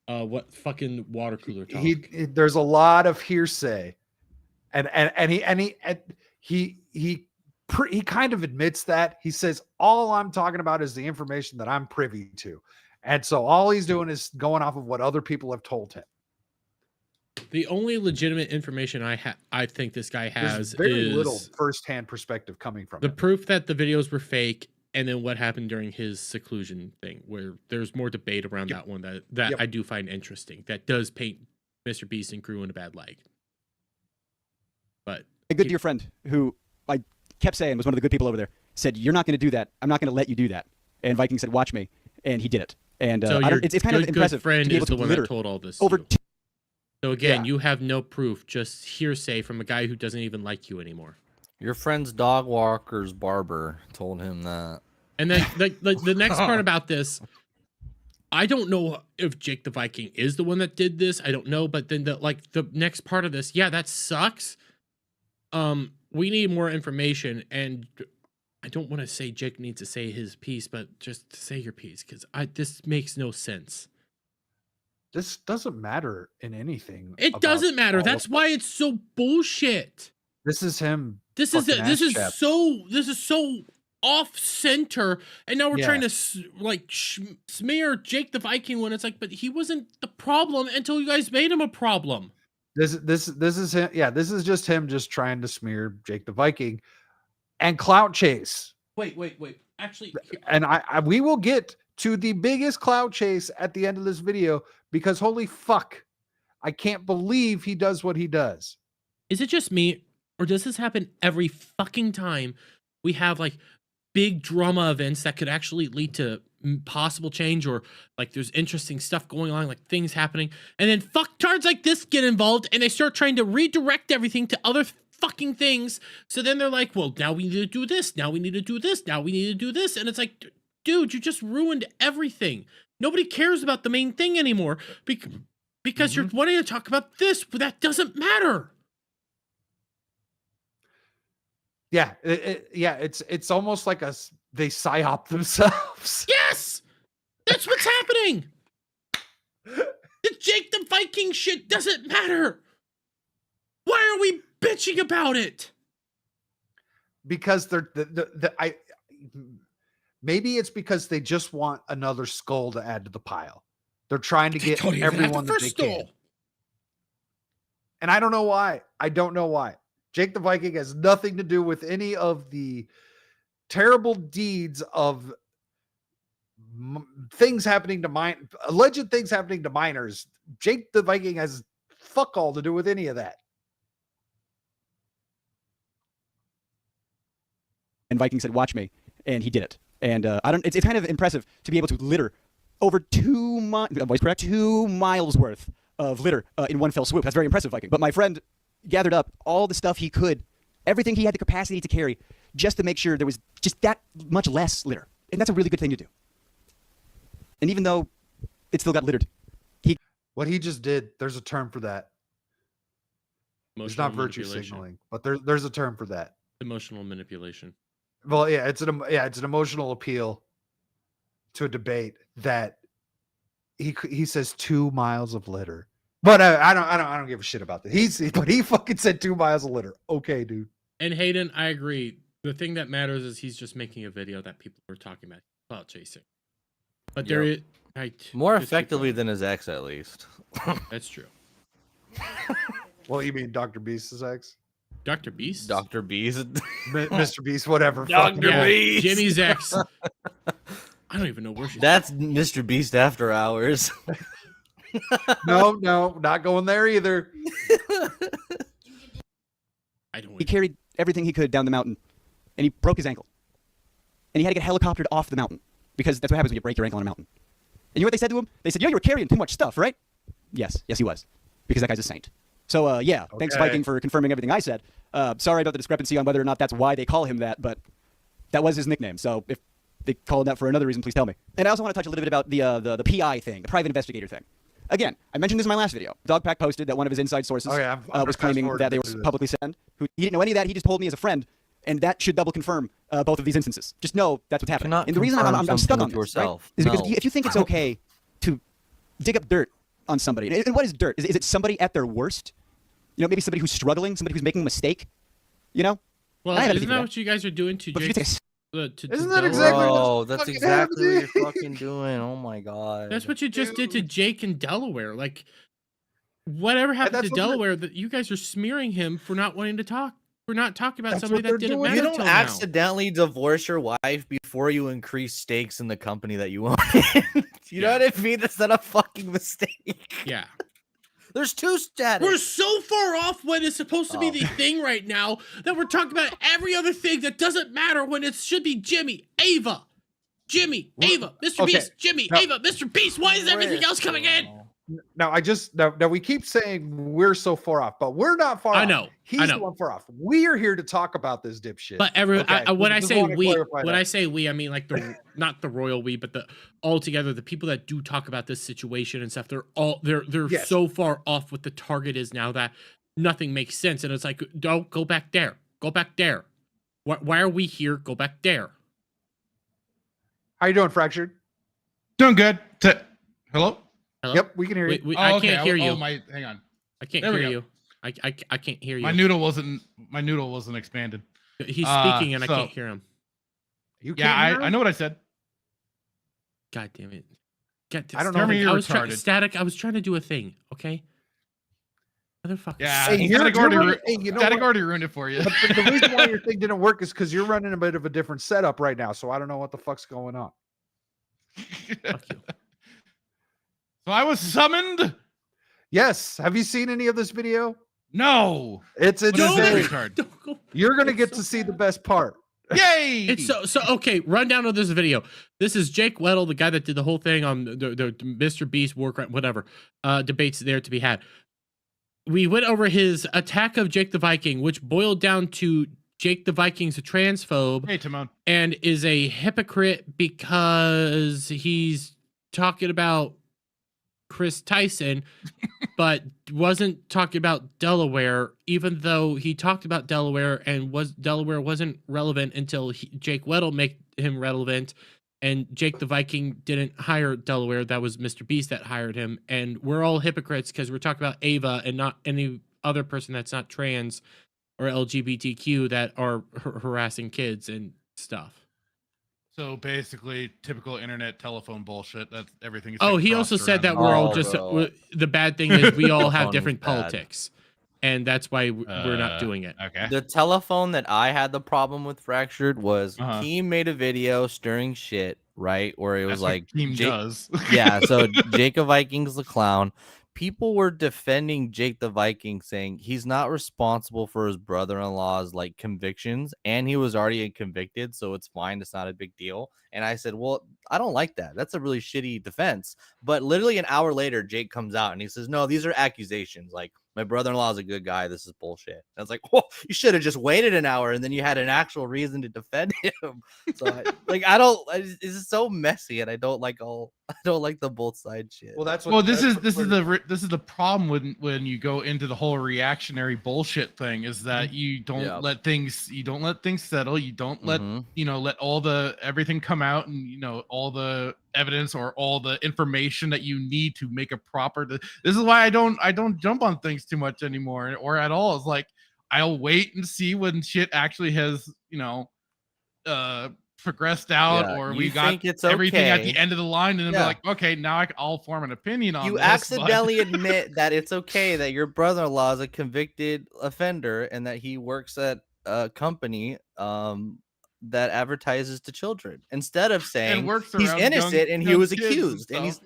Speaker 4: what fucking water cooler talk.
Speaker 2: There's a lot of hearsay, and he kind of admits that. He says all I'm talking about is the information that I'm privy to, and so all he's doing is going off of what other people have told him.
Speaker 4: The only legitimate information I think this guy has
Speaker 2: There's very
Speaker 4: is
Speaker 2: little firsthand perspective coming from
Speaker 4: the
Speaker 2: him.
Speaker 4: proof that the videos were fake, and then what happened during his seclusion thing, where there's more debate around that one that I do find interesting. That does paint Mr. Beast and crew in a bad light. But
Speaker 1: a good dear friend who I kept saying was one of the good people over there said, "You're not going to do that. I'm not going to let you do that." And Viking said, "Watch me," and he did it. And
Speaker 4: so
Speaker 1: it's kind of impressive.
Speaker 4: Good friend
Speaker 1: to be able
Speaker 4: is the
Speaker 1: to
Speaker 4: one that told all this.
Speaker 1: Over.
Speaker 4: So again, you have no proof, just hearsay from a guy who doesn't even like you anymore.
Speaker 3: Your friend's dog walker's barber told him that.
Speaker 4: And then the next part about this, I don't know if Jake the Viking is the one that did this. I don't know, but then the next part of this, yeah, that sucks. We need more information, and I don't want to say Jake needs to say his piece, but just say your piece, because this makes no sense.
Speaker 2: This doesn't matter in anything.
Speaker 4: It doesn't matter. That's why it's so bullshit.
Speaker 2: This is him.
Speaker 4: This is so off center, and now we're trying to smear Jake the Viking when it's like, but he wasn't the problem until you guys made him a problem.
Speaker 2: This is him. Yeah, this is just him just trying to smear Jake the Viking and clout chase.
Speaker 4: Wait. Actually,
Speaker 2: and we will get to the biggest clout chase at the end of this video, because holy fuck, I can't believe he does what he does.
Speaker 4: Is it just me, or does this happen every fucking time we have like big drama events that could actually lead to possible change, or like there's interesting stuff going on, like things happening, and then fucktards like this get involved and they start trying to redirect everything to other fucking things. So then they're like, well, now we need to do this, now we need to do this, now we need to do this, and it's like, dude, you just ruined everything. Nobody cares about the main thing anymore because you're wanting to talk about this, but that doesn't matter.
Speaker 2: Yeah, it's almost like they psyop themselves.
Speaker 4: Yes, that's what's happening. The Jake the Viking shit doesn't matter. Why are we bitching about it?
Speaker 2: Because maybe it's because they just want another skull to add to the pile. They're trying to get everyone that they can. And I don't know why. I don't know why. Jake the Viking has nothing to do with any of the terrible deeds of things happening to alleged things happening to minors. Jake the Viking has fuck all to do with any of that.
Speaker 1: And Viking said, "Watch me," and he did it. And it's kind of impressive to be able to litter over 2 miles worth of litter in one fell swoop. That's very impressive, Viking. But my friend gathered up all the stuff he could, everything he had the capacity to carry, just to make sure there was just that much less litter. And that's a really good thing to do. And even though it still got littered,
Speaker 2: what he just did, there's a term for that. It's not virtue signaling, but there's a term for that.
Speaker 4: Emotional manipulation.
Speaker 2: Well, yeah, it's an emotional appeal to a debate that he says 2 miles of litter. But I don't give a shit about that. But he fucking said 2 miles of litter. Okay, dude.
Speaker 4: And Hayden, I agree. The thing that matters is he's just making a video that people are talking about chasing. But there is
Speaker 3: more effectively than his ex, at least.
Speaker 4: That's true.
Speaker 2: Well, you mean Dr. Beast's ex?
Speaker 4: Dr. Beast?
Speaker 3: Dr. Beast.
Speaker 2: Mr. Beast, whatever.
Speaker 3: Dr. Beast.
Speaker 4: Jimmy's ex. I don't even know where she's.
Speaker 3: That's Mr. Beast after hours.
Speaker 2: No, not going there either.
Speaker 1: He carried everything he could down the mountain, and he broke his ankle. And he had to get helicoptered off the mountain, because that's what happens when you break your ankle on a mountain. And you know what they said to him? They said, you were carrying too much stuff, right? Yes, he was. Because that guy's a saint. So, thanks, Viking, for confirming everything I said. Sorry about the discrepancy on whether or not that's why they call him that, but that was his nickname. So if they call him that for another reason, please tell me. And I also want to touch a little bit about the PI thing, the private investigator thing. Again, I mentioned this in my last video. Dogpack posted that one of his inside sources was claiming that they were publicly sent. He didn't know any of that. He just told me as a friend, and that should double confirm both of these instances. Just know that's what's happening. And the reason I'm stuck on this, right, is because if you think it's okay to dig up dirt on somebody, and what is dirt? Is it somebody at their worst? You know, maybe somebody who's struggling, somebody who's making a mistake. You know?
Speaker 4: Well, isn't that what you guys are doing to Jake?
Speaker 2: Isn't that exactly?
Speaker 3: Oh, that's exactly what you're fucking doing. Oh my god.
Speaker 4: That's what you just did to Jake in Delaware. Like, whatever happened to Delaware, that you guys are smearing him for not wanting to talk, for not talking about somebody that didn't matter.
Speaker 3: You don't accidentally divorce your wife before you increase stakes in the company that you own. You know what I mean? That's not a fucking mistake.
Speaker 4: Yeah.
Speaker 3: There's two status.
Speaker 4: We're so far off when it's supposed to be the thing right now that we're talking about every other thing that doesn't matter when it should be Jimmy, Ava, Mr. Beast, Jimmy, Ava, Mr. Beast. Why is everything else coming in?
Speaker 2: Now we keep saying we're so far off, but we're not far off.
Speaker 4: I know.
Speaker 2: He's the one far off. We are here to talk about this dipshit.
Speaker 4: But when I say we, I mean like not the royal we, but the altogether the people that do talk about this situation and stuff. They're so far off what the target is now that nothing makes sense. And it's like, don't go back there. Go back there. Why are we here? Go back there.
Speaker 2: How you doing, Fractured?
Speaker 7: Doing good. Hello?
Speaker 4: Hello?
Speaker 2: Yep, we can hear you.
Speaker 4: I can't hear you.
Speaker 7: Hang on.
Speaker 4: I can't hear you. I can't hear you.
Speaker 7: My noodle wasn't expanded.
Speaker 4: He's speaking and I can't hear him.
Speaker 7: I know what I said.
Speaker 4: God damn it.
Speaker 2: I don't know.
Speaker 7: You're retarded.
Speaker 4: Static, I was trying to do a thing, okay? Motherfucker.
Speaker 7: Yeah,
Speaker 2: Static
Speaker 7: already ruined it for you.
Speaker 2: But the reason why your thing didn't work is because you're running a bit of a different setup right now, so I don't know what the fuck's going on.
Speaker 4: Fuck you.
Speaker 7: So I was summoned?
Speaker 2: Yes. Have you seen any of this video?
Speaker 7: No.
Speaker 2: It's
Speaker 7: What is
Speaker 2: insane.
Speaker 7: that?
Speaker 2: You're gonna get to see the best part.
Speaker 7: Yay!
Speaker 4: It's so okay. Rundown of this video. This is Jake Weddle, the guy that did the whole thing on the Mr. Beast Warcraft, whatever debates there to be had. We went over his attack of Jake the Viking, which boiled down to Jake the Viking's a transphobe
Speaker 7: Hey, Timon.
Speaker 4: and is a hypocrite because he's talking about Chris Tyson, but wasn't talking about Delaware, even though he talked about Delaware and Delaware wasn't relevant until Jake Weddle made him relevant, and Jake the Viking didn't hire Delaware. That was Mr. Beast that hired him, and we're all hypocrites because we're talking about Ava and not any other person that's not trans or LGBTQ that are harassing kids and stuff.
Speaker 7: So basically, typical internet telephone bullshit. That's everything.
Speaker 4: Oh, he also said that we're all just the bad thing is we all have different politics, and that's why we're not doing it.
Speaker 7: Okay.
Speaker 3: The telephone that I had the problem with Fractured was Keem made a video stirring shit, right? Where it was like
Speaker 7: Keem does.
Speaker 3: Yeah, so Jake the Viking's the clown. People were defending Jake the Viking, saying he's not responsible for his brother-in-law's like convictions, and he was already convicted, so it's fine. It's not a big deal. And I said, well, I don't like that. That's a really shitty defense. But literally an hour later, Jake comes out and he says, no, these are accusations. Like, my brother-in-law is a good guy. This is bullshit. And I was like, well, you should have just waited an hour and then you had an actual reason to defend him. So this is so messy, and I don't like the both side shit.
Speaker 2: Well, that's what.
Speaker 7: Well, this is the problem when you go into the whole reactionary bullshit thing, is that you don't let things settle. You don't let let everything come out, and all the evidence or all the information that you need to make a proper. This is why I don't jump on things too much anymore, or at all. It's like I'll wait and see when shit actually has progressed out, or we got everything at the end of the line, and then be like, okay, now I'll form an opinion on
Speaker 3: you
Speaker 7: this.
Speaker 3: Accidentally admit that it's okay that your brother-in-law is a convicted offender and that he works at a company that advertises to children, instead of saying he's innocent and he was accused, and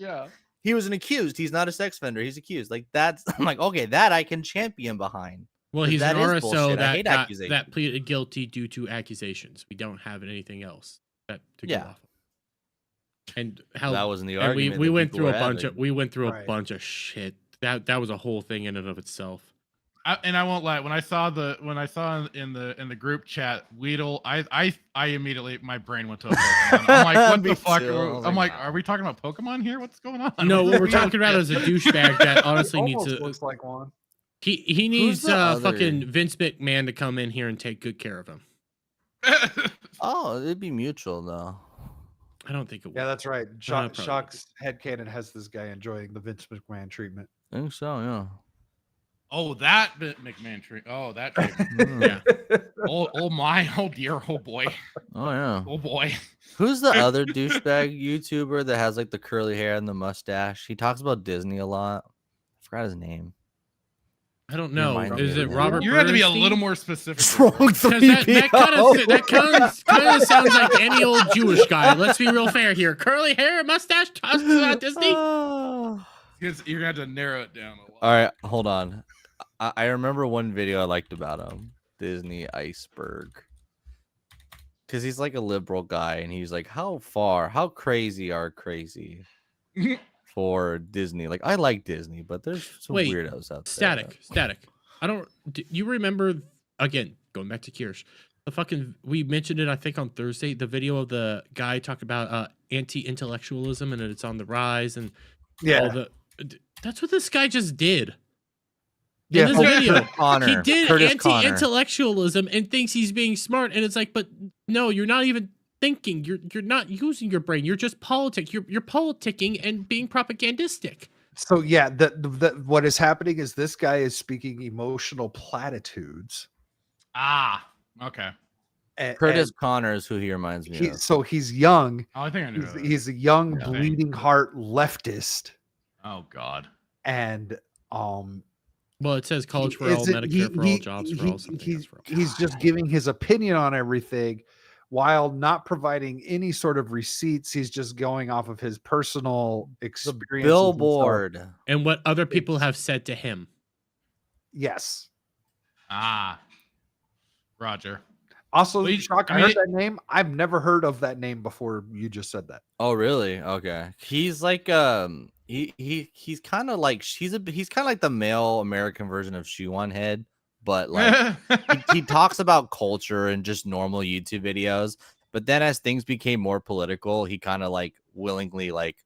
Speaker 3: he was an accused. He's not a sex offender. He's accused. Like that's I'm like, okay, that I can champion behind.
Speaker 4: Well, he's an RSO that pleaded guilty due to accusations. We don't have anything else to go off of. And how
Speaker 3: that wasn't the argument.
Speaker 4: We went through a bunch of shit. That was a whole thing in and of itself.
Speaker 7: I won't lie. When I saw in the group chat, Weedle, I immediately, my brain went to a Pokemon. I'm like, what the fuck? I'm like, are we talking about Pokemon here? What's going on?
Speaker 4: No, what we're talking about is a douchebag that honestly needs to.
Speaker 2: Looks like one.
Speaker 4: He needs fucking Vince McMahon to come in here and take good care of him.
Speaker 3: Oh, it'd be mutual though.
Speaker 4: I don't think it would.
Speaker 2: Yeah, that's right. Shock's headcanon has this guy enjoying the Vince McMahon treatment.
Speaker 3: I think so, yeah.
Speaker 7: Oh, that McMahon treatment. Oh, that treatment. Yeah. Oh dear, oh boy.
Speaker 3: Oh yeah.
Speaker 7: Oh boy.
Speaker 3: Who's the other douchebag YouTuber that has like the curly hair and the mustache? He talks about Disney a lot. I forgot his name.
Speaker 4: I don't know. Is it Robert?
Speaker 7: You have to be a little more specific.
Speaker 4: That kind of sounds like any old Jewish guy. Let's be real fair here. Curly hair, mustache, talks about Disney.
Speaker 7: You're gonna have to narrow it down a lot.
Speaker 3: All right, hold on. I remember one video I liked about him, Disney Iceberg, because he's like a liberal guy, and he's like, how crazy are crazy for Disney? Like, I like Disney, but there's some weirdos out there.
Speaker 4: Static. Do you remember, again, going back to Kirsch, we mentioned it, I think, on Thursday, the video of the guy talking about anti-intellectualism and it's on the rise, and that's what this guy just did. In this video, he did anti-intellectualism and thinks he's being smart, and it's like, but no, you're not even thinking. You're not using your brain. You're just politic. You're politicking and being propagandistic.
Speaker 2: So yeah, what is happening is this guy is speaking emotional platitudes.
Speaker 7: Ah, okay.
Speaker 3: Curtis Connor is who he reminds me of.
Speaker 2: So he's young.
Speaker 7: Oh, I think I knew.
Speaker 2: He's a young, bleeding heart leftist.
Speaker 7: Oh God.
Speaker 2: And
Speaker 4: well, it says college for all, Medicare for all, jobs for all, something else for all.
Speaker 2: He's just giving his opinion on everything while not providing any sort of receipts. He's just going off of his personal experience.
Speaker 3: The billboard.
Speaker 4: And what other people have said to him.
Speaker 2: Yes.
Speaker 7: Ah. Roger.
Speaker 2: Also,
Speaker 7: Wait,
Speaker 2: Shock,
Speaker 7: I
Speaker 2: I
Speaker 7: mean,
Speaker 2: heard that name. I've never heard of that name before you just said that.
Speaker 3: Oh, really? Okay. He's like he's kind of like he's kind of like the male American version of Shoe on Head, but like he talks about culture and just normal YouTube videos. But then as things became more political, he kind of like willingly like,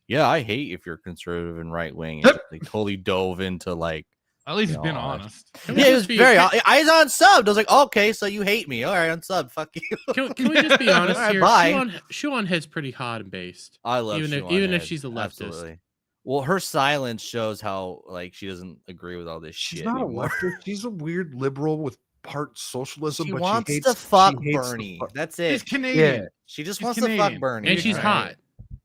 Speaker 3: yeah, I hate if you're conservative and right wing, and like totally dove into like.
Speaker 7: At least he's
Speaker 3: You
Speaker 7: been
Speaker 3: know,
Speaker 7: honest.
Speaker 3: Yeah, it was very. I was unsubbed. I was like, okay, so you hate me. All right, unsubbed. Fuck you.
Speaker 4: Can we just be honest
Speaker 3: All right,
Speaker 4: here?
Speaker 3: bye.
Speaker 4: Shoe on Head's pretty hot and based.
Speaker 3: I love
Speaker 4: even if she's a leftist.
Speaker 3: Absolutely. Well, her silence shows how like she doesn't agree with all this
Speaker 2: She's
Speaker 3: shit
Speaker 2: not
Speaker 3: anymore.
Speaker 2: a leftist. She's a weird liberal with part socialism,
Speaker 3: She
Speaker 2: but
Speaker 3: wants
Speaker 2: she hates
Speaker 3: to fuck
Speaker 2: she hates
Speaker 3: Bernie.
Speaker 2: the
Speaker 3: That's
Speaker 7: He's
Speaker 3: it.
Speaker 7: Canadian.
Speaker 2: Yeah.
Speaker 3: She just
Speaker 7: She's
Speaker 3: wants to fuck
Speaker 7: Canadian.
Speaker 3: Bernie.
Speaker 4: And she's hot.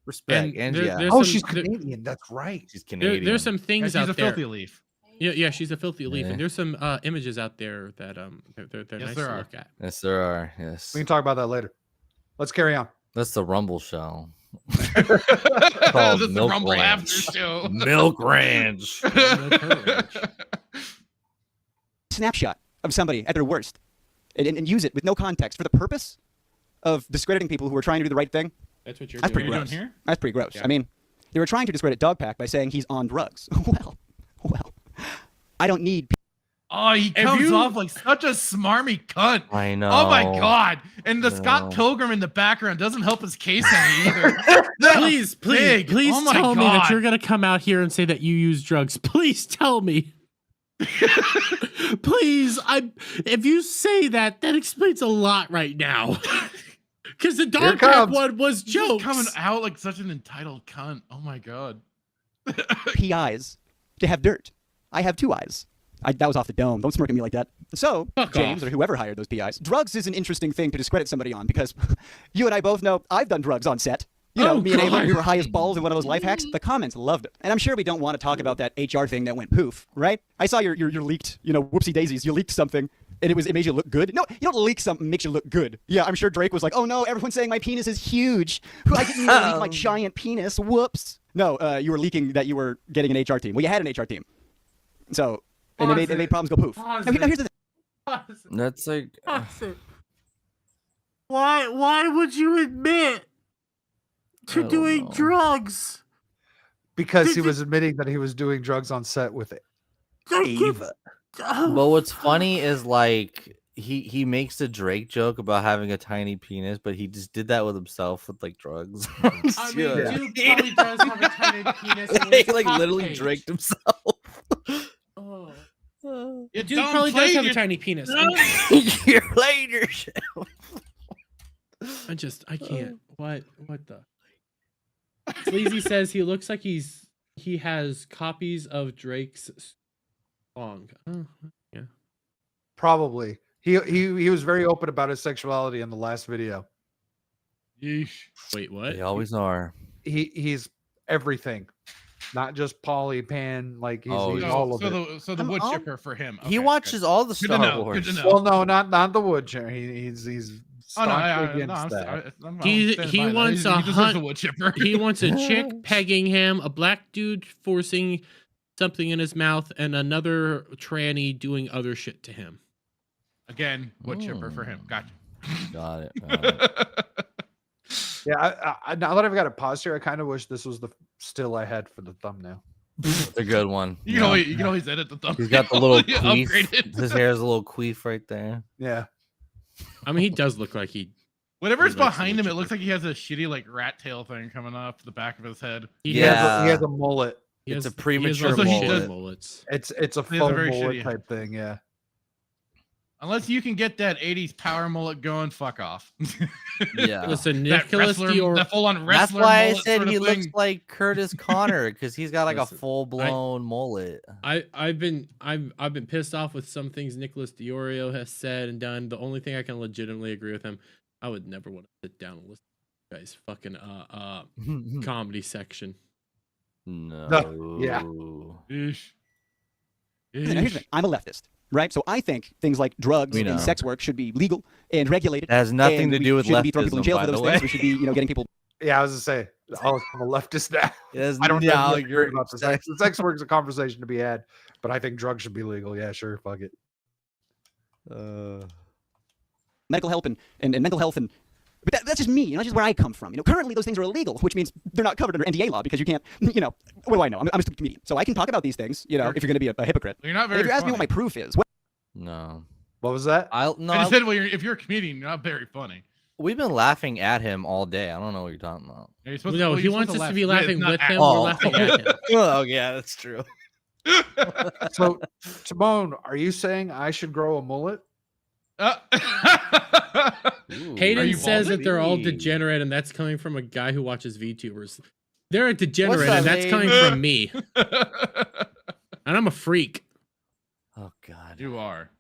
Speaker 3: Respect. And
Speaker 4: there-
Speaker 3: yeah,
Speaker 4: there's
Speaker 2: Oh,
Speaker 4: some-
Speaker 2: she's
Speaker 4: there-
Speaker 2: Canadian. That's right.
Speaker 3: she's Canadian.
Speaker 4: There's some
Speaker 7: Yeah,
Speaker 4: things
Speaker 7: she's
Speaker 4: out
Speaker 7: a
Speaker 4: there.
Speaker 7: filthy leaf.
Speaker 4: Yeah, she's a filthy leaf,
Speaker 3: Yeah.
Speaker 4: and there's some images out there that they're
Speaker 7: Yes,
Speaker 4: nice
Speaker 7: there
Speaker 4: to
Speaker 7: are.
Speaker 4: look at.
Speaker 3: Yes, there are. Yes,
Speaker 2: We can talk about that later. Let's carry on.
Speaker 3: that's the Rumble show.
Speaker 7: This is the
Speaker 3: Milk
Speaker 7: Rumble
Speaker 3: Ranch.
Speaker 7: after show.
Speaker 3: Milk Ranch.
Speaker 1: Snapshot of somebody at their worst and use it with no context for the purpose of discrediting people who are trying to do the right thing.
Speaker 4: That's what you're
Speaker 1: That's
Speaker 4: doing.
Speaker 1: pretty
Speaker 7: What are you
Speaker 1: gross.
Speaker 7: doing here?
Speaker 1: That's pretty gross.
Speaker 4: Yeah.
Speaker 1: I mean, they were trying to discredit Dogpack by saying he's on drugs. Well, I don't need.
Speaker 7: Oh, he
Speaker 4: If
Speaker 7: comes
Speaker 4: you-
Speaker 7: off like such a smarmy cunt.
Speaker 3: I know.
Speaker 7: Oh my god! And the Scott
Speaker 3: No.
Speaker 7: Pilgrim in the background doesn't help his case any either.
Speaker 4: Please
Speaker 7: Big.
Speaker 4: please
Speaker 7: Oh my
Speaker 4: tell me that
Speaker 7: God.
Speaker 4: you're gonna come out here and say that you use drugs. Please tell me. Please, if you say that, that explains a lot right now. Because the dog pack
Speaker 2: comes.
Speaker 4: one was
Speaker 7: He's just
Speaker 4: jokes.
Speaker 7: coming out like such an entitled cunt. Oh my god.
Speaker 1: PIs to have dirt. I have 2 eyes. That was off the dome. Don't smirk at me like that. So,
Speaker 4: Fuck
Speaker 1: James,
Speaker 4: off.
Speaker 1: or whoever hired those PIs, drugs is an interesting thing to discredit somebody on because you and I both know I've done drugs on set. You know,
Speaker 4: Oh,
Speaker 1: me and Ava,
Speaker 4: God.
Speaker 1: we were high as balls in one of those life hacks. The comments loved it. And I'm sure we don't want to talk about that HR thing that went poof, right? I saw your leaked, whoopsie daisies. You leaked something and it made you look good. No, you don't leak something that makes you look good. Yeah, I'm sure Drake was like, oh no, everyone's saying my penis is huge. I didn't even leak my giant penis. Whoops. No, you were leaking that you were getting an HR team. Well, you had an HR team. So, and it made problems go poof. Now, here's the thing.
Speaker 3: That's like.
Speaker 4: Why would you admit
Speaker 3: I don't know.
Speaker 4: drugs?
Speaker 2: Because he was admitting that he was doing drugs on set with Ava.
Speaker 3: But what's funny is like he makes a Drake joke about having a tiny penis, but he just did that with himself with like drugs.
Speaker 4: I mean,
Speaker 3: Yeah.
Speaker 4: dude probably does have a tiny penis. and
Speaker 3: he
Speaker 4: it's
Speaker 3: like
Speaker 4: cock
Speaker 3: literally
Speaker 4: page.
Speaker 3: draked himself.
Speaker 4: Oh.
Speaker 7: You
Speaker 4: Dude
Speaker 7: don't
Speaker 4: probably
Speaker 7: play
Speaker 4: does have a
Speaker 7: your-
Speaker 4: tiny penis.
Speaker 3: You're playing yourself.
Speaker 4: I can't. What the? Sleazy says he looks like he has copies of Drake's song. Oh, yeah.
Speaker 2: Probably. He was very open about his sexuality in the last video.
Speaker 7: Yeesh.
Speaker 4: Wait, what?
Speaker 3: They always are.
Speaker 2: He's everything, not just poly pan. Like he's,
Speaker 3: Oh,
Speaker 2: he's
Speaker 3: yeah.
Speaker 2: all of
Speaker 7: So
Speaker 2: it.
Speaker 7: the
Speaker 3: I'm
Speaker 7: wood
Speaker 3: all-
Speaker 7: chipper for him.
Speaker 3: He
Speaker 7: Okay,
Speaker 3: watches
Speaker 7: good.
Speaker 3: all the
Speaker 7: Good to
Speaker 3: Star
Speaker 7: know.
Speaker 3: Wars.
Speaker 7: Good to know.
Speaker 2: Well, no, not the wood chair. He's
Speaker 7: Oh no,
Speaker 2: staunchly
Speaker 7: no,
Speaker 2: against that.
Speaker 4: He wants a
Speaker 7: he deserves
Speaker 4: hunt-
Speaker 7: a wood chipper.
Speaker 4: He wants a chick pegging him, a black dude forcing something in his mouth, and another tranny doing other shit to him.
Speaker 7: Again, wood chipper for him. Gotcha.
Speaker 3: Got it.
Speaker 2: Yeah, I, now that I've got it paused here, I kind of wish this was the still I had for the thumbnail.
Speaker 3: It's a good one.
Speaker 7: You can always edit the thumbnail.
Speaker 3: He's got the little
Speaker 7: Yeah,
Speaker 3: queef.
Speaker 7: upgrade it.
Speaker 3: His hair is a little queef right there.
Speaker 2: Yeah,
Speaker 4: I mean, he does look like he.
Speaker 7: Whatever's
Speaker 4: He likes
Speaker 7: behind
Speaker 4: the
Speaker 7: him,
Speaker 4: wood
Speaker 7: it looks
Speaker 4: chipper.
Speaker 7: like he has a shitty like rat tail thing coming off the back of his head.
Speaker 4: He
Speaker 2: he
Speaker 3: Yeah.
Speaker 2: has a mullet.
Speaker 4: he
Speaker 3: It's
Speaker 4: has-
Speaker 3: a premature
Speaker 7: Also, he
Speaker 4: mullet.
Speaker 7: does-
Speaker 4: Mullets.
Speaker 2: It's a
Speaker 7: He has a
Speaker 2: faux
Speaker 7: very
Speaker 2: mullet
Speaker 7: shitty
Speaker 2: type thing. Yeah.
Speaker 7: Unless you can get that 80s power mullet going, fuck off.
Speaker 3: Yeah.
Speaker 4: Listen,
Speaker 7: that
Speaker 4: Nicholas
Speaker 7: wrestler,
Speaker 4: Dior.
Speaker 7: that full on
Speaker 3: That's
Speaker 7: wrestler
Speaker 3: why I
Speaker 7: mullet
Speaker 3: said
Speaker 7: sort of
Speaker 3: he looks
Speaker 7: thing.
Speaker 3: like Curtis Connor because he's got like
Speaker 4: Listen,
Speaker 3: a full blown mullet.
Speaker 4: I've been pissed off with some things Nicholas Diorio has said and done. The only thing I can legitimately agree with him, I would never want to sit down and listen to this guy's fucking comedy section.
Speaker 3: No.
Speaker 2: yeah.
Speaker 7: Eesh.
Speaker 1: Now, here's the thing. I'm a leftist, right? So I think things like drugs
Speaker 3: We know.
Speaker 1: and sex work should be legal and regulated.
Speaker 3: It has nothing
Speaker 1: and
Speaker 3: to
Speaker 1: we
Speaker 3: do with
Speaker 1: shouldn't be throwing people in
Speaker 3: leftism,
Speaker 1: jail
Speaker 3: by
Speaker 1: for
Speaker 3: the
Speaker 1: those
Speaker 3: way.
Speaker 1: things. We should be, getting people.
Speaker 2: Yeah, I was gonna say, I'm a leftist now. I don't
Speaker 3: know.
Speaker 2: know about the sex. The sex work is a conversation to be had, but I think drugs should be legal. Yeah, sure, fuck it.
Speaker 1: medical help and mental health and. But that's just me, that's just where I come from. Currently those things are illegal, which means they're not covered under NDA law because you can't, what do I know? I'm a stupid comedian. So I can talk about these things, if you're going to be a hypocrite.
Speaker 7: You're not very
Speaker 1: if you're asking me
Speaker 7: funny.
Speaker 1: what my proof is.
Speaker 3: No.
Speaker 2: What was that?
Speaker 7: I just said, well, if you're a comedian, you're not very funny.
Speaker 3: We've been laughing at him all day. I don't know what you're talking about.
Speaker 4: No, he wants us to be laughing with him. We're laughing at him.
Speaker 3: Oh, yeah, that's true.
Speaker 2: So, Timon, are you saying I should grow a mullet?
Speaker 4: Hayden says that they're all degenerate, and that's coming from a guy who watches VTubers. They're a degenerate, and that's coming from me. And I'm a freak.
Speaker 3: Oh, God.
Speaker 7: You are.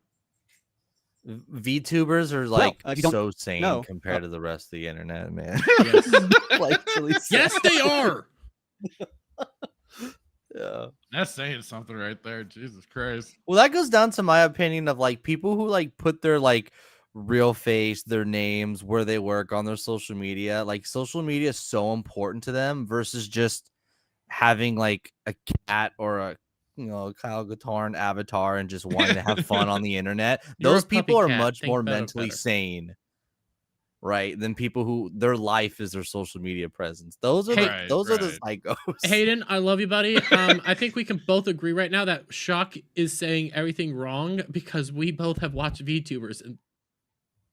Speaker 3: VTubers are like so sane compared to the rest of the internet, man. Yes,
Speaker 4: yes they are.
Speaker 3: Yeah,
Speaker 7: that's saying something right there. Jesus Christ.
Speaker 3: Well, that goes down to my opinion of like people who like put their like real face, their names, where they work on their social media. Like social media is so important to them versus just having like a cat or a Kyle Guitar avatar and just wanting to have fun on the internet. Those people are much more mentally sane, right, than people who their life is their social media presence. Those are are the psychos.
Speaker 4: Hayden, I love you, buddy. I think we can both agree right now that Shock is saying everything wrong because we both have watched VTubers and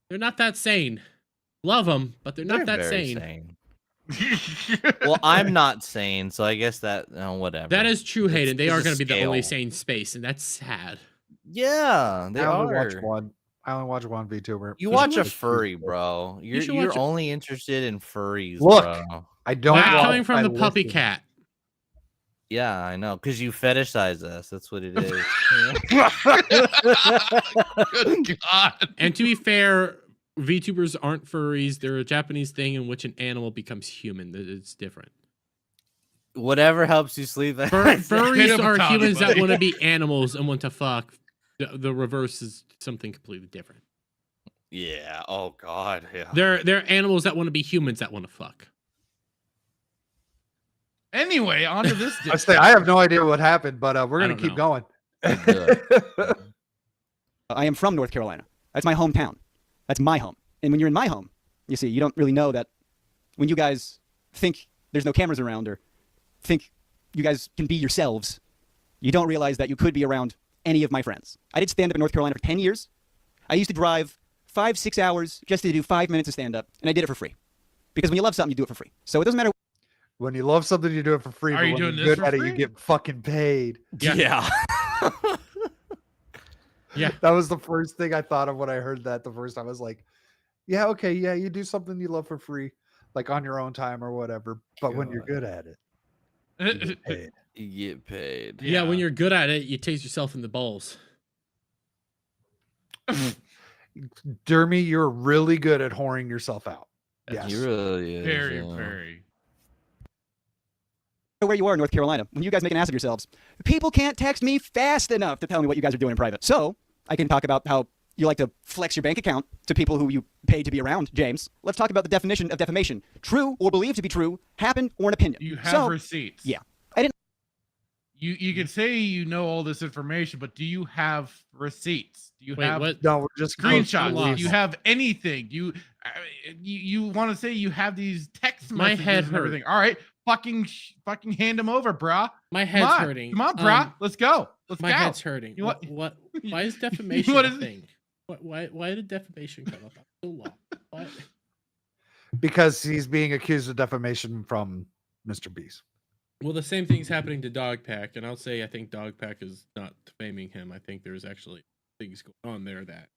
Speaker 4: they're not that sane. Love them, but they're not that sane.
Speaker 3: Well, I'm not sane, so I guess that whatever.
Speaker 4: That is true, Hayden. They are going to be the only sane space, and that's sad.
Speaker 3: Yeah, they are.
Speaker 2: I only watch one VTuber.
Speaker 3: You watch a furry, bro. You're only interested in furries,
Speaker 2: Look,
Speaker 3: bro.
Speaker 2: I don't.
Speaker 4: That's coming from the puppy cat.
Speaker 3: Yeah, I know, because you fetishize us. That's what it is.
Speaker 7: Good God.
Speaker 4: And to be fair, VTubers aren't furries. They're a Japanese thing in which an animal becomes human. It's different.
Speaker 3: Whatever helps you sleep.
Speaker 4: Furries are humans that want to be animals and want to fuck. The reverse is something completely different.
Speaker 3: Yeah. Oh God. Yeah.
Speaker 4: They're animals that want to be humans that want to fuck.
Speaker 7: Anyway, on to this.
Speaker 2: I have no idea what happened, but we're gonna keep going.
Speaker 1: I am from North Carolina. That's my hometown. That's my home. And when you're in my home, you see, you don't really know that when you guys think there's no cameras around or think you guys can be yourselves, you don't realize that you could be around any of my friends. I did stand-up in North Carolina for 10 years. I used to drive 5-6 hours just to do 5 minutes of stand-up, and I did it for free. Because when you love something, you do it for free. So it doesn't matter.
Speaker 2: When you love something, you do it for free.
Speaker 7: Are you
Speaker 2: when
Speaker 7: doing
Speaker 2: you're
Speaker 7: this
Speaker 2: good
Speaker 7: for
Speaker 2: at
Speaker 7: free?
Speaker 2: it, you get fucking paid.
Speaker 3: Yeah.
Speaker 4: Yeah.
Speaker 2: That was the first thing I thought of when I heard that the first time. I was like, yeah, okay, yeah, you do something you love for free, like on your own time or whatever. But when you're good at it, you get paid.
Speaker 3: You get paid.
Speaker 4: Yeah, when you're good at it, you taste yourself in the balls.
Speaker 2: Dermy, you're really good at whoring yourself out. Yes.
Speaker 3: He really is.
Speaker 7: Very.
Speaker 1: Where you are in North Carolina, when you guys make an ass of yourselves, people can't text me fast enough to tell me what you guys are doing in private. So I can talk about how you like to flex your bank account to people who you pay to be around, James. Let's talk about the definition of defamation. True or believed to be true, happened, or an opinion.
Speaker 7: You have receipts.
Speaker 1: Yeah. I didn't.
Speaker 7: You can say you know all this information, but do you have receipts? Do you have
Speaker 4: what?
Speaker 2: No, we're just
Speaker 7: screenshots? Do you have anything? You want to say you have these text
Speaker 4: My
Speaker 7: messages
Speaker 4: head
Speaker 7: and everything? All right, fucking hand them over, brah.
Speaker 4: My head's hurting.
Speaker 7: Come on, brah. Let's go. Let's
Speaker 4: my
Speaker 7: go.
Speaker 4: head's hurting.
Speaker 7: You
Speaker 4: What? Why is defamation a thing? Why did defamation come up? So long. What?
Speaker 2: Because he's being accused of defamation from Mr. Beast.
Speaker 4: Well, the same thing's happening to Dogpack, and I'll say I think Dogpack is not defaming him. I think there's actually things going on there that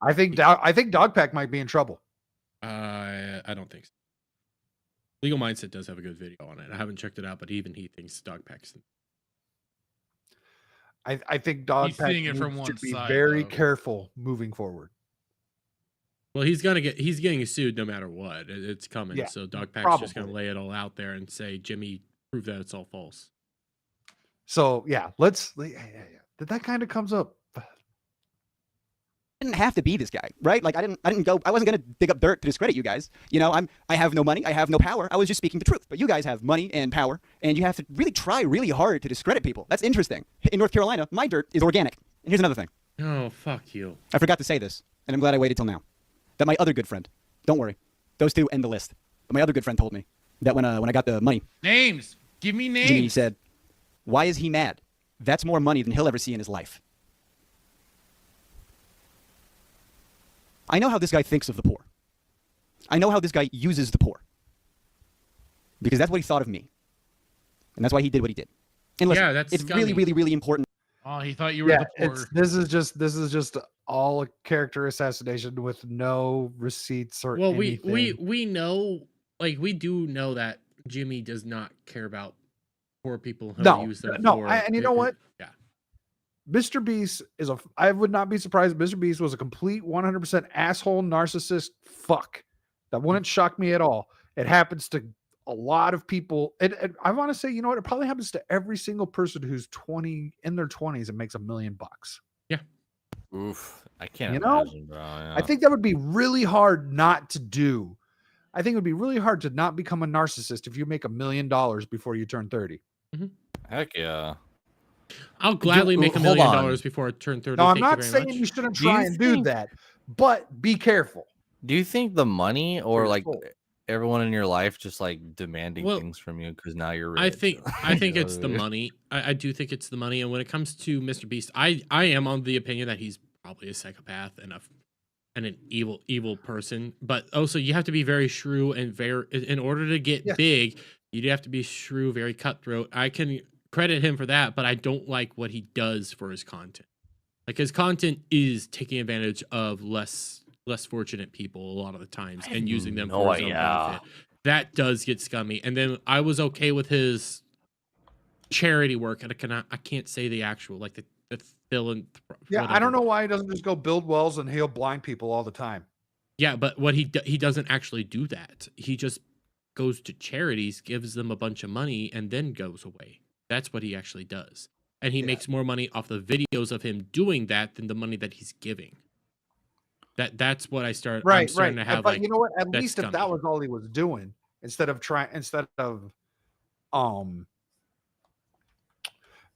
Speaker 2: I think Dogpack might be in trouble.
Speaker 4: I don't think so. Legal Mindset does have a good video on it. I haven't checked it out, but even he thinks Dogpack's.
Speaker 2: I think
Speaker 7: seeing it from
Speaker 2: Dogpack
Speaker 7: one
Speaker 2: should be
Speaker 7: side,
Speaker 2: very
Speaker 7: though.
Speaker 2: careful moving forward.
Speaker 4: Well, he's getting sued no matter what. It's coming.
Speaker 2: Yeah,
Speaker 4: So Dogpack's just
Speaker 2: probably.
Speaker 4: gonna lay it all out there and say, Jimmy, prove that it's all false.
Speaker 2: So yeah, that kind of comes up.
Speaker 1: Didn't have to be this guy, right? Like I wasn't gonna dig up dirt to discredit you guys. You know, I have no money, I have no power. I was just speaking the truth. But you guys have money and power, and you have to really try really hard to discredit people. That's interesting. In North Carolina, my dirt is organic. And here's another thing.
Speaker 4: Oh, fuck you.
Speaker 1: I forgot to say this, and I'm glad I waited till now. that my other good friend, don't worry, those two end the list. But my other good friend told me that when I got the money,
Speaker 7: Names. Give me names.
Speaker 1: Jimmy said, "Why is he mad? That's more money than he'll ever see in his life." I know how this guy thinks of the poor. I know how this guy uses the poor. Because that's what he thought of me. And that's why he did what he did. And listen,
Speaker 4: Yeah, that's
Speaker 1: it's
Speaker 4: scummy.
Speaker 1: really, really, really important.
Speaker 7: Oh, he thought you were
Speaker 2: Yeah,
Speaker 7: the poor.
Speaker 2: this is just all a character assassination with no receipts or
Speaker 4: Well,
Speaker 2: anything.
Speaker 4: we know, like, we do know that Jimmy does not care about poor people who use them for.
Speaker 2: And you know what?
Speaker 4: Yeah.
Speaker 2: Mr. Beast is I would not be surprised if Mr. Beast was a complete 100% asshole narcissist fuck. That wouldn't shock me at all. It happens to a lot of people. And I want to say, you know what? It probably happens to every single person who's in their 20s and makes $1 million.
Speaker 4: Yeah.
Speaker 3: Oof. I can't
Speaker 2: You know?
Speaker 3: imagine, bro. Yeah.
Speaker 2: I think that would be really hard not to do. I think it would be really hard to not become a narcissist if you make $1 million before you turn 30.
Speaker 3: Heck yeah.
Speaker 4: I'll gladly make $1
Speaker 3: hold
Speaker 4: million
Speaker 3: on.
Speaker 4: before I turn 30.
Speaker 2: No, I'm
Speaker 4: Thank
Speaker 2: not
Speaker 4: you very
Speaker 2: saying
Speaker 4: much.
Speaker 2: you shouldn't
Speaker 3: Do you
Speaker 2: try and do
Speaker 3: think-
Speaker 2: that, but be careful.
Speaker 3: Do you think the money or
Speaker 2: your
Speaker 3: like
Speaker 2: soul.
Speaker 3: everyone in your life just like demanding
Speaker 4: Well,
Speaker 3: things from you because now you're rich?
Speaker 4: I think
Speaker 3: You
Speaker 4: it's
Speaker 3: know
Speaker 4: the
Speaker 3: what I mean?
Speaker 4: money. I do think it's the money. And when it comes to Mr. Beast, I am on the opinion that he's probably a psychopath and an evil person. But also, you have to be very shrew and in order to get big, you have to be shrew, very cutthroat. I can credit him for that, but I don't like what he does for his content. Like, his content is taking advantage of less fortunate people a lot of the times and using them for his own benefit. That does get scummy. And then I was okay with his charity work, and I can't say the actual, like, the philanthropy.
Speaker 2: Yeah, I don't know why he doesn't just go build wells and heal blind people all the time.
Speaker 4: Yeah, but what he doesn't actually do that. He just goes to charities, gives them a bunch of money, and then goes away. That's what he actually does. And he makes more money off the videos of him doing that than the money that he's giving. That's what I'm starting to have.
Speaker 2: But
Speaker 4: like,
Speaker 2: you know what? At
Speaker 4: that's
Speaker 2: least if
Speaker 4: scummy.
Speaker 2: that was all he was doing, instead of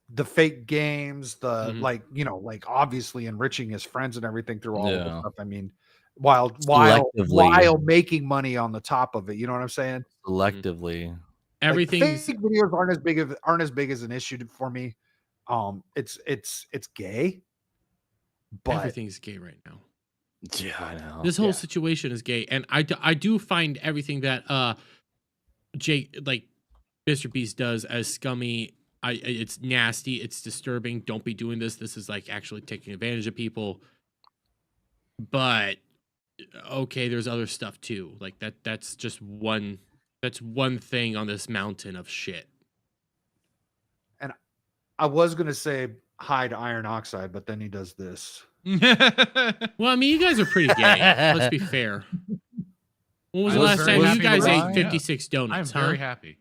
Speaker 2: the fake games, the like obviously enriching his friends and everything through all of the stuff. I mean, while making money on the top of it, you know what I'm saying?
Speaker 3: Selectively.
Speaker 4: Everything's
Speaker 2: fake videos aren't as big as an issue for me. It's gay, but
Speaker 4: everything's gay right now.
Speaker 3: Yeah, I know.
Speaker 4: This whole situation is gay, and I do find everything that Mr. Beast does as scummy. It's nasty. It's disturbing. Don't be doing this. This is like actually taking advantage of people. But okay, there's other stuff too. Like that's just one. That's one thing on this mountain of shit.
Speaker 2: And I was gonna say hi to Iron Oxide, but then he does this.
Speaker 4: Well, I mean, you guys are pretty gay. Let's be fair. When was the last time you guys ate 56 donuts?
Speaker 7: I'm very happy.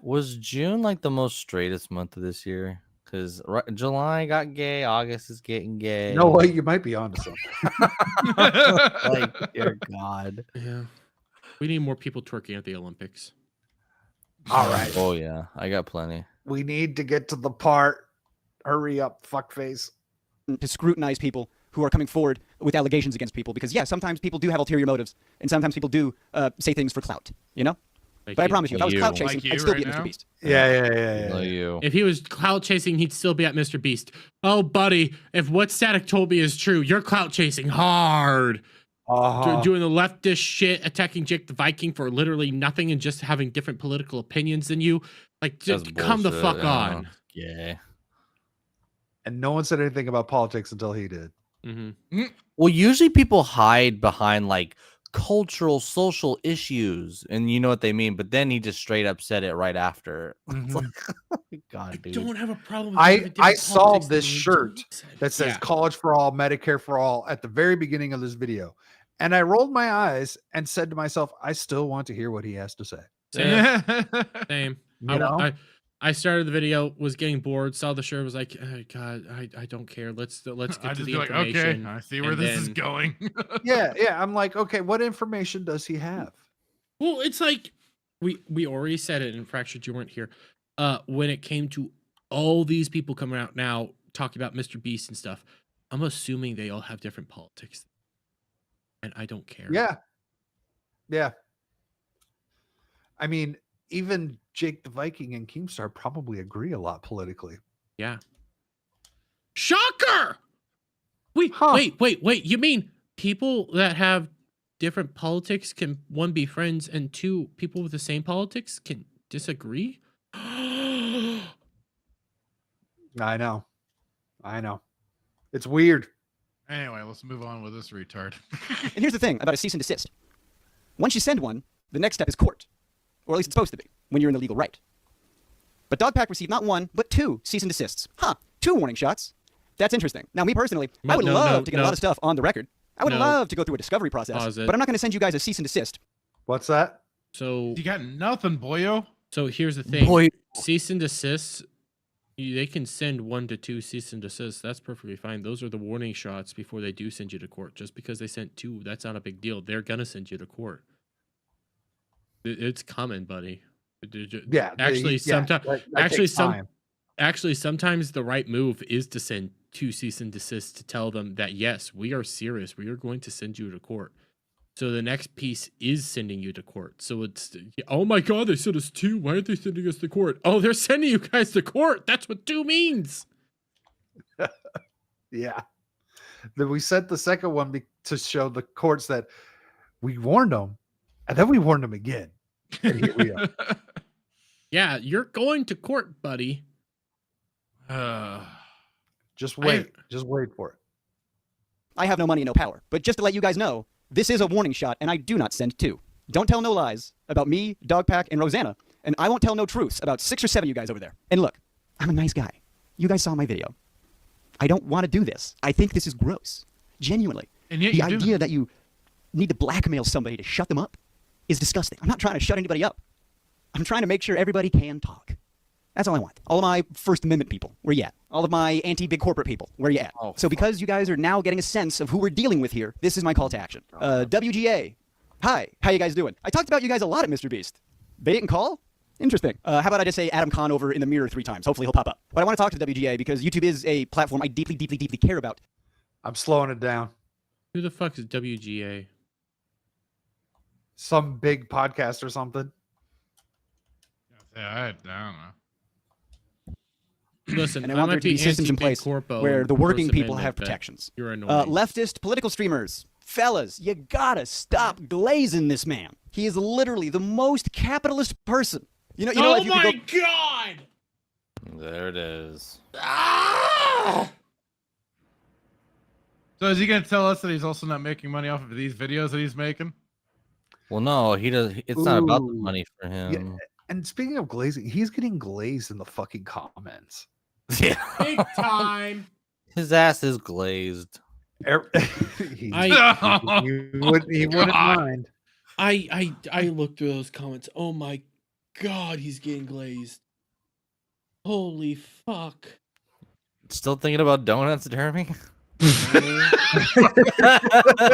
Speaker 3: Was June like the most straightest month of this year? Because July got gay, August is getting gay.
Speaker 2: No way, you might be onto something.
Speaker 3: Like, dear God.
Speaker 4: Yeah. We need more people twerking at the Olympics.
Speaker 2: All right.
Speaker 3: Oh yeah, I got plenty.
Speaker 2: We need to get to the part. Hurry up, fuckface.
Speaker 1: To scrutinize people who are coming forward with allegations against people, because sometimes people do have ulterior motives, and sometimes people do say things for clout, you know? But I promise you, if I was clout chasing, I'd still be at Mr. Beast.
Speaker 2: Yeah.
Speaker 3: You.
Speaker 4: If he was clout chasing, he'd still be at Mr. Beast. Oh, buddy, if what Static told me is true, you're clout chasing hard. Doing the leftist shit, attacking Jake the Viking for literally nothing and just having different political opinions than you. Like, just come the fuck on.
Speaker 3: Yeah.
Speaker 2: And no one said anything about politics until he did.
Speaker 3: Well, usually people hide behind like cultural, social issues, and you know what they mean. But then he just straight up said it right after. It's like, oh my God, dude.
Speaker 4: I don't have a problem with
Speaker 2: I saw this shirt that says College for All, Medicare for All at the very beginning of this video. And I rolled my eyes and said to myself, I still want to hear what he has to say.
Speaker 4: Same.
Speaker 2: You know?
Speaker 4: I started the video, was getting bored, saw the shirt, was like, oh, God, I don't care. Let's get to the information.
Speaker 7: Okay, I see where this is going.
Speaker 2: Yeah. I'm like, okay, what information does he have?
Speaker 4: Well, it's like we already said it in Fractured, you weren't here. When it came to all these people coming out now talking about Mr. Beast and stuff, I'm assuming they all have different politics. and I don't care.
Speaker 2: Yeah. I mean, even Jake the Viking and Keemstar probably agree a lot politically.
Speaker 4: Yeah. Shocker! Wait. You mean people that have different politics can, one, be friends, and two, people with the same politics can disagree?
Speaker 2: I know. It's weird.
Speaker 7: Anyway, let's move on with this retard.
Speaker 1: And here's the thing about a cease and desist. Once you send one, the next step is court. Or at least it's supposed to be, when you're in the legal right. But Dogpack received not one, but 2 cease and desists. 2 warning shots. That's interesting. Now, me personally, I would love to get a lot of stuff on the record. I would love to go through a discovery process, but I'm not going to send you guys a cease and desist.
Speaker 2: What's that?
Speaker 4: So
Speaker 7: You got nothing, boyo.
Speaker 4: So here's the thing.
Speaker 3: Boy.
Speaker 4: Cease and desists, they can send 1 to 2 cease and desists. That's perfectly fine. Those are the warning shots before they do send you to court. Just because they sent 2, that's not a big deal. They're going to send you to court. It's coming, buddy.
Speaker 2: Yeah.
Speaker 4: Actually,
Speaker 2: sometimes.
Speaker 4: Actually, sometimes the right move is to send 2 cease and desists to tell them that, yes, we are serious. We are going to send you to court. So the next piece is sending you to court. So it's, oh my God, they sent us 2. Why aren't they sending us to court? Oh, they're sending you guys to court. That's what 2 means.
Speaker 2: Yeah. Then we sent the second one to show the courts that we warned them, and then we warned them again. And here we are.
Speaker 4: Yeah, you're going to court, buddy.
Speaker 2: Just wait. Just wait for it.
Speaker 1: I have no money and no power. But just to let you guys know, this is a warning shot, and I do not send 2. Don't tell no lies about me, Dogpack, and Rosanna, and I won't tell no truths about 6 or 7 of you guys over there. And look, I'm a nice guy. You guys saw my video. I don't want to do this. I think this is gross. Genuinely.
Speaker 7: And yet
Speaker 1: the
Speaker 7: you
Speaker 1: idea that you need to blackmail somebody to shut them up is disgusting. I'm not trying to shut anybody up. I'm trying to make sure everybody can talk. That's all I want. All of my First Amendment people, where you at? All of my anti-big corporate people, where you at?
Speaker 3: Oh,
Speaker 1: so because you guys are now getting a sense of who we're dealing with here, this is my call to action. WGA, hi, how you guys doing? I talked about you guys a lot at Mr. Beast. They didn't call? Interesting. How about I just say Adam Khan over in the mirror 3 times? Hopefully he'll pop up. But I want to talk to the WGA because YouTube is a platform I deeply, deeply, deeply care about.
Speaker 2: I'm slowing it down.
Speaker 4: Who the fuck is WGA?
Speaker 2: Some big podcast or something.
Speaker 7: Yeah, I don't know.
Speaker 4: Listen,
Speaker 1: And I
Speaker 4: I
Speaker 1: want there
Speaker 4: might
Speaker 1: to be
Speaker 4: be
Speaker 1: systems in place
Speaker 4: corpo
Speaker 1: where the working
Speaker 4: First
Speaker 1: people
Speaker 4: Amendment,
Speaker 1: have
Speaker 4: but
Speaker 1: protections.
Speaker 4: You're annoying.
Speaker 1: Leftist political streamers, fellas, you gotta stop glazing this man. He is literally the most capitalist person. You know,
Speaker 4: oh
Speaker 1: if you
Speaker 4: my
Speaker 1: could go,
Speaker 4: God!
Speaker 3: There it is.
Speaker 7: So is he going to tell us that he's also not making money off of these videos that he's making?
Speaker 3: Well, no, he does. It's not about the
Speaker 2: Ooh.
Speaker 3: money for him.
Speaker 2: Yeah. And speaking of glazing, he's getting glazed in the fucking comments.
Speaker 3: Yeah.
Speaker 4: Big time.
Speaker 3: His ass is glazed.
Speaker 2: he
Speaker 4: I
Speaker 2: wouldn't mind.
Speaker 4: I looked through those comments. Oh my God, he's getting glazed. Holy fuck.
Speaker 3: Still thinking about donuts, Jeremy?
Speaker 4: I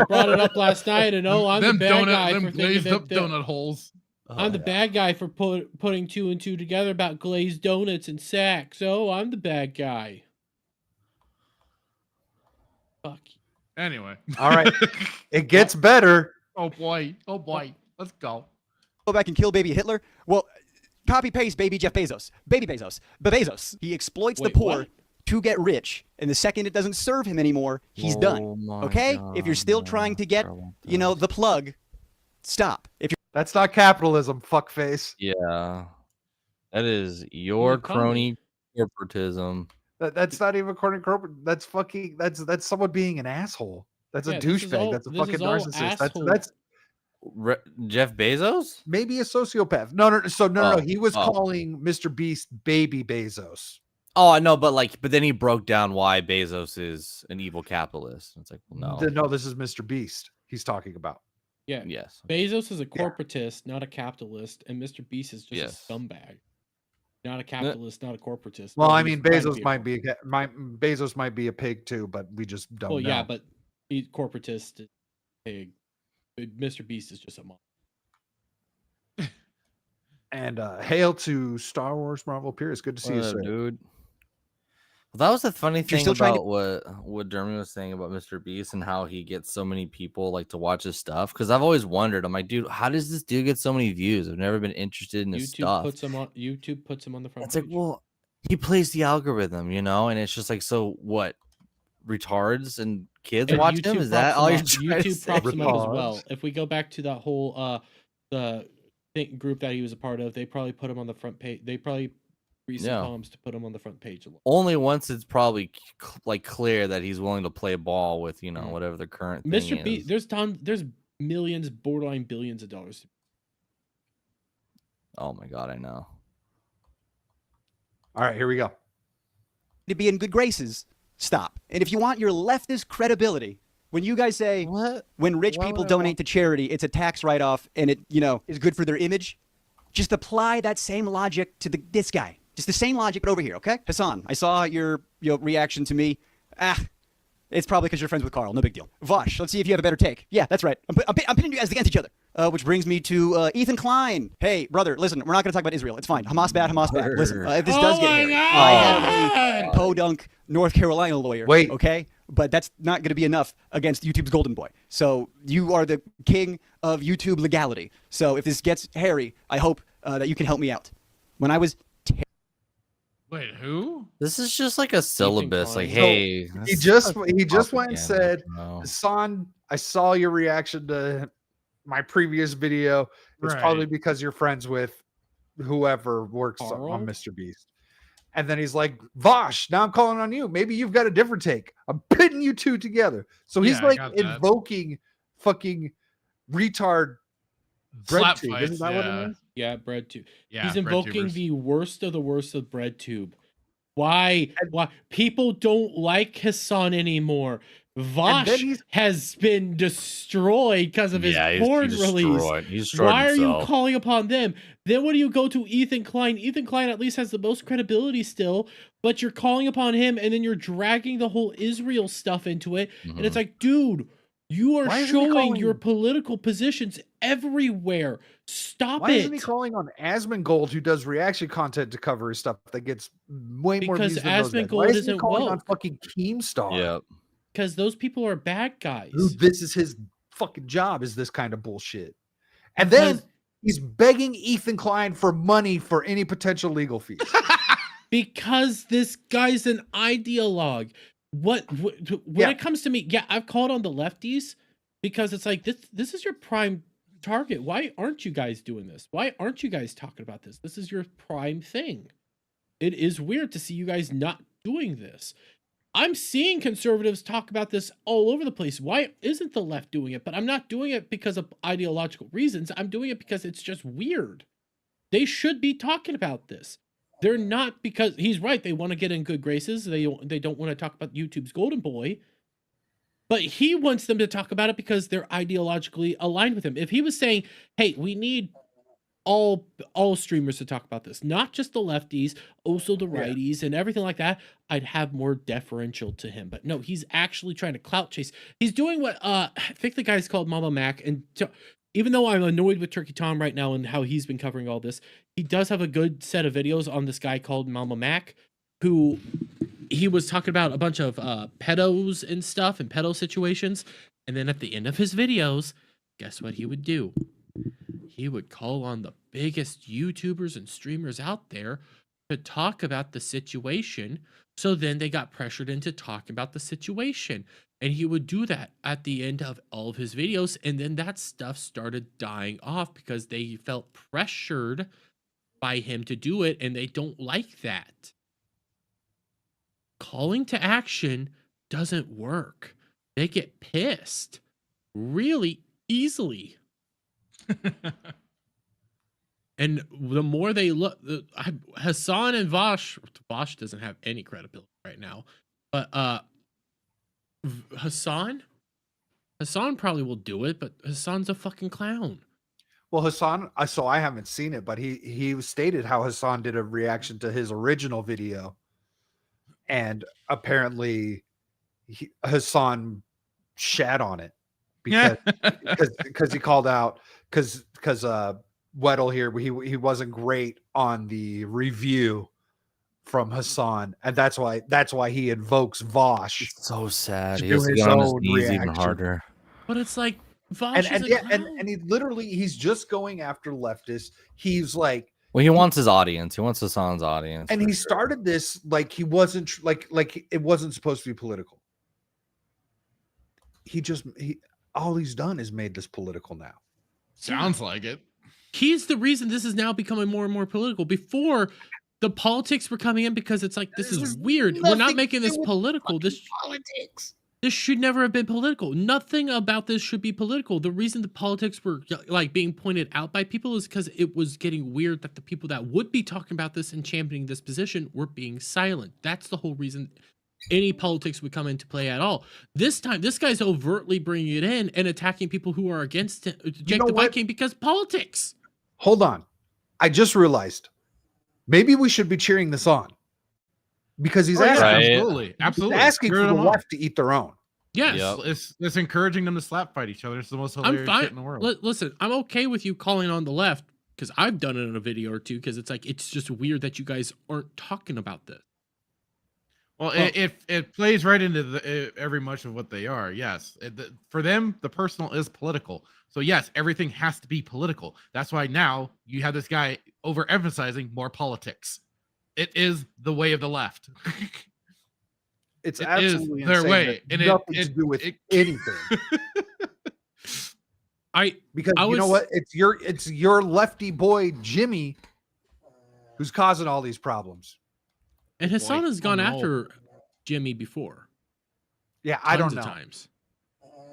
Speaker 4: brought it up last night, and I'm the bad guy for
Speaker 7: glazed
Speaker 4: thinking
Speaker 7: up
Speaker 4: that
Speaker 7: donut holes.
Speaker 4: I'm the bad guy for putting 2 and 2 together about glazed donuts and sacks. Oh, I'm the bad guy. Fuck.
Speaker 7: Anyway.
Speaker 2: All right. It gets better.
Speaker 7: Oh boy. Let's go.
Speaker 1: go back and kill baby Hitler? Well, copy paste baby Jeff Bezos. Baby Bezos. Bezos. He exploits the poor
Speaker 4: what?
Speaker 1: to get rich. And the second it doesn't serve him anymore, he's done. Okay? If you're still trying to get, the plug, stop. If you're
Speaker 2: That's not capitalism, fuckface.
Speaker 3: Yeah. That is your crony corporatism.
Speaker 2: That's not even corporate. That's fucking. That's someone being an asshole. That's a douchebag. That's a fucking narcissist. That's
Speaker 3: Jeff Bezos?
Speaker 2: maybe a sociopath. No. So no. He was calling Mr. Beast Baby Bezos.
Speaker 3: Oh, I know, but then he broke down why Bezos is an evil capitalist. It's like, well, no.
Speaker 2: No, this is Mr. Beast he's talking about.
Speaker 4: Yeah.
Speaker 3: Yes.
Speaker 4: Bezos is a corporatist, not a capitalist, and Mr. Beast is just a scumbag. Not a capitalist, not a corporatist.
Speaker 2: Well, I mean, Bezos might be a pig too, but we just don't know.
Speaker 4: Well, yeah, but he's corporatist, pig. Mr. Beast is just a monster.
Speaker 2: And hail to Star Wars Marvel Piers. Good to see you, sir.
Speaker 3: Dude. That was the funny
Speaker 1: If you're
Speaker 3: thing
Speaker 1: still trying
Speaker 3: about what Dermy was saying about Mr. Beast and how he gets so many people like to watch his stuff. Because I've always wondered, I'm like, dude, how does this dude get so many views? I've never been interested in his stuff.
Speaker 4: YouTube puts him on the front
Speaker 3: It's
Speaker 4: page.
Speaker 3: like, well, he plays the algorithm, you know, and it's just like, so what? Retards and kids
Speaker 4: And
Speaker 3: watch
Speaker 4: YouTube
Speaker 3: him? Is that
Speaker 4: props
Speaker 3: all
Speaker 4: him
Speaker 3: you're
Speaker 4: up-
Speaker 3: trying to
Speaker 4: YouTube
Speaker 3: say?
Speaker 4: props him up as
Speaker 2: Retards.
Speaker 4: well. If we go back to that whole the group that he was a part of, they probably put him on the front page. They probably recent
Speaker 3: Yeah.
Speaker 4: poems to put him on the front page a lot.
Speaker 3: Only once it's probably like clear that he's willing to play ball with, you know, whatever the current thing
Speaker 4: Mr. B,
Speaker 3: is.
Speaker 4: there's millions, borderline billions of dollars.
Speaker 3: Oh my god, I know.
Speaker 2: All right, here we go.
Speaker 1: To be in good graces, stop. And if you want your leftist credibility, when you guys say
Speaker 3: What?
Speaker 1: when rich
Speaker 3: Why
Speaker 1: people
Speaker 3: would I
Speaker 1: donate
Speaker 3: want-
Speaker 1: to charity, it's a tax write-off and it, is good for their image, just apply that same logic to this guy. Just the same logic, but over here, okay? Hassan, I saw your reaction to me. It's probably because you're friends with Carl. No big deal. Vosh, let's see if you have a better take. Yeah, that's right. I'm pitting you guys against each other. Which brings me to Ethan Klein. Hey, brother, listen, we're not going to talk about Israel. It's fine. Hamas bad, Hamas bad. Listen, if this does get hairy, I have a podunk North Carolina lawyer.
Speaker 2: Wait.
Speaker 1: Okay? But that's not going to be enough against YouTube's golden boy. So you are the king of YouTube legality. So if this gets hairy, I hope that you can help me out. When I was
Speaker 7: Wait, who?
Speaker 3: This is just like a syllabus. Like,
Speaker 4: So,
Speaker 3: hey,
Speaker 2: He just went and said,
Speaker 3: no.
Speaker 2: Hassan, I saw your reaction to my previous video. It's
Speaker 7: Right.
Speaker 2: probably because you're friends with whoever works
Speaker 4: Carl?
Speaker 2: on Mr. Beast. And then he's like, Vosh, now I'm calling on you. Maybe you've got a different take. I'm pitting you two together. So he's
Speaker 7: Yeah, I
Speaker 2: like
Speaker 7: got that.
Speaker 2: invoking fucking retard bread
Speaker 7: Slap
Speaker 2: tube.
Speaker 7: fights,
Speaker 2: Isn't that what
Speaker 7: yeah.
Speaker 2: it is?
Speaker 4: Yeah, bread tube.
Speaker 7: Yeah,
Speaker 4: He's
Speaker 7: bread
Speaker 4: invoking
Speaker 7: tubers.
Speaker 4: the worst of the worst of bread tube. Why? Why people don't like Hassan anymore? Vosh
Speaker 2: he's-
Speaker 4: has been destroyed because of his porn release.
Speaker 3: He's destroyed
Speaker 4: Why are you
Speaker 3: himself.
Speaker 4: calling upon them? Then what do you go to Ethan Klein? Ethan Klein at least has the most credibility still, but you're calling upon him and then you're dragging the whole Israel stuff into it. And it's like, dude, you are
Speaker 2: Why isn't he
Speaker 4: showing your
Speaker 2: calling-
Speaker 4: political positions everywhere. Stop
Speaker 2: Why
Speaker 4: it.
Speaker 2: isn't he calling on Asmongold, who does reaction content to cover his stuff that gets way more
Speaker 4: Because
Speaker 2: views than those guys?
Speaker 4: Asmongold
Speaker 2: Why isn't he
Speaker 4: isn't
Speaker 2: calling on
Speaker 4: woke.
Speaker 2: fucking Keemstar?
Speaker 3: Yeah.
Speaker 4: Because those people are bad guys.
Speaker 2: Who this is his fucking job, is this kind of bullshit. And then
Speaker 4: Because-
Speaker 2: he's begging Ethan Klein for money for any potential legal fees.
Speaker 4: Because this guy's an ideologue. When
Speaker 2: Yeah.
Speaker 4: it comes to me, yeah, I've called on the lefties because it's like this is your prime target. Why aren't you guys doing this? Why aren't you guys talking about this? This is your prime thing. It is weird to see you guys not doing this. I'm seeing conservatives talk about this all over the place. Why isn't the left doing it? But I'm not doing it because of ideological reasons. I'm doing it because it's just weird. They should be talking about this. They're not, because he's right. They want to get in good graces. They don't want to talk about YouTube's golden boy. But he wants them to talk about it because they're ideologically aligned with him. If he was saying, hey, we need all streamers to talk about this, not just the lefties, also the righties and everything like that, I'd have more deferential to him. But no, he's actually trying to clout chase. He's doing what I think the guy's called Mama Mac, and even though I'm annoyed with Turkey Tom right now and how he's been covering all this, he does have a good set of videos on this guy called Mama Mac, who he was talking about a bunch of pedos and stuff and pedo situations. And then at the end of his videos, guess what he would do? He would call on the biggest YouTubers and streamers out there to talk about the situation. So then they got pressured into talking about the situation. And he would do that at the end of all of his videos. And then that stuff started dying off because they felt pressured by him to do it. And they don't like that. Calling to action doesn't work. They get pissed really easily. And the more they look, Hassan and Vosh doesn't have any credibility right now, but Hassan probably will do it, but Hassan's a fucking clown.
Speaker 2: Well, Hassan, I haven't seen it, but he stated how Hassan did a reaction to his original video, and apparently Hassan shat on it because he called out because Weddle here, he wasn't great on the review from Hassan, and that's why he invokes Vosh.
Speaker 3: It's so sad.
Speaker 2: To
Speaker 3: He
Speaker 2: do
Speaker 3: has to
Speaker 2: his
Speaker 3: get on his
Speaker 2: own
Speaker 3: knees even
Speaker 2: reaction.
Speaker 3: harder.
Speaker 4: But it's like Vosh
Speaker 2: And
Speaker 4: is
Speaker 2: yeah,
Speaker 4: a clown.
Speaker 2: and he's just going after leftists. He's like,
Speaker 3: Well, he wants his audience. He wants Hassan's audience.
Speaker 2: and
Speaker 3: for
Speaker 2: he
Speaker 3: sure.
Speaker 2: started this like he wasn't like it wasn't supposed to be political. All he's done is made this political now.
Speaker 7: Sounds like it.
Speaker 4: He's the reason this is now becoming more and more political. Before, the politics were coming in because it's like, this is weird. We're not making this political. This should never have been political. Nothing about this should be political. The reason the politics were like being pointed out by people is because it was getting weird that the people that would be talking about this and championing this position were being silent. That's the whole reason any politics would come into play at all. This time, this guy's overtly bringing it in and attacking people who are against Jake the Viking because politics.
Speaker 2: Hold on. I just realized maybe we should be cheering this on because he's asking,
Speaker 7: absolutely.
Speaker 2: he's asking for the left to eat their own.
Speaker 4: Yes.
Speaker 3: Yep.
Speaker 7: It's encouraging them to slap fight each other. It's the most hilarious shit in the world.
Speaker 4: Listen, I'm okay with you calling on the left because I've done it in a video or two because it's like, it's just weird that you guys aren't talking about this.
Speaker 7: Well, it plays right into every much of what they are. Yes, for them, the personal is political. So yes, everything has to be political. That's why now you have this guy overemphasizing more politics. It is the way of the left.
Speaker 2: It's
Speaker 7: It
Speaker 2: absolutely
Speaker 7: is their
Speaker 2: insane.
Speaker 7: way,
Speaker 2: It
Speaker 7: and
Speaker 2: has nothing to do with anything. Because you know what? It's your lefty boy Jimmy who's causing all these problems.
Speaker 4: And Hassan has gone after Jimmy before.
Speaker 2: Yeah, I don't know.
Speaker 4: Times.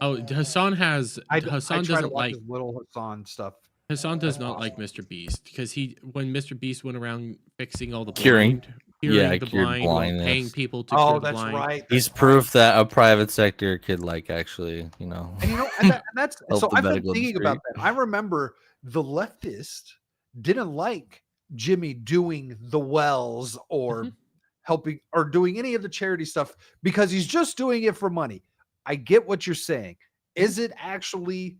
Speaker 4: Oh, Hassan has. Hassan doesn't like
Speaker 2: little Hassan stuff.
Speaker 4: Hassan does not like Mr. Beast because when Mr. Beast went around fixing all the
Speaker 3: Curing
Speaker 4: the blind, paying people to cure the blind.
Speaker 2: Right.
Speaker 3: He's proof that a private sector could actually,
Speaker 2: And that's so I've been thinking about that. I remember the leftist didn't like Jimmy doing the wells or helping or doing any of the charity stuff because he's just doing it for money. I get what you're saying. Is it actually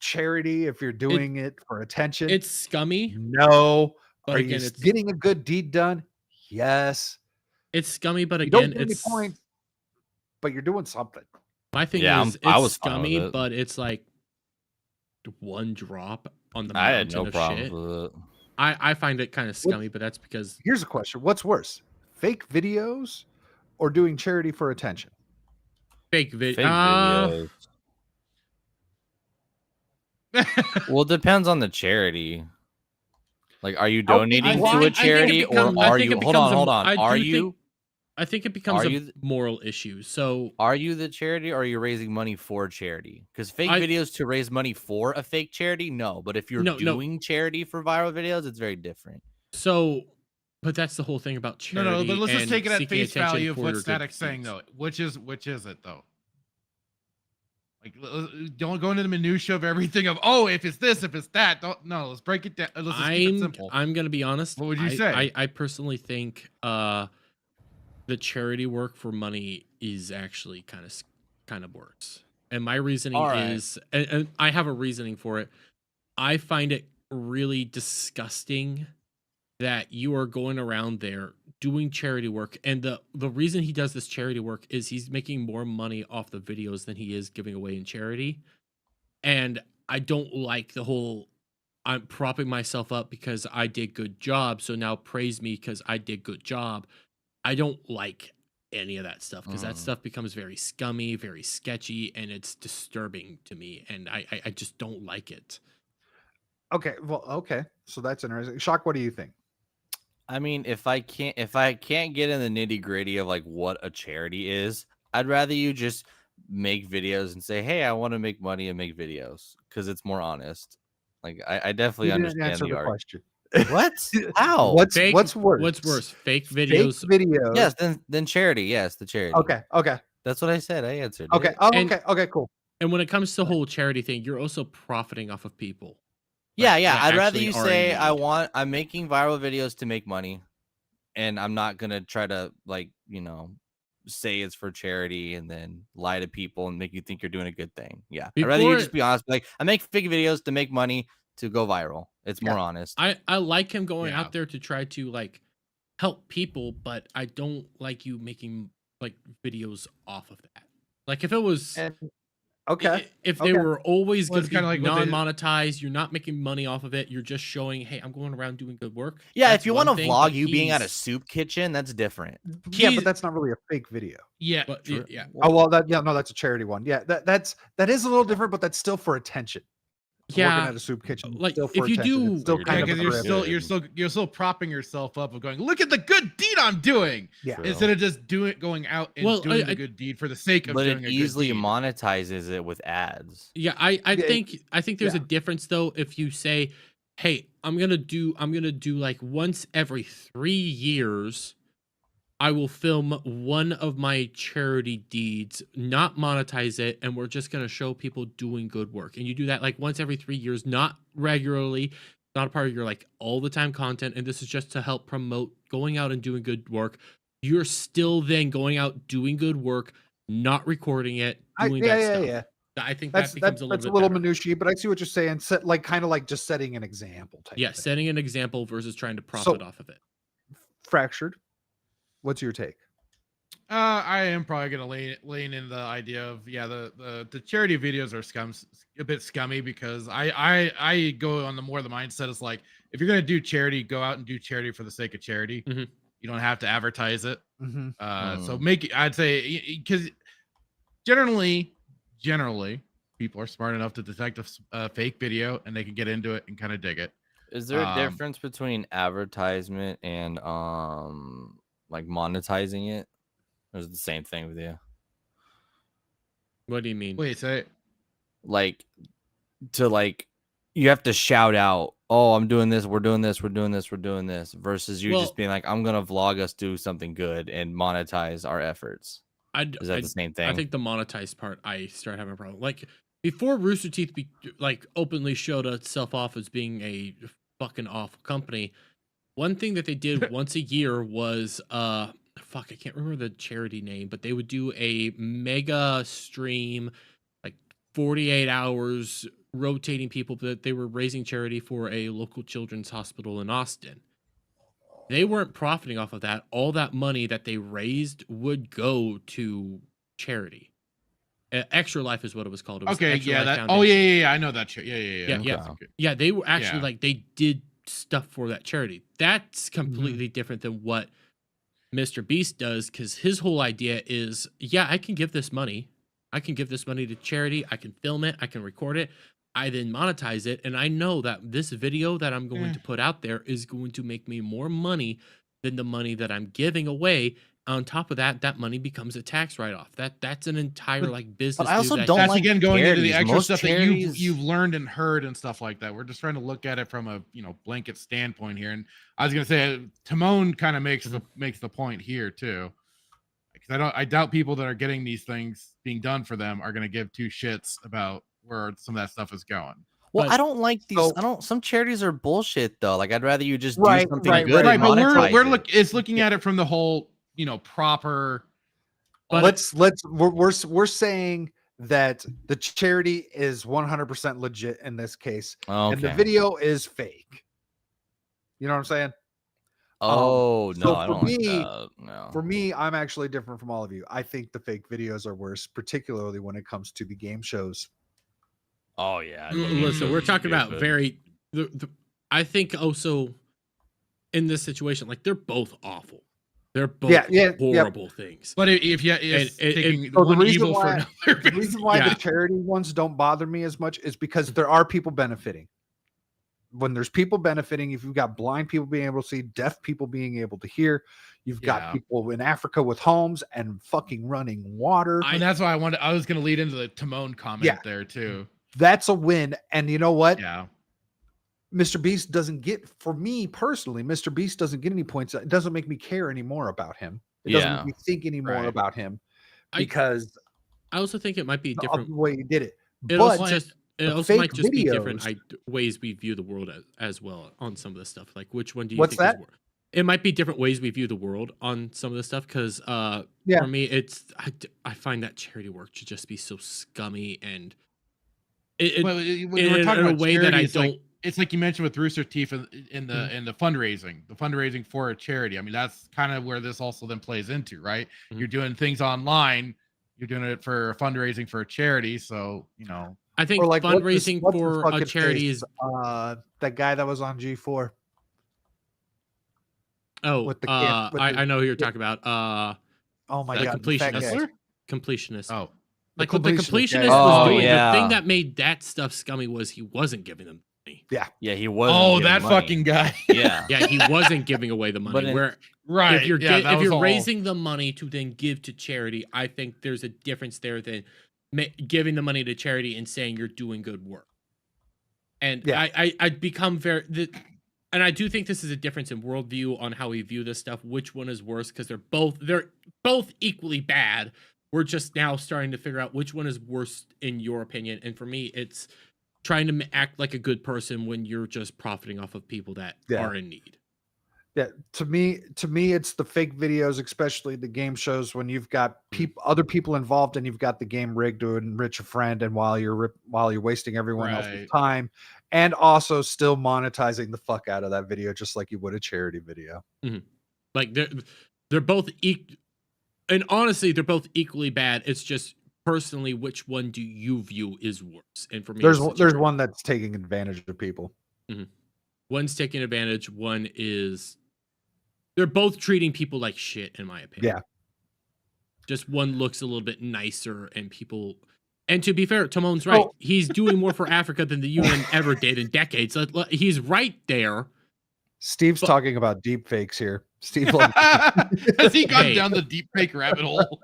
Speaker 2: charity if you're doing it for attention?
Speaker 4: It's scummy.
Speaker 2: No.
Speaker 4: But
Speaker 2: Are
Speaker 4: again,
Speaker 2: you getting a good deed done? Yes.
Speaker 4: It's scummy, but
Speaker 2: You
Speaker 4: again,
Speaker 2: don't get any points, but you're doing something.
Speaker 4: My thing is, it's scummy, but it's like one drop on the mountain.
Speaker 3: I had no problem
Speaker 4: shit.
Speaker 3: with it.
Speaker 4: I find it kind of scummy, but that's because
Speaker 2: here's a question: what's worse, fake videos or doing charity for attention?
Speaker 4: Fake
Speaker 3: videos. Well, it depends on the charity. Like, are you donating to a charity or are you? Hold on. Are you?
Speaker 4: I think it becomes a moral issue. So,
Speaker 3: are you the charity or are you raising money for charity? Because fake videos to raise money for a fake charity, no. But if you're doing charity for viral videos, it's very different.
Speaker 4: So, but that's the whole thing about charity.
Speaker 7: No, but let's just take it at face value of what Static's saying, though. Which is it, though? Like, don't go into the minutia of everything of, if it's this, if it's that. Let's break it down. Let's just keep it simple.
Speaker 4: I'm going to be honest.
Speaker 7: What would you say?
Speaker 4: I personally think the charity work for money is actually kind of worse. And my reasoning is, and I have a reasoning for it. I find it really disgusting that you are going around there doing charity work. And the reason he does this charity work is he's making more money off the videos than he is giving away in charity. And I don't like the whole, I'm propping myself up because I did good job. So now praise me because I did good job. I don't like any of that stuff because that stuff becomes very scummy, very sketchy, and it's disturbing to me. And I just don't like it.
Speaker 2: Okay. So that's interesting. Shock, what do you think?
Speaker 3: I mean, if I can't get in the nitty gritty of like what a charity is, I'd rather you just make videos and say, "Hey, I want to make money and make videos," because it's more honest. Like I definitely understand the
Speaker 2: question.
Speaker 3: What? How?
Speaker 2: What's worse?
Speaker 4: What's worse? Fake videos.
Speaker 2: Fake videos.
Speaker 3: Yes, then charity. Yes, the charity.
Speaker 2: Okay.
Speaker 3: That's what I said. I answered.
Speaker 2: Okay. Okay, cool.
Speaker 4: And when it comes to the whole charity thing, you're also profiting off of people.
Speaker 3: Yeah. I'd rather you say I'm making viral videos to make money, and I'm not gonna try to say it's for charity and then lie to people and make you think you're doing a good thing. Yeah. I'd rather you just be honest. Like, I make fake videos to make money to go viral. It's more honest.
Speaker 4: I like him going out there to try to help people, but I don't like you making like videos off of that. Like if it was
Speaker 2: And okay,
Speaker 4: if they were always
Speaker 7: Well,
Speaker 4: going
Speaker 7: it's
Speaker 4: to be
Speaker 7: kinda like what they-
Speaker 4: non-monetized, you're not making money off of it. You're just showing, hey, I'm going around doing good work.
Speaker 3: Yeah,
Speaker 4: That's
Speaker 3: if you want to
Speaker 4: one thing,
Speaker 3: vlog
Speaker 4: but
Speaker 3: you being at a
Speaker 4: he's-
Speaker 3: soup kitchen, that's different.
Speaker 2: yeah,
Speaker 7: He's-
Speaker 2: but that's not really a fake video.
Speaker 7: Yeah,
Speaker 4: But
Speaker 3: True.
Speaker 4: yeah,
Speaker 2: Oh well, that's a charity one. Yeah, that is a little different, but that's still for attention. Working
Speaker 4: yeah.
Speaker 2: at a soup kitchen,
Speaker 4: Like,
Speaker 2: still
Speaker 4: if
Speaker 2: for
Speaker 4: you
Speaker 2: attention.
Speaker 4: do-
Speaker 2: It's still
Speaker 3: Yeah,
Speaker 2: kind
Speaker 7: yeah,
Speaker 2: of
Speaker 7: because
Speaker 2: a
Speaker 7: you're still propping yourself up of going, look at the good deed I'm doing,
Speaker 2: yeah.
Speaker 3: True.
Speaker 7: instead of just going out and doing the good deed for the sake of
Speaker 3: But
Speaker 7: doing
Speaker 3: it
Speaker 7: a
Speaker 3: easily
Speaker 7: good deed.
Speaker 3: monetizes it with ads.
Speaker 4: Yeah, I think there's
Speaker 2: yeah.
Speaker 4: a difference though if you say, "Hey, I'm gonna do like once every 3 years, I will film one of my charity deeds, not monetize it, and we're just gonna show people doing good work." And you do that like once every 3 years, not regularly, not a part of your like all the time content. And this is just to help promote going out and doing good work. You're still then going out doing good work, not recording it, doing that stuff.
Speaker 2: Yeah.
Speaker 4: I think
Speaker 2: That's
Speaker 4: that becomes a
Speaker 2: that's a
Speaker 4: little bit
Speaker 2: little
Speaker 4: better.
Speaker 2: minutiae, but I see what you're saying. Set like kind of like just setting an example type.
Speaker 4: Yeah,
Speaker 2: of thing.
Speaker 4: setting an example versus trying to profit off of it.
Speaker 2: Fractured. What's your take?
Speaker 7: I am probably gonna lean in the idea of the charity videos are a bit scummy, because I go on the mindset is like, if you're gonna do charity, go out and do charity for the sake of charity.
Speaker 4: Mhm.
Speaker 7: You don't have to advertise it.
Speaker 2: Mm-hmm.
Speaker 7: So I'd say, because generally people are smart enough to detect a fake video and they can get into it and kind of dig it.
Speaker 3: Is there a difference between advertisement and like monetizing it? Or is it the same thing with you?
Speaker 4: What do you mean?
Speaker 7: Wait, say
Speaker 3: Like you have to shout out, "Oh, I'm doing this, we're doing this, we're doing this, we're doing this," versus you just being like, "I'm gonna vlog us do something good and monetize our efforts." Is that the same thing?
Speaker 4: I think the monetized part, I start having a problem. Like before Rooster Teeth like openly showed itself off as being a fucking awful company. One thing that they did once a year was fuck, I can't remember the charity name, but they would do a mega stream, like 48 hours, rotating people that they were raising charity for a local children's hospital in Austin. They weren't profiting off of that. All that money that they raised would go to charity. Extra Life is what it was called. It was
Speaker 7: okay,
Speaker 4: Extra
Speaker 7: yeah,
Speaker 4: Life
Speaker 7: that.
Speaker 4: Foundation.
Speaker 7: Oh yeah, I know that.
Speaker 4: Yeah.
Speaker 3: Okay.
Speaker 4: Yeah, they were actually
Speaker 7: Yeah.
Speaker 4: like they did stuff for that charity. That's completely different than what Mr. Beast does, because his whole idea is, yeah, I can give this money. I can give this money to charity. I can film it. I can record it. I then monetize it. And I know that this video that I'm going to put out there is going to make me more money than the money that I'm giving away. On top of that, that money becomes a tax write-off. That's an entire like business.
Speaker 3: I also
Speaker 4: move that
Speaker 3: don't
Speaker 7: That's
Speaker 3: like
Speaker 7: again going into the
Speaker 3: charities.
Speaker 7: extra
Speaker 3: Most
Speaker 7: stuff that
Speaker 3: charities-
Speaker 7: you've learned and heard and stuff like that. We're just trying to look at it from a blanket standpoint here. And I was gonna say, Timon kind of makes the point here too, because I doubt people that are getting these things being done for them are gonna give two shits about where some of that stuff is going.
Speaker 3: Well,
Speaker 4: But-
Speaker 3: I don't like these.
Speaker 2: So-
Speaker 3: Some charities are bullshit though. Like I'd rather you just
Speaker 2: Right,
Speaker 3: do something
Speaker 2: right,
Speaker 3: good
Speaker 7: Right,
Speaker 3: and
Speaker 7: but
Speaker 3: monetize
Speaker 7: we're looking at it from the whole proper.
Speaker 4: But
Speaker 2: We're saying that the charity is 100% legit in this case, and the
Speaker 3: Okay.
Speaker 2: video is fake. You know what I'm saying?
Speaker 3: Oh no,
Speaker 2: so
Speaker 3: I
Speaker 2: for
Speaker 3: don't
Speaker 2: me-
Speaker 3: like that. No.
Speaker 2: For me, I'm actually different from all of you. I think the fake videos are worse, particularly when it comes to the game shows.
Speaker 3: Oh yeah.
Speaker 4: Listen, we're talking about
Speaker 3: Stupid.
Speaker 4: very. I think also in this situation, like they're both awful. They're both
Speaker 2: Yeah.
Speaker 4: horrible things.
Speaker 7: But if taking
Speaker 2: So the
Speaker 7: one
Speaker 2: reason
Speaker 7: evil for
Speaker 2: why-
Speaker 7: another,
Speaker 2: The reason why
Speaker 4: Yeah.
Speaker 2: the charity ones don't bother me as much is because there are people benefiting. When there's people benefiting, if you've got blind people being able to see, deaf people being able to hear, you've
Speaker 7: Yeah.
Speaker 2: got people in Africa with homes and fucking running water.
Speaker 7: and that's why I was going to lead into the Timon comment
Speaker 2: Yeah.
Speaker 7: there too.
Speaker 2: That's a win. And you know what?
Speaker 7: Yeah.
Speaker 2: Mr. Beast doesn't get, for me personally, Mr. Beast doesn't get any points. It doesn't make me care anymore about him. It doesn't
Speaker 3: Yeah.
Speaker 2: make me think anymore
Speaker 7: Right.
Speaker 2: about him
Speaker 4: I-
Speaker 2: because
Speaker 4: I also think it might be
Speaker 2: of
Speaker 4: different.
Speaker 2: the way he did it.
Speaker 4: It
Speaker 2: But
Speaker 4: also just it
Speaker 2: the
Speaker 4: also might
Speaker 2: fake
Speaker 4: just be different
Speaker 2: videos-
Speaker 4: ways we view the world as well on some of this stuff. Like which one do you
Speaker 2: What's
Speaker 4: think
Speaker 2: that?
Speaker 4: is worse? It might be different ways we view the world on some of this stuff because
Speaker 2: Yeah.
Speaker 4: for me it's I find that charity work to just be so scummy and
Speaker 7: When we're
Speaker 4: in
Speaker 7: talking
Speaker 4: a
Speaker 7: about
Speaker 4: way that I
Speaker 7: charities, like,
Speaker 4: don't
Speaker 7: it's like you mentioned with Rooster Teeth in the fundraising for a charity. I mean, that's kind of where this also then plays into, right? Mm-hmm. You're doing things online, you're doing it for fundraising for a charity, so
Speaker 4: I think like fundraising for a charity is
Speaker 2: that guy that was on G4.
Speaker 4: Oh, with the I know who you're talking about.
Speaker 2: Oh my god,
Speaker 4: completionist.
Speaker 7: Oh,
Speaker 4: like what the completionist was doing. The thing that made that stuff scummy was he wasn't giving them money.
Speaker 3: Yeah, he wasn't.
Speaker 7: Oh, that money. Fucking guy.
Speaker 4: Yeah, he wasn't giving away the money. If you're raising the money to then give to charity, I think there's a difference there than giving the money to charity and saying you're doing good work. And I become and I do think this is a difference in worldview on how we view this stuff. Which one is worse? Because they're both equally bad. We're just now starting to figure out which one is worse in your opinion. And for me, it's trying to act like a good person when you're just profiting off of people that are in need.
Speaker 2: Yeah, to me, it's the fake videos, especially the game shows when you've got other people involved and you've got the game rigged to enrich a friend, and while you're wasting everyone else's time, and also still monetizing the fuck out of that video, just like you would a charity video.
Speaker 4: Mm-hmm. Like they're both and honestly, they're both equally bad. It's just personally, which one do you view is worse? And for me,
Speaker 2: there's one that's taking advantage of people.
Speaker 4: Mm-hmm. One's taking advantage. One is. They're both treating people like shit, in my opinion.
Speaker 2: Yeah.
Speaker 4: Just one looks a little bit nicer, and people. And to be fair, Timon's right. He's doing more for Africa than the UN ever did in decades. He's right there.
Speaker 2: Steve's talking about deep fakes here. Steve,
Speaker 7: has he gone down the deep fake rabbit hole?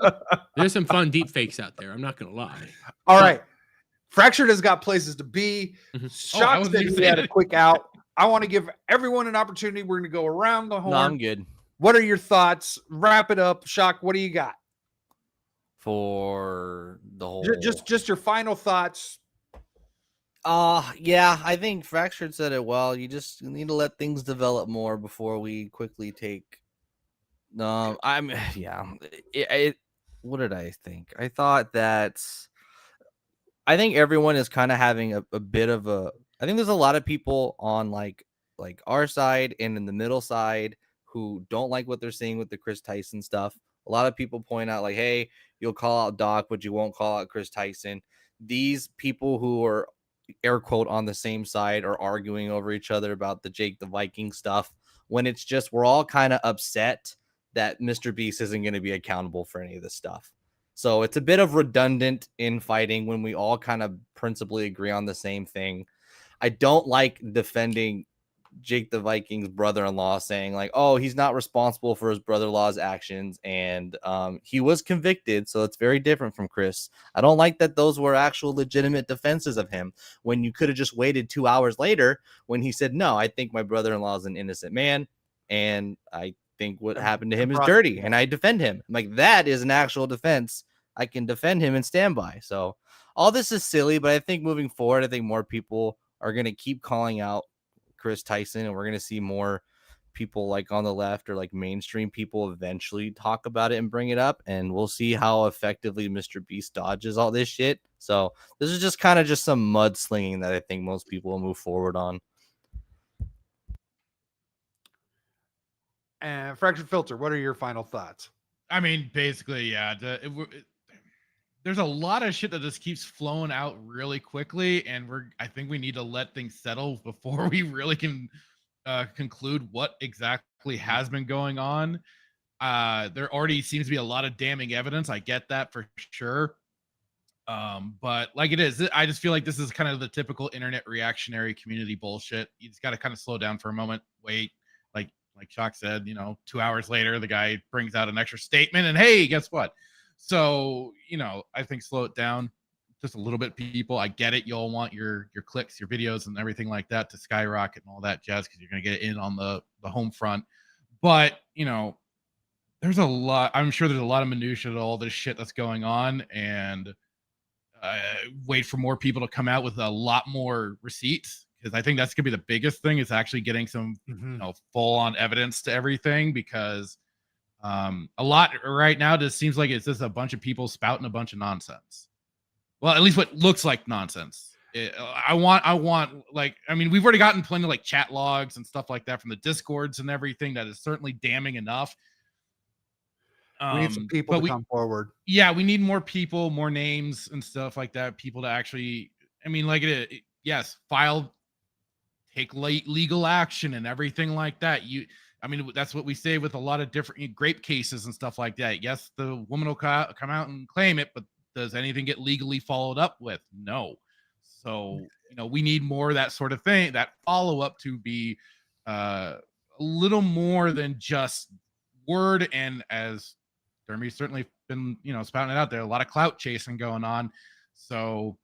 Speaker 4: There's some fun deep fakes out there. I'm not gonna lie.
Speaker 2: All right, Fractured has got places to be. Shock said he had a quick out. I want to give everyone an opportunity. We're going to go around the horn.
Speaker 3: No, I'm good.
Speaker 2: What are your thoughts? Wrap it up. Shock, what do you got?
Speaker 3: For the whole...
Speaker 2: Just your final thoughts.
Speaker 3: Yeah, I think Fractured said it well. You just need to let things develop more before we quickly take... what did I think? I thought that... I think everyone is kind of having a bit of a... I think there's a lot of people on like our side and in the middle side who don't like what they're seeing with the Chris Tyson stuff. A lot of people point out like, hey, you'll call out Doc, but you won't call out Chris Tyson. These people who are air quote on the same side are arguing over each other about the Jake the Viking stuff when it's just we're all kind of upset that Mr. Beast isn't going to be accountable for any of this stuff. So it's a bit of redundant infighting when we all kind of principally agree on the same thing. I don't like defending Jake the Viking's brother-in-law, saying like, oh, he's not responsible for his brother-in-law's actions. And he was convicted. So it's very different from Chris. I don't like that those were actual legitimate defenses of him when you could have just waited 2 hours later when he said, no, I think my brother-in-law is an innocent man. And I think what happened to him is dirty. And I defend him. Like, that is an actual defense. I can defend him and stand by. So all this is silly, but I think moving forward, I think more people are going to keep calling out Chris Tyson, and we're going to see more people like on the left or like mainstream people eventually talk about it and bring it up, and we'll see how effectively Mr. Beast dodges all this shit. So this is just kind of just some mudslinging that I think most people will move forward on.
Speaker 2: And Fractured Filter, what are your final thoughts?
Speaker 7: I mean, basically, yeah. There's a lot of shit that just keeps flowing out really quickly, and I think we need to let things settle before we really can conclude what exactly has been going on. There already seems to be a lot of damning evidence. I get that for sure. But like it is, I just feel like this is kind of the typical internet reactionary community bullshit. You just got to kind of slow down for a moment, wait. Like Shock said, 2 hours later, the guy brings out an extra statement, and hey, guess what? So, I think slow it down just a little bit, people. I get it. You all want your clicks, your videos, and everything like that to skyrocket and all that jazz because you're going to get in on the home front. But, there's a lot. I'm sure there's a lot of minutia to all this shit that's going on, and wait for more people to come out with a lot more receipts, because I think that's going to be the biggest thing is actually getting some, full-on evidence to everything, because a lot right now just seems like it's just a bunch of people spouting a bunch of nonsense. Well, at least what looks like nonsense. I want like, I mean, we've already gotten plenty of like chat logs and stuff like that from the discords and everything. That is certainly damning enough.
Speaker 2: We need some people to come forward.
Speaker 7: Yeah, we need more people, more names and stuff like that. People to actually, I mean, like yes, take legal action and everything like that. I mean, that's what we say with a lot of different grape cases and stuff like that. Yes, the woman will come out and claim it, but does anything get legally followed up with? No. So, we need more of that sort of thing, that follow up to be a little more than just word. And as Jeremy's certainly been, spouting it out there, a lot of clout chasing going on. So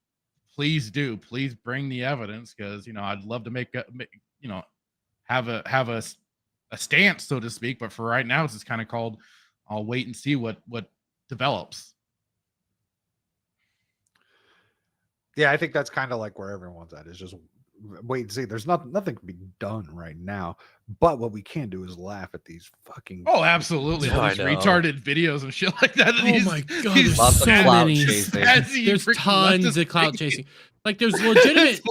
Speaker 7: please bring the evidence, because I'd love to have a stance, so to speak. But for right now, it's just kind of called, I'll wait and see what develops.
Speaker 2: Yeah, I think that's kind of like where everyone's at, is just wait and see. There's nothing can be done right now, but what we can do is laugh at these fucking.
Speaker 7: Oh, absolutely! All these retarded videos and shit like that.
Speaker 8: Oh my god, there's so many. There's tons of clout chasing. Like, there's legitimate.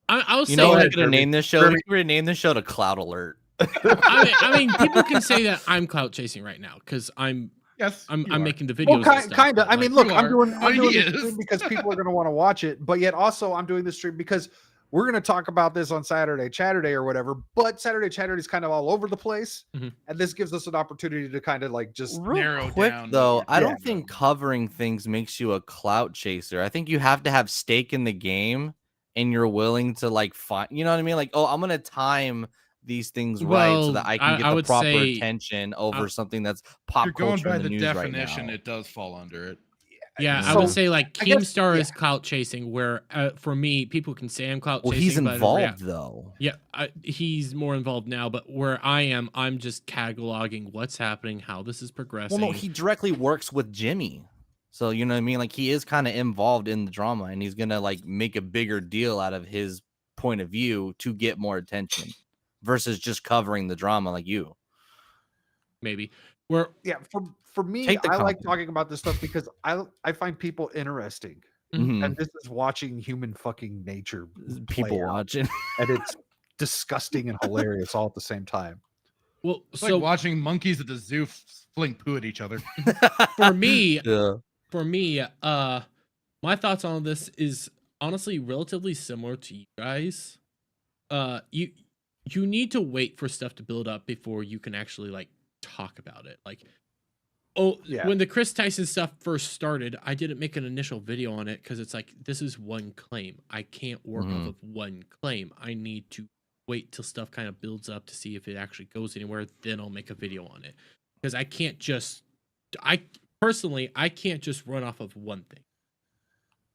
Speaker 8: I'll say,
Speaker 3: we're gonna name this show. We're gonna name this show to Cloud Alert.
Speaker 8: I mean, people can say that I'm clout chasing right now because I'm making the videos.
Speaker 2: Well, kind of. I mean, look, I'm doing this stream because people are going to want to watch it, but yet also I'm doing this stream because we're going to talk about this on Saturday or whatever. But Saturday is kind of all over the place, and this gives us an opportunity to kind of like just
Speaker 3: narrow down. Though I don't think covering things makes you a clout chaser. I think you have to have stake in the game, and you're willing to like find. You know what I mean? Like, oh, I'm going to time these things right so that I can get the proper attention over something that's pop culture.
Speaker 7: You're going by
Speaker 3: in the news
Speaker 7: definition,
Speaker 3: right
Speaker 7: it does fall under it.
Speaker 8: Yeah, I would say like Keemstar is clout chasing, where for me, people can say I'm clout chasing.
Speaker 3: Well, he's involved though.
Speaker 8: Yeah, he's more involved now, but where I am, I'm just cataloging what's happening, how this is progressing.
Speaker 3: Well, no, he directly works with Jimmy. So, you know what I mean? Like, he is kind of involved in the drama, and he's going to like make a bigger deal out of his point of view to get more attention versus just covering the drama like you.
Speaker 8: Maybe.
Speaker 2: For me, I like talking about this stuff because I find people interesting. And this is watching human fucking nature.
Speaker 3: People watching.
Speaker 2: And it's disgusting and hilarious all at the same time.
Speaker 8: Well,
Speaker 7: it's like watching monkeys at the zoo fling poo at each other.
Speaker 8: For me, my thoughts on this is honestly relatively similar to you guys. You need to wait for stuff to build up before you can actually like talk about it. Like, when the Chris Tyson stuff first started, I didn't make an initial video on it because it's like, this is one claim. I can't work off of one claim. I need to wait till stuff kind of builds up to see if it actually goes anywhere. Then I'll make a video on it, because I can't just run off of one thing.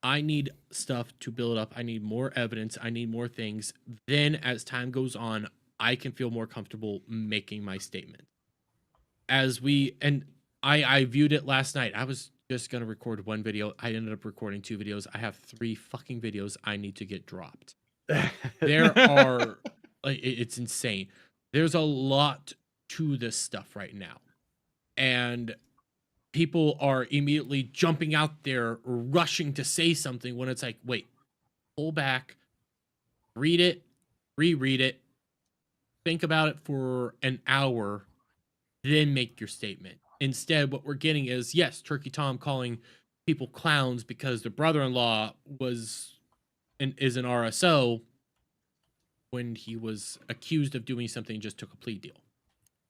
Speaker 8: I need stuff to build up. I need more evidence. I need more things. Then as time goes on, I can feel more comfortable making my statement. I viewed it last night. I was just going to record one video. I ended up recording 2 videos. I have 3 fucking videos I need to get dropped. There are, it's insane. There's a lot to this stuff right now. And people are immediately jumping out there, rushing to say something when it's like, wait, pull back, read it, reread it, think about it for an hour, then make your statement. Instead, what we're getting is, yes, Turkey Tom calling people clowns because their brother-in-law is an RSO when he was accused of doing something and just took a plea deal.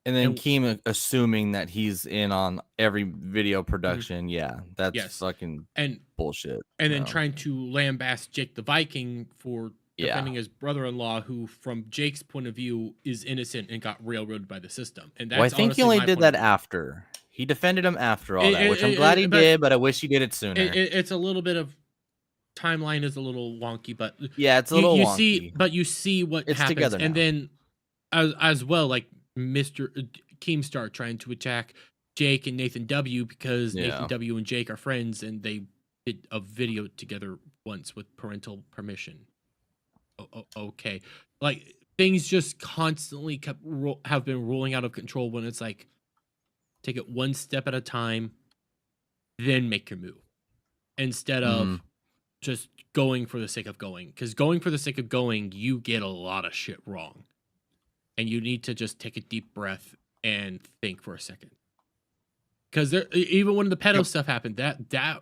Speaker 3: And then Keem assuming that he's in on every video production. Yeah, that's fucking bullshit.
Speaker 8: And then trying to lambaste Jake the Viking for defending his brother-in-law, who, from Jake's point of view, is innocent and got railroaded by the system. And that's
Speaker 3: I think he only did that after. He defended him after all that, which I'm glad he did, but I wish he did it sooner.
Speaker 8: It's a little bit of timeline is a little wonky, but
Speaker 3: yeah, it's a little wonky.
Speaker 8: You see what happens,
Speaker 3: together
Speaker 8: and then as well, like Mr. Keemstar trying to attack Jake and Nathan W because Nathan W and Jake are friends, and they did a video together once with parental permission. Okay, like things just constantly have been rolling out of control when it's like, take it one step at a time, then make your move, instead of just going for the sake of going. Because going for the sake of going, you get a lot of shit wrong. And you need to just take a deep breath and think for a second. Because even when the pedo stuff happened, that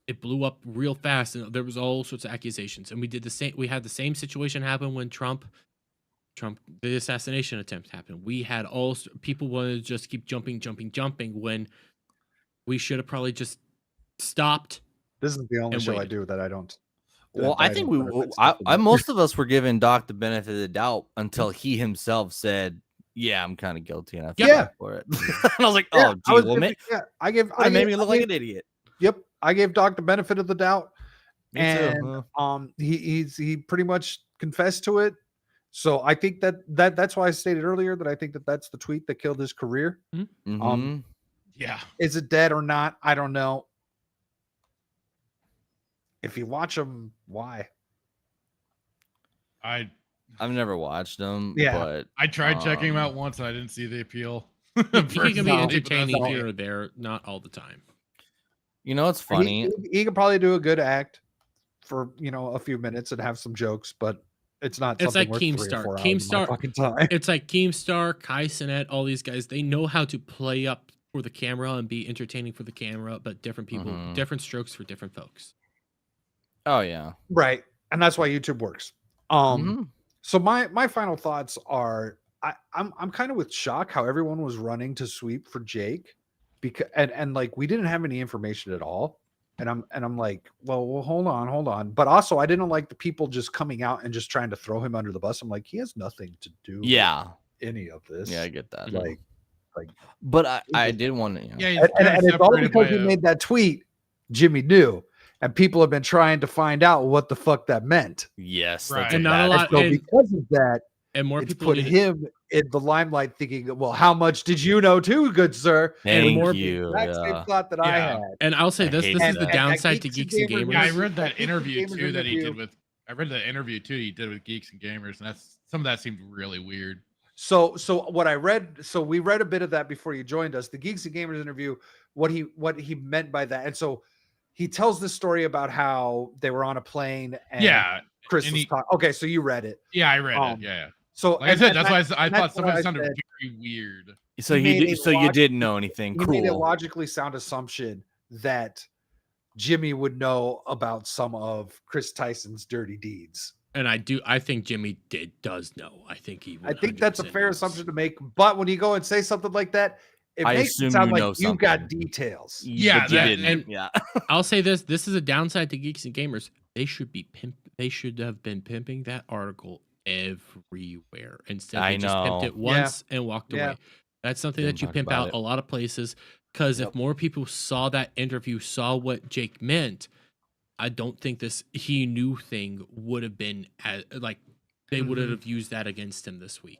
Speaker 8: it blew up real fast, and there was all sorts of accusations. And we did the same. We had the same situation happen when Trump, the assassination attempt happened. We had people wanted to just keep jumping when we should have probably just stopped.
Speaker 2: This is the only show
Speaker 8: waited.
Speaker 2: I do that I don't.
Speaker 3: Well, I think most of us were giving Doc the benefit of the doubt until he himself said, "Yeah, I'm kind of guilty, and I feel for it." And I was like, "Oh, gee, I made me look like an idiot."
Speaker 2: Yep, I gave Doc the benefit of the doubt,
Speaker 3: Me
Speaker 2: and
Speaker 3: too.
Speaker 2: he pretty much confessed to it. So I think that's why I stated earlier that I think that's the tweet that killed his career.
Speaker 3: Mm-hmm.
Speaker 7: Yeah.
Speaker 2: Is it dead or not? I don't know. If you watch them, why?
Speaker 7: I've
Speaker 3: never watched them.
Speaker 2: Yeah,
Speaker 3: but
Speaker 7: I tried checking him out once, and I didn't see the appeal.
Speaker 8: He can be entertaining here or there, not all the time.
Speaker 3: You know, it's funny.
Speaker 2: He could probably do a good act for a few minutes and have some jokes, but it's not.
Speaker 8: It's like
Speaker 2: Keemstar.
Speaker 8: It's like Keemstar, Kai Cenat, all these guys. They know how to play up for the camera and be entertaining for the camera, but different people, different strokes for different folks.
Speaker 3: Oh yeah,
Speaker 2: right, and that's why YouTube works. So my final thoughts are I'm kind of with shock how everyone was running to sweep for Jake, because and like we didn't have any information at all, and I'm like, well hold on, but also I didn't like the people just coming out and just trying to throw him under the bus. I'm like, he has nothing to do with any of this.
Speaker 3: Yeah, I get that.
Speaker 2: Like
Speaker 3: but I did want to.
Speaker 2: And it's all because he made that tweet. Jimmy knew. And people have been trying to find out what the fuck that meant.
Speaker 3: Yes,
Speaker 8: right. And not a lot.
Speaker 2: So because of that,
Speaker 8: and more
Speaker 2: it's
Speaker 8: people
Speaker 2: put him in the limelight, thinking, "Well, how much did you know, too, good sir?"
Speaker 3: Thank
Speaker 2: and
Speaker 3: you.
Speaker 2: Exact same thought that I had.
Speaker 8: And I'll say this: this is the downside to Geeks and Gamers.
Speaker 7: Yeah, I read that interview too that he did with. I read the interview too he did with Geeks and Gamers, and some of that seemed really weird.
Speaker 2: So what I read, so we read a bit of that before you joined us. The Geeks and Gamers interview, what he meant by that, and so. He tells this story about how they were on a plane and Chris was talking. Okay, so you read it.
Speaker 7: Yeah, I read it. Yeah.
Speaker 2: So
Speaker 7: like I said, that's why I thought some of it sounded very weird.
Speaker 3: So you didn't know anything.
Speaker 2: He
Speaker 3: Cool.
Speaker 2: made a logically sound assumption that Jimmy would know about some of Chris Tyson's dirty deeds.
Speaker 8: And I think Jimmy does know. I think
Speaker 2: that's a fair assumption to make. But when you go and say something like that, it makes it sound like you got details.
Speaker 7: Yeah,
Speaker 8: I'll say this: this is a downside to Geeks and Gamers. They should have been pimping that article everywhere instead. They just pimped it once and walked away. That's something that you pimp out a lot of places. Because if more people saw that interview, saw what Jake meant, I don't think this he knew thing would have been like they would have used that against him this week.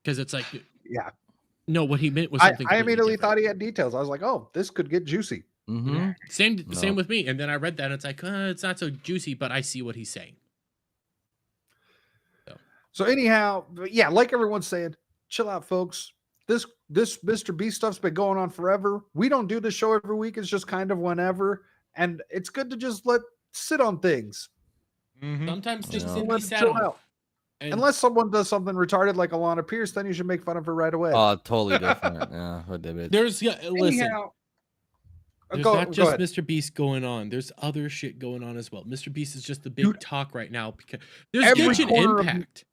Speaker 8: Because it's like no, what he meant was something.
Speaker 2: I immediately thought he had details. I was like, "Oh, this could get juicy."
Speaker 8: Same with me. And then I read that, and it's like, it's not so juicy, but I see what he's saying.
Speaker 2: So anyhow, yeah, like everyone's saying, chill out, folks. This Mr. B stuff's been going on forever. We don't do this show every week. It's just kind of whenever, and it's good to just sit on things.
Speaker 8: Sometimes just
Speaker 2: chill out. Unless someone does something retarded like Alana Pierce, then you should make fun of her right away.
Speaker 3: Oh, totally different. Yeah,
Speaker 8: listen.
Speaker 2: Anyhow,
Speaker 8: there's not just Mr. Beast going on. There's other shit going on as well. Mr. Beast is just the big talk right now because there's Genshin Impact.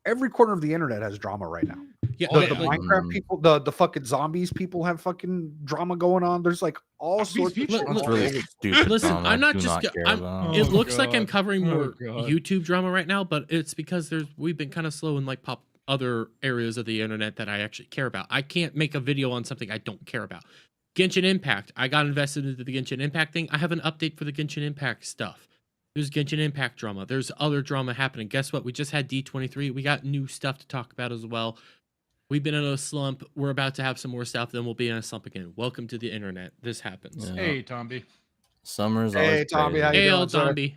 Speaker 2: Every corner of the internet has drama right now.
Speaker 8: Yeah,
Speaker 2: the Minecraft people, the fucking zombies people have fucking drama going on. There's like all sorts of
Speaker 3: really stupid.
Speaker 8: Listen,
Speaker 3: drama
Speaker 8: I'm not just. It looks like I'm covering more YouTube drama right now, but it's because we've been kind of slow in like pop other areas of the internet that I actually care about. I can't make a video on something I don't care about. Genshin Impact. I got invested into the Genshin Impact thing. I have an update for the Genshin Impact stuff. There's Genshin Impact drama. There's other drama happening. Guess what? We just had D23. We got new stuff to talk about as well. We've been in a slump. We're about to have some more stuff. Then we'll be in a slump again. Welcome to the internet. This happens.
Speaker 3: Yeah.
Speaker 7: Hey, Tomby.
Speaker 3: Summer's always
Speaker 2: Hey, Tomby. How you
Speaker 8: hey,
Speaker 2: doing,
Speaker 8: old zombie.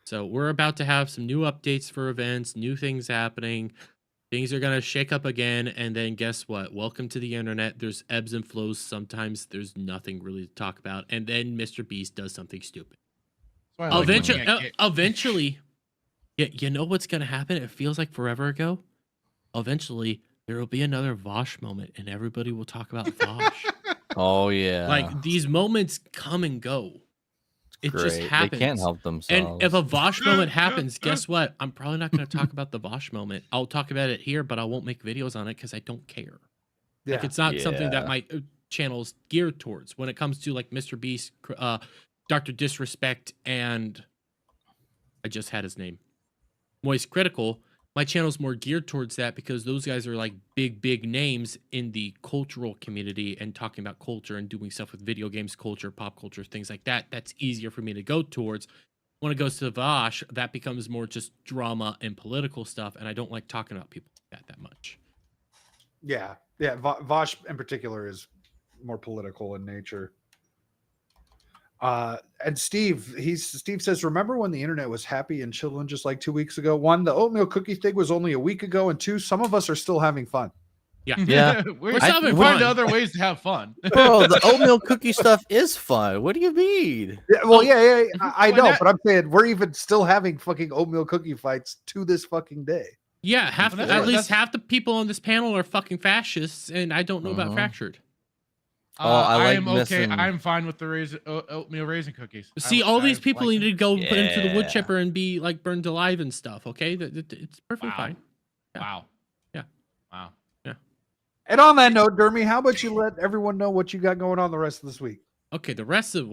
Speaker 8: So we're about to have some new updates for events, new things happening. Things are gonna shake up again, and then guess what? Welcome to the internet. There's ebbs and flows. Sometimes there's nothing really to talk about, and then Mr. Beast does something stupid.
Speaker 7: That's why I like looking
Speaker 8: Eventually,
Speaker 7: at
Speaker 8: eventually, yeah, you know what's gonna happen? It feels like forever ago. Eventually, there will be another Vosh moment, and everybody will talk about Vosh.
Speaker 3: Oh yeah.
Speaker 8: Like these moments come and go. It just
Speaker 3: Great.
Speaker 8: happens.
Speaker 3: They can't help themselves.
Speaker 8: And if a Vosh moment happens, guess what? I'm probably not going to talk about the Vosh moment. I'll talk about it here, but I won't make videos on it because I don't care.
Speaker 2: Yeah.
Speaker 8: Like it's not something that
Speaker 3: Yeah.
Speaker 8: my channel is geared towards. When it comes to like Mr. Beast, Dr. Disrespect, and I just had his name, Moist Critical, my channel's more geared towards that because those guys are like big names in the cultural community and talking about culture and doing stuff with video games, culture, pop culture, things like that. That's easier for me to go towards. When it goes to Vosh, that becomes more just drama and political stuff, and I don't like talking about people like that much.
Speaker 2: Yeah. Vosh in particular is more political in nature. And Steve says, remember when the internet was happy and chilling just like 2 weeks ago? One, the oatmeal cookie thing was only a week ago, and two, some of us are still having fun.
Speaker 8: Yeah.
Speaker 3: Yeah.
Speaker 7: We're
Speaker 8: still having
Speaker 7: find
Speaker 8: fun.
Speaker 7: other ways to have fun.
Speaker 3: Bro, the oatmeal cookie stuff is fun. What do you mean?
Speaker 2: Yeah, well,
Speaker 8: Oh,
Speaker 2: yeah, I
Speaker 7: Why
Speaker 2: know,
Speaker 7: not?
Speaker 2: but I'm saying we're even still having fucking oatmeal cookie fights to this fucking day.
Speaker 8: Yeah,
Speaker 7: Well, that's
Speaker 8: at
Speaker 7: what-
Speaker 8: least
Speaker 7: that's-
Speaker 8: half the people on this panel are fucking fascists, and I don't know about
Speaker 3: Mhm.
Speaker 8: fractured.
Speaker 3: Oh, I like
Speaker 7: am okay.
Speaker 3: missing-
Speaker 7: I'm fine with the oatmeal raisin cookies.
Speaker 8: See, all these people
Speaker 7: like
Speaker 8: need to go put into the wood
Speaker 3: Yeah.
Speaker 8: chipper and be like burned alive and stuff. Okay, it's perfectly
Speaker 7: Wow.
Speaker 8: fine. Yeah.
Speaker 7: Wow.
Speaker 8: Yeah.
Speaker 7: Wow.
Speaker 2: And on that note, Dermy, how about you let everyone know what you got going on the rest of this week?
Speaker 8: Okay, the rest of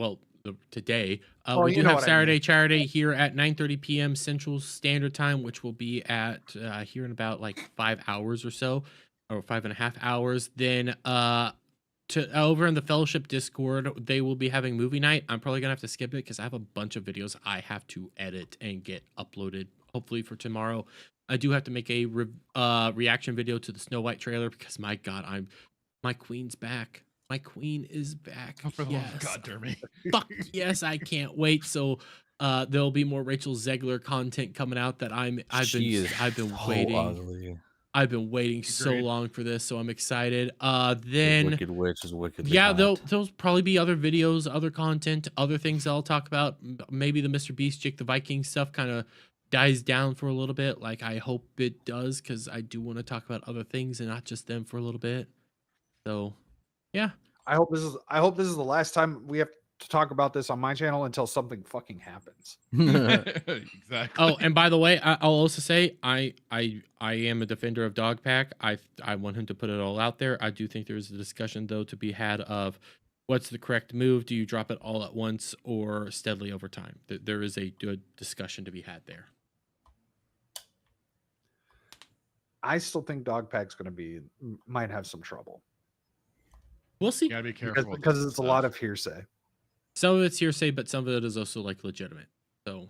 Speaker 8: today
Speaker 2: Oh,
Speaker 8: we
Speaker 2: you
Speaker 8: do
Speaker 2: know
Speaker 8: have
Speaker 2: what I
Speaker 8: Saturday
Speaker 2: mean.
Speaker 8: Charity here at 9:30 p.m. Central Standard Time, which will be at here in about like 5 hours or so, or 5.5 hours. Then to over in the Fellowship Discord, they will be having movie night. I'm probably gonna have to skip it because I have a bunch of videos I have to edit and get uploaded. Hopefully for tomorrow. I do have to make a reaction video to the Snow White trailer because my God, my queen's back. My queen is back.
Speaker 7: Oh, for the love of
Speaker 8: Yes.
Speaker 7: God, Dermy.
Speaker 8: Fuck yes, I can't wait. So there'll be more Rachel Zegler content coming out that I've been
Speaker 3: so
Speaker 8: waiting.
Speaker 3: ugly.
Speaker 8: I've been waiting so
Speaker 7: Agreed.
Speaker 8: long for this, so I'm excited.
Speaker 3: The
Speaker 8: Then
Speaker 3: Wicked Witch is wickedly
Speaker 8: yeah,
Speaker 3: hot.
Speaker 8: there'll probably be other videos, other content, other things I'll talk about. Maybe the Mr. Beast, Jake the Viking stuff kind of dies down for a little bit. Like I hope it does, because I do want to talk about other things and not just them for a little bit. So yeah.
Speaker 2: I hope this is the last time we have to talk about this on my channel until something fucking happens.
Speaker 7: Exactly.
Speaker 8: Oh, and by the way, I'll also say I am a defender of Dogpack. I want him to put it all out there. I do think there's a discussion though to be had of what's the correct move. Do you drop it all at once or steadily over time? There is a good discussion to be had there.
Speaker 2: I still think Dogpack's might have some trouble
Speaker 8: We'll see.
Speaker 7: You gotta be careful
Speaker 2: because it's a lot of hearsay.
Speaker 8: Some of it's hearsay, but some of it is also like legitimate. So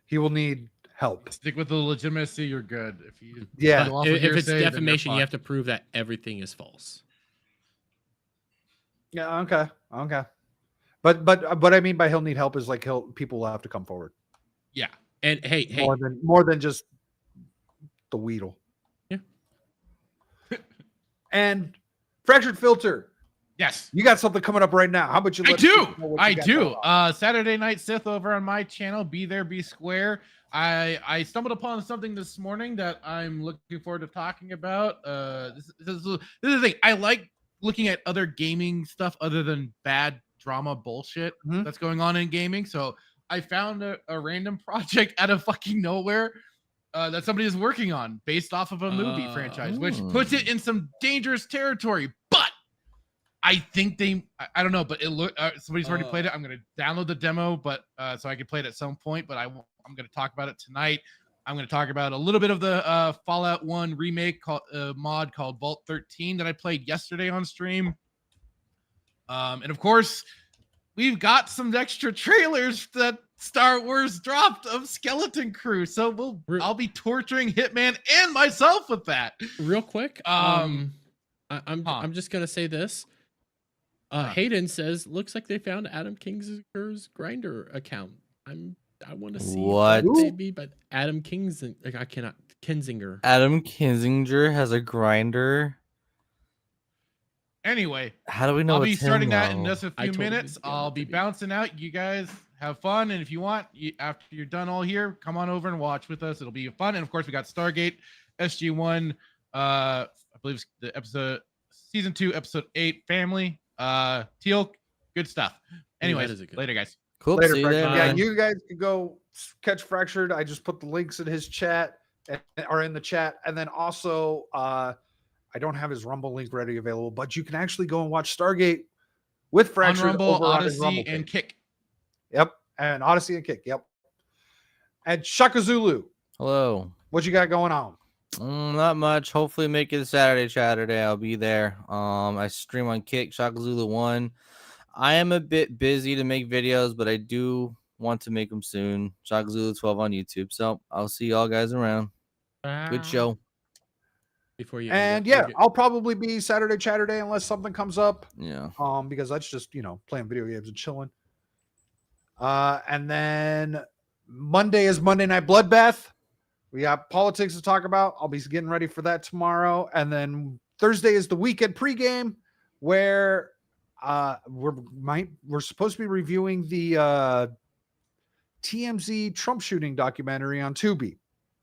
Speaker 2: He will need help.
Speaker 7: Stick with the legitimacy. You're good. If you
Speaker 2: Yeah.
Speaker 7: go off of
Speaker 8: if it's
Speaker 7: hearsay, then you're
Speaker 8: defamation, you have
Speaker 7: fine.
Speaker 8: to prove that everything is false.
Speaker 2: Yeah. Okay. But I mean by he'll need help is like people will have to come forward
Speaker 7: Yeah.
Speaker 8: And hey,
Speaker 2: more than just the Weedle.
Speaker 8: Yeah.
Speaker 2: And Fractured Filter,
Speaker 7: Yes.
Speaker 2: you got something coming up right now. How about you?
Speaker 7: I
Speaker 2: let
Speaker 7: do.
Speaker 2: people know what you
Speaker 7: I
Speaker 2: got
Speaker 7: do.
Speaker 2: going on?
Speaker 7: Saturday Night Sith over on my channel. Be there, be square. I stumbled upon something this morning that I'm looking forward to talking about. This is the thing. I like looking at other gaming stuff other than bad drama bullshit
Speaker 2: Mhm.
Speaker 7: that's going on in gaming. So I found a random project out of fucking nowhere that somebody is working on based off of a movie franchise, which puts it in some dangerous territory. But I think I don't know, but somebody's already played it. I'm gonna download the demo, but so I can play it at some point. But I'm gonna talk about it tonight. I'm gonna talk about a little bit of the Fallout 1 remake mod called Vault 13 that I played yesterday on stream. And of course, we've got some extra trailers that Star Wars dropped of Skeleton Crew. So I'll be torturing Hitman and myself with that.
Speaker 8: Real quick, I'm just gonna say this. Hayden says, looks like they found Adam Kinger's Grindr account. I'm I want to see
Speaker 3: What?
Speaker 8: baby, but Adam Kingsinger. Like, I cannot. Kinzinger.
Speaker 3: Adam Kinzinger has a grinder.
Speaker 7: Anyway,
Speaker 3: How do we know
Speaker 7: I'll be
Speaker 3: it's him,
Speaker 7: starting that in
Speaker 3: though?
Speaker 7: just a
Speaker 8: I
Speaker 7: few
Speaker 8: totally
Speaker 7: minutes.
Speaker 8: did get
Speaker 7: I'll
Speaker 8: it
Speaker 7: be
Speaker 8: to be.
Speaker 7: bouncing out. You guys have fun, and if you want, after you're done all here, come on over and watch with us. It'll be fun. And of course, we got Stargate, SG1. I believe it's the episode, season 2, episode 8, Family. Teal, good stuff. Anyways,
Speaker 8: is a good
Speaker 7: later, guys.
Speaker 3: Cool.
Speaker 2: Later,
Speaker 3: See you
Speaker 2: Fractured.
Speaker 3: there.
Speaker 2: Yeah,
Speaker 3: man.
Speaker 2: you guys can go catch Fractured. I just put the links in his chat or in the chat, and then also I don't have his Rumble link ready available, but you can actually go and watch Stargate with
Speaker 7: On
Speaker 2: Fractured
Speaker 7: Rumble,
Speaker 2: over on his Rumble
Speaker 7: Odyssey, and
Speaker 2: page.
Speaker 7: Kick.
Speaker 2: Yep, and Odyssey and Kick. Yep, and Shaka Zulu.
Speaker 3: Hello.
Speaker 2: What you got going on?
Speaker 3: Not much. Hopefully make it Saturday. I'll be there. I stream on Kick, Shaka Zulu 1. I am a bit busy to make videos, but I do want to make them soon. Shaka Zulu 12 on YouTube. So I'll see y'all guys around. Good show.
Speaker 8: Before you
Speaker 2: And yeah, I'll probably be Saturday unless something comes up.
Speaker 3: Yeah.
Speaker 2: Because that's just playing video games and chilling. And then Monday is Monday Night Bloodbath. We got politics to talk about. I'll be getting ready for that tomorrow. And then Thursday is the weekend pregame where we're supposed to be reviewing the TMZ Trump shooting documentary on Tubi.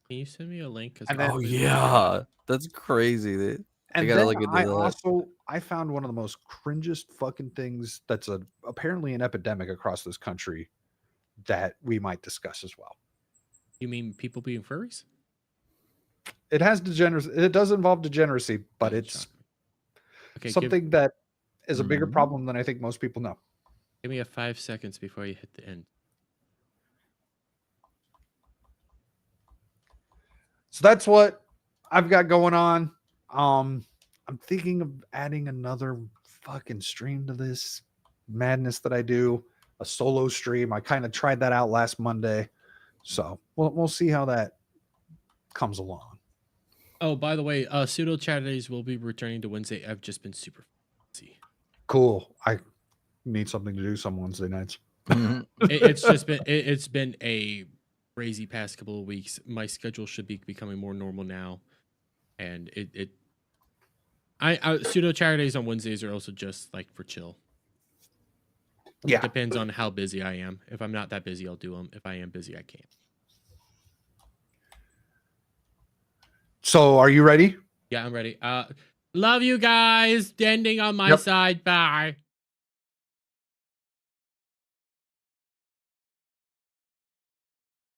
Speaker 8: Can you send me a link?
Speaker 3: Oh yeah, that's crazy. Dude.
Speaker 2: And
Speaker 3: gotta
Speaker 2: then
Speaker 3: look into
Speaker 2: I
Speaker 3: that.
Speaker 2: also found one of the most cringest fucking things that's apparently an epidemic across this country that we might discuss as well.
Speaker 8: You mean people being furries?
Speaker 2: It has degeneracy. It does involve degeneracy, but it's something that is a bigger problem than I think most people know.
Speaker 8: Give me 5 seconds before you hit the end.
Speaker 2: So that's what I've got going on. I'm thinking of adding another fucking stream to this madness that I do, a solo stream. I kind of tried that out last Monday. So we'll see how that comes along.
Speaker 8: Oh, by the way, pseudo Saturdays will be returning to Wednesday. I've just been super busy.
Speaker 2: Cool. I need something to do some Wednesday nights.
Speaker 8: It's been a crazy past couple of weeks. My schedule should be becoming more normal now, and I pseudo Saturdays on Wednesdays are also just like for chill.
Speaker 2: Yeah,
Speaker 8: it depends on how busy I am. If I'm not that busy, I'll do them. If I am busy, I can't.
Speaker 2: So are you ready?
Speaker 8: Yeah, I'm ready. Love you guys. Ending on my side. Bye.